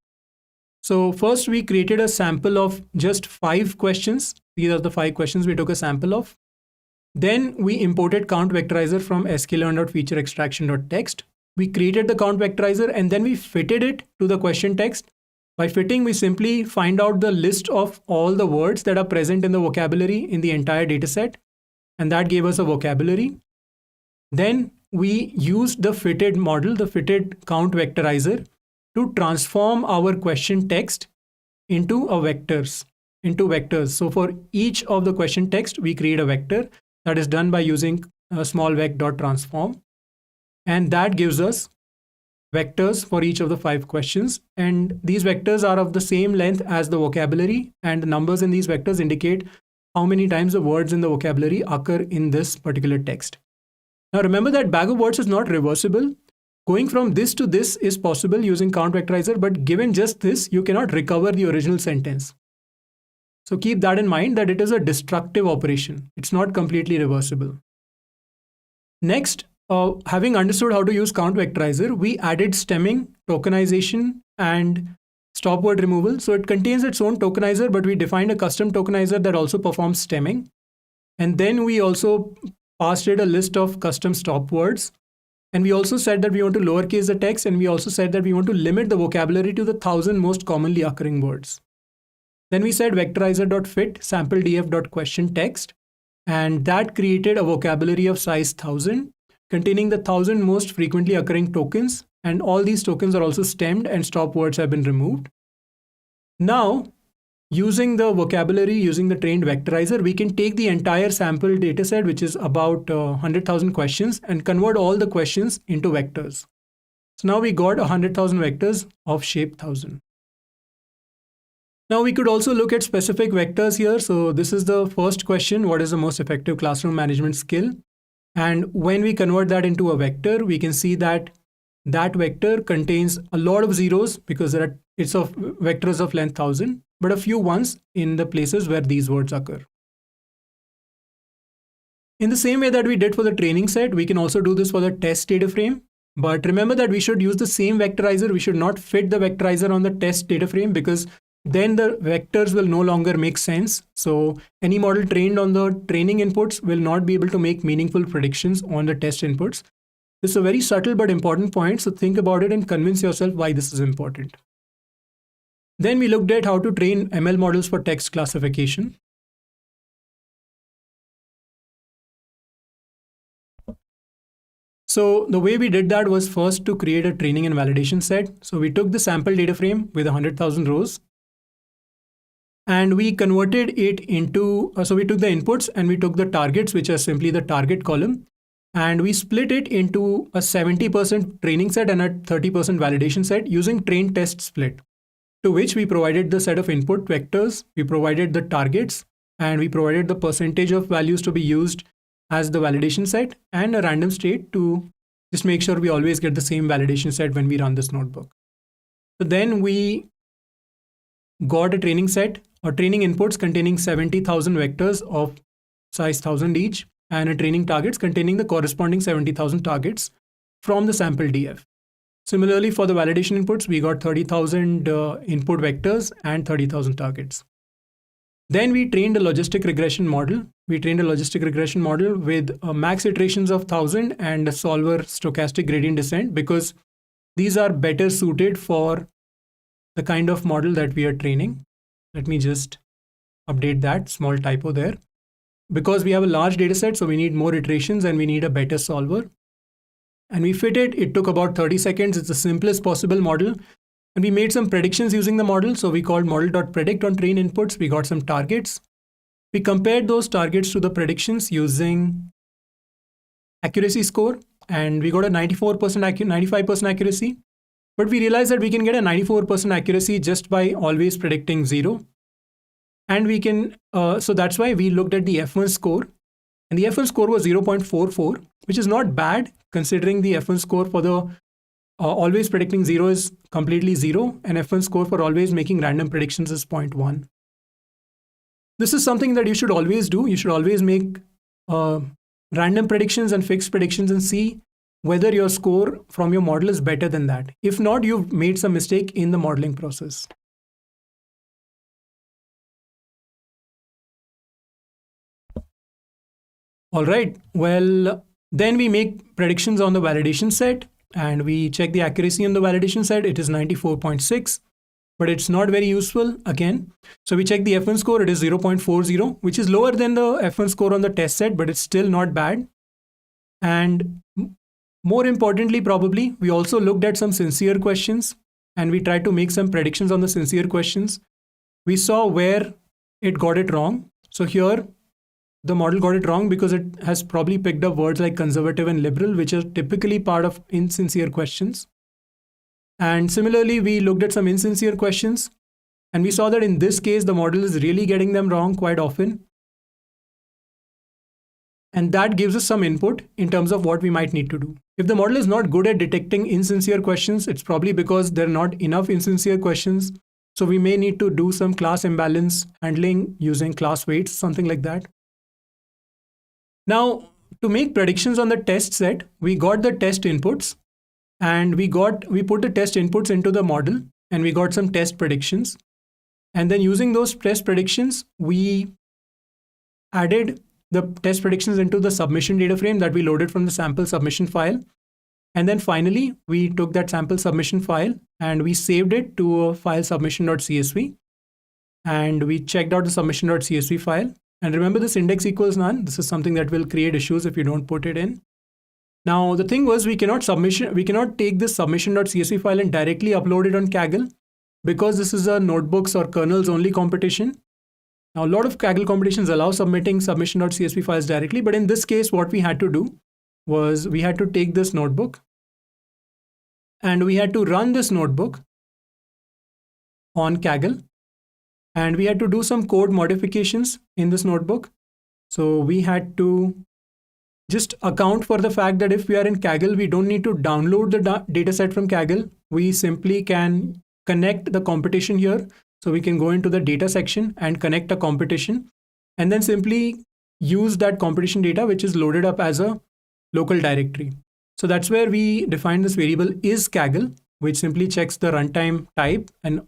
So first we created a sample of just 5 questions. These are the 5 questions we took a sample of. Then we imported count vectorizer from sklearn.featureextraction.text. We created the count vectorizer and then we fitted it to the question text. By fitting, we simply find out the list of all the words that are present in the vocabulary in the entire dataset, and that gave us a vocabulary. Then we used the fitted model, the fitted count vectorizer, to transform our question text into vectors. So for each of the question text, we create a vector. That is done by using a small vec.transform, and that gives us vectors for each of the 5 questions, and these vectors are of the same length as the vocabulary, and the numbers in these vectors indicate how many times the words in the vocabulary occur in this particular text. Now remember that bag of words is not reversible. Going from this to this is possible using count vectorizer, but given just this, you cannot recover the original sentence. So keep that in mind, that it is a destructive operation. It's not completely reversible. Next, having understood how to use count vectorizer, we added stemming, tokenization, and stop word removal. So it contains its own tokenizer, but we defined a custom tokenizer that also performs stemming. And then we also passed it a list of custom stop words. And we also said that we want to lowercase the text, and we also said that we want to limit the vocabulary to the 1,000 most commonly occurring words. Then we said vectorizer.fit sampledf.question text, and that created a vocabulary of size 1,000 containing the 1,000 most frequently occurring tokens, and all these tokens are also stemmed and stop words have been removed. Now, using the vocabulary, using the trained vectorizer, we can take the entire sample dataset, which is about 100,000 questions, and convert all the questions into vectors. So now we got 100,000 vectors of shape 1,000. Now we could also look at specific vectors here. So this is the first question: what is the most effective classroom management skill? And when we convert that into a vector, we can see that that vector contains a lot of zeros because it's of vectors of length 1,000, but a few ones in the places where these words occur. In the same way that we did for the training set, we can also do this for the test data frame. But remember that we should use the same vectorizer. We should not fit the vectorizer on the test data frame, because then the vectors will no longer make sense. So any model trained on the training inputs will not be able to make meaningful predictions on the test inputs. This is a very subtle but important point. So think about it and convince yourself why this is important. Then we looked at how to train ML models for text classification. So the way we did that was first to create a training and validation set. So we took the sample data frame with 100,000 rows, and we converted it into, so we took the inputs and we took the targets, which are simply the target column, and we split it into a 70% training set and a 30% validation set using train test split, to which we provided the set of input vectors, we provided the targets, and we provided the percentage of values to be used as the validation set, and a random state to just make sure we always get the same validation set when we run this notebook. So then we got a training set or training inputs containing 70,000 vectors of size 1,000 each, and a training targets containing the corresponding 70,000 targets from the sample DF. Similarly, for the validation inputs, we got 30,000 input vectors and 30,000 targets. Then we trained a logistic regression model. We trained a logistic regression model with max iterations of 1,000 and a solver stochastic gradient descent, because these are better suited for the kind of model that we are training. Let me just update that small typo there. Because we have a large data set, so we need more iterations and we need a better solver. And we fit it. It took about 30 seconds. It's the simplest possible model. And we made some predictions using the model. So we called model.predict on train inputs. We got some targets. We compared those targets to the predictions using accuracy score. And we got a 95% accuracy. But we realized that we can get a 94% accuracy just by always predicting 0. And we can, so that's why we looked at the F1 score. And the F1 score was 0.44, which is not bad considering the F1 score for the always predicting 0 is completely 0, and F1 score for always making random predictions is 0.1. This is something that you should always do. You should always make random predictions and fixed predictions and see whether your score from your model is better than that. If not, you've made some mistake in the modeling process. All right, well, then we make predictions on the validation set and we check the accuracy on the validation set. It is 94.6, but it's not very useful again. So we check the F1 score, it is 0.40, which is lower than the F1 score on the test set, but it's still not bad. And more importantly, probably, we also looked at some sincere questions and we tried to make some predictions on the sincere questions. We saw where it got it wrong. So here, the model got it wrong because it has probably picked up words like conservative and liberal, which are typically part of insincere questions. And similarly, we looked at some insincere questions and we saw that in this case, the model is really getting them wrong quite often. And that gives us some input in terms of what we might need to do. If the model is not good at detecting insincere questions, it's probably because there are not enough insincere questions. So we may need to do some class imbalance handling using class weights, something like that. Now, to make predictions on the test set, we got the test inputs and we put the test inputs into the model and we got some test predictions. And then using those test predictions, we added the test predictions into the submission data frame that we loaded from the sample submission file. And then finally, we took that sample submission file and we saved it to a file submission.csv. And we checked out the submission.csv file. And remember, this index equals none. This is something that will create issues if you don't put it in. Now, the thing was we cannot take this submission.csv file and directly upload it on Kaggle because this is a notebooks or kernels only competition. Now, a lot of Kaggle competitions allow submitting submission.csv files directly, but in this case, what we had to do was we had to take this notebook and we had to run this notebook on Kaggle. And we had to do some code modifications in this notebook. So we had to just account for the fact that if we are in Kaggle, we don't need to download the dataset from Kaggle. We simply can connect the competition here. So we can go into the data section and connect a competition and then simply use that competition data, which is loaded up as a local directory. So that's where we define this variable is Kaggle, which simply checks the runtime type and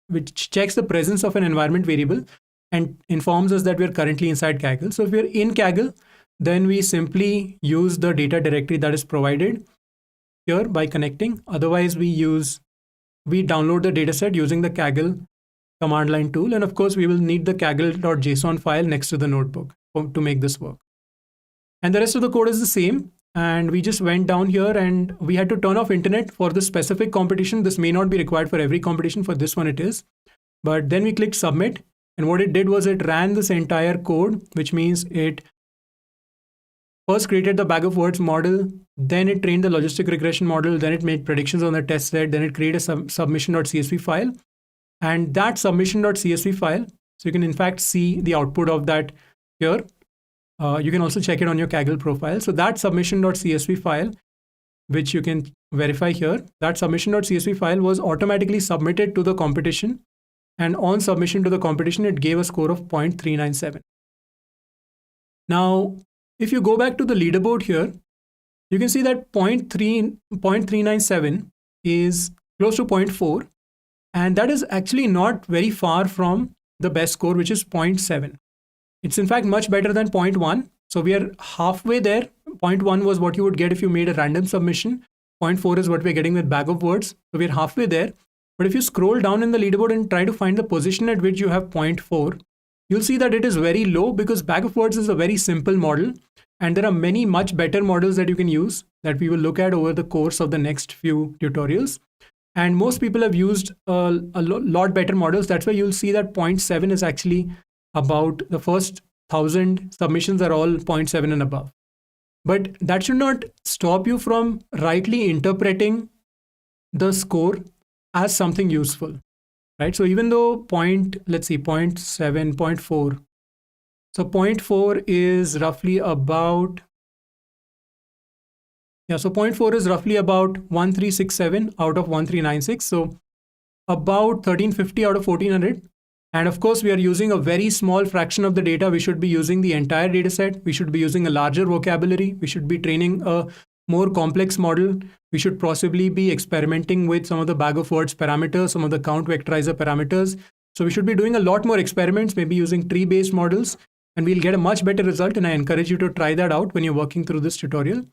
which checks the presence of an environment variable and informs us that we're currently inside Kaggle. So if we're in Kaggle, then we simply use the data directory that is provided here by connecting. Otherwise, we download the dataset using the Kaggle command line tool. And of course, we will need the kaggle.json file next to the notebook to make this work. And the rest of the code is the same. And we just went down here and we had to turn off internet for the specific competition. This may not be required for every competition. For this one it is. But then we clicked submit. And what it did was it ran this entire code, which means it first created the bag of words model, then it trained the logistic regression model, then it made predictions on the test set, then it created a submission.csv file. And that submission.csv file, so you can in fact see the output of that here. You can also check it on your Kaggle profile. So that submission.csv file, which you can verify here, that submission.csv file was automatically submitted to the competition. And on submission to the competition, it gave a score of 0.397. Now, if you go back to the leaderboard here, you can see that 0.397 is close to 0.4. And that is actually not very far from the best score, which is 0.7. It's in fact much better than 0.1. So we are halfway there. 0.1 was what you would get if you made a random submission. 0.4 is what we're getting with bag of words. So we're halfway there. But if you scroll down in the leaderboard and try to find the position at which you have 0.4, you'll see that it is very low because bag of words is a very simple model. And there are many much better models that you can use that we will look at over the course of the next few tutorials. And most people have used a lot better models. That's why you'll see that 0.7 is actually about the first 1,000 submissions are all 0.7 and above. But that should not stop you from rightly interpreting the score as something useful, right? So even though let's see, 0.7, 0.4, So 0.4 is roughly about, so 0.4 is roughly about 1367 out of 1396. So about 1350 out of 1400. And of course, we are using a very small fraction of the data. We should be using the entire data set. We should be using a larger vocabulary. We should be training a more complex model. We should possibly be experimenting with some of the bag of words parameters, some of the count vectorizer parameters. So we should be doing a lot more experiments, maybe using tree-based models, and we'll get a much better result. And I encourage you to try that out when you're working through this tutorial.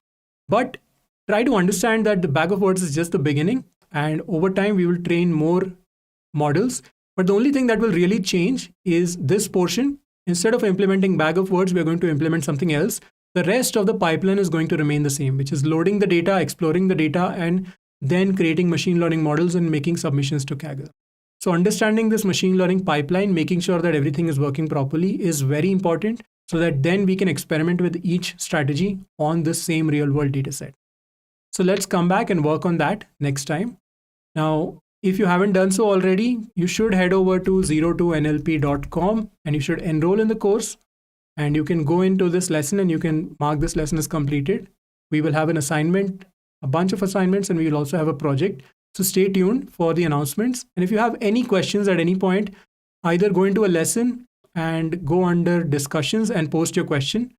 But try to understand that the bag of words is just the beginning. And over time, we will train more models. But the only thing that will really change is this portion. Instead of implementing bag of words, we're going to implement something else. The rest of the pipeline is going to remain the same, which is loading the data, exploring the data, and then creating machine learning models and making submissions to Kaggle. So understanding this machine learning pipeline, making sure that everything is working properly is very important so that then we can experiment with each strategy on the same real world data set. So let's come back and work on that next time. Now, if you haven't done so already, you should head over to 02nlp.com and you should enroll in the course, and you can go into this lesson and you can mark this lesson as completed. We will have an assignment, a bunch of assignments, and we will also have a project. So stay tuned for the announcements. And if you have any questions at any point, either go into a lesson and go under discussions and post your question,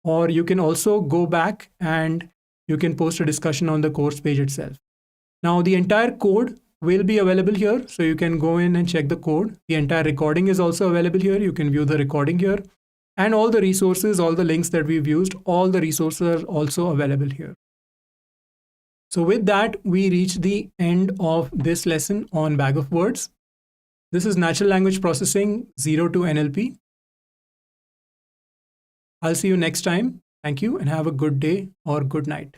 or you can also go back and you can post a discussion on the course page itself. Now, the entire code will be available here. So you can go in and check the code. The entire recording is also available here. You can view the recording here. And all the resources, all the links that we've used, all the resources are also available here. So with that, we reach the end of this lesson on bag of words. This is natural language processing 0 to NLP. I'll see you next time. Thank you and have a good day or good night.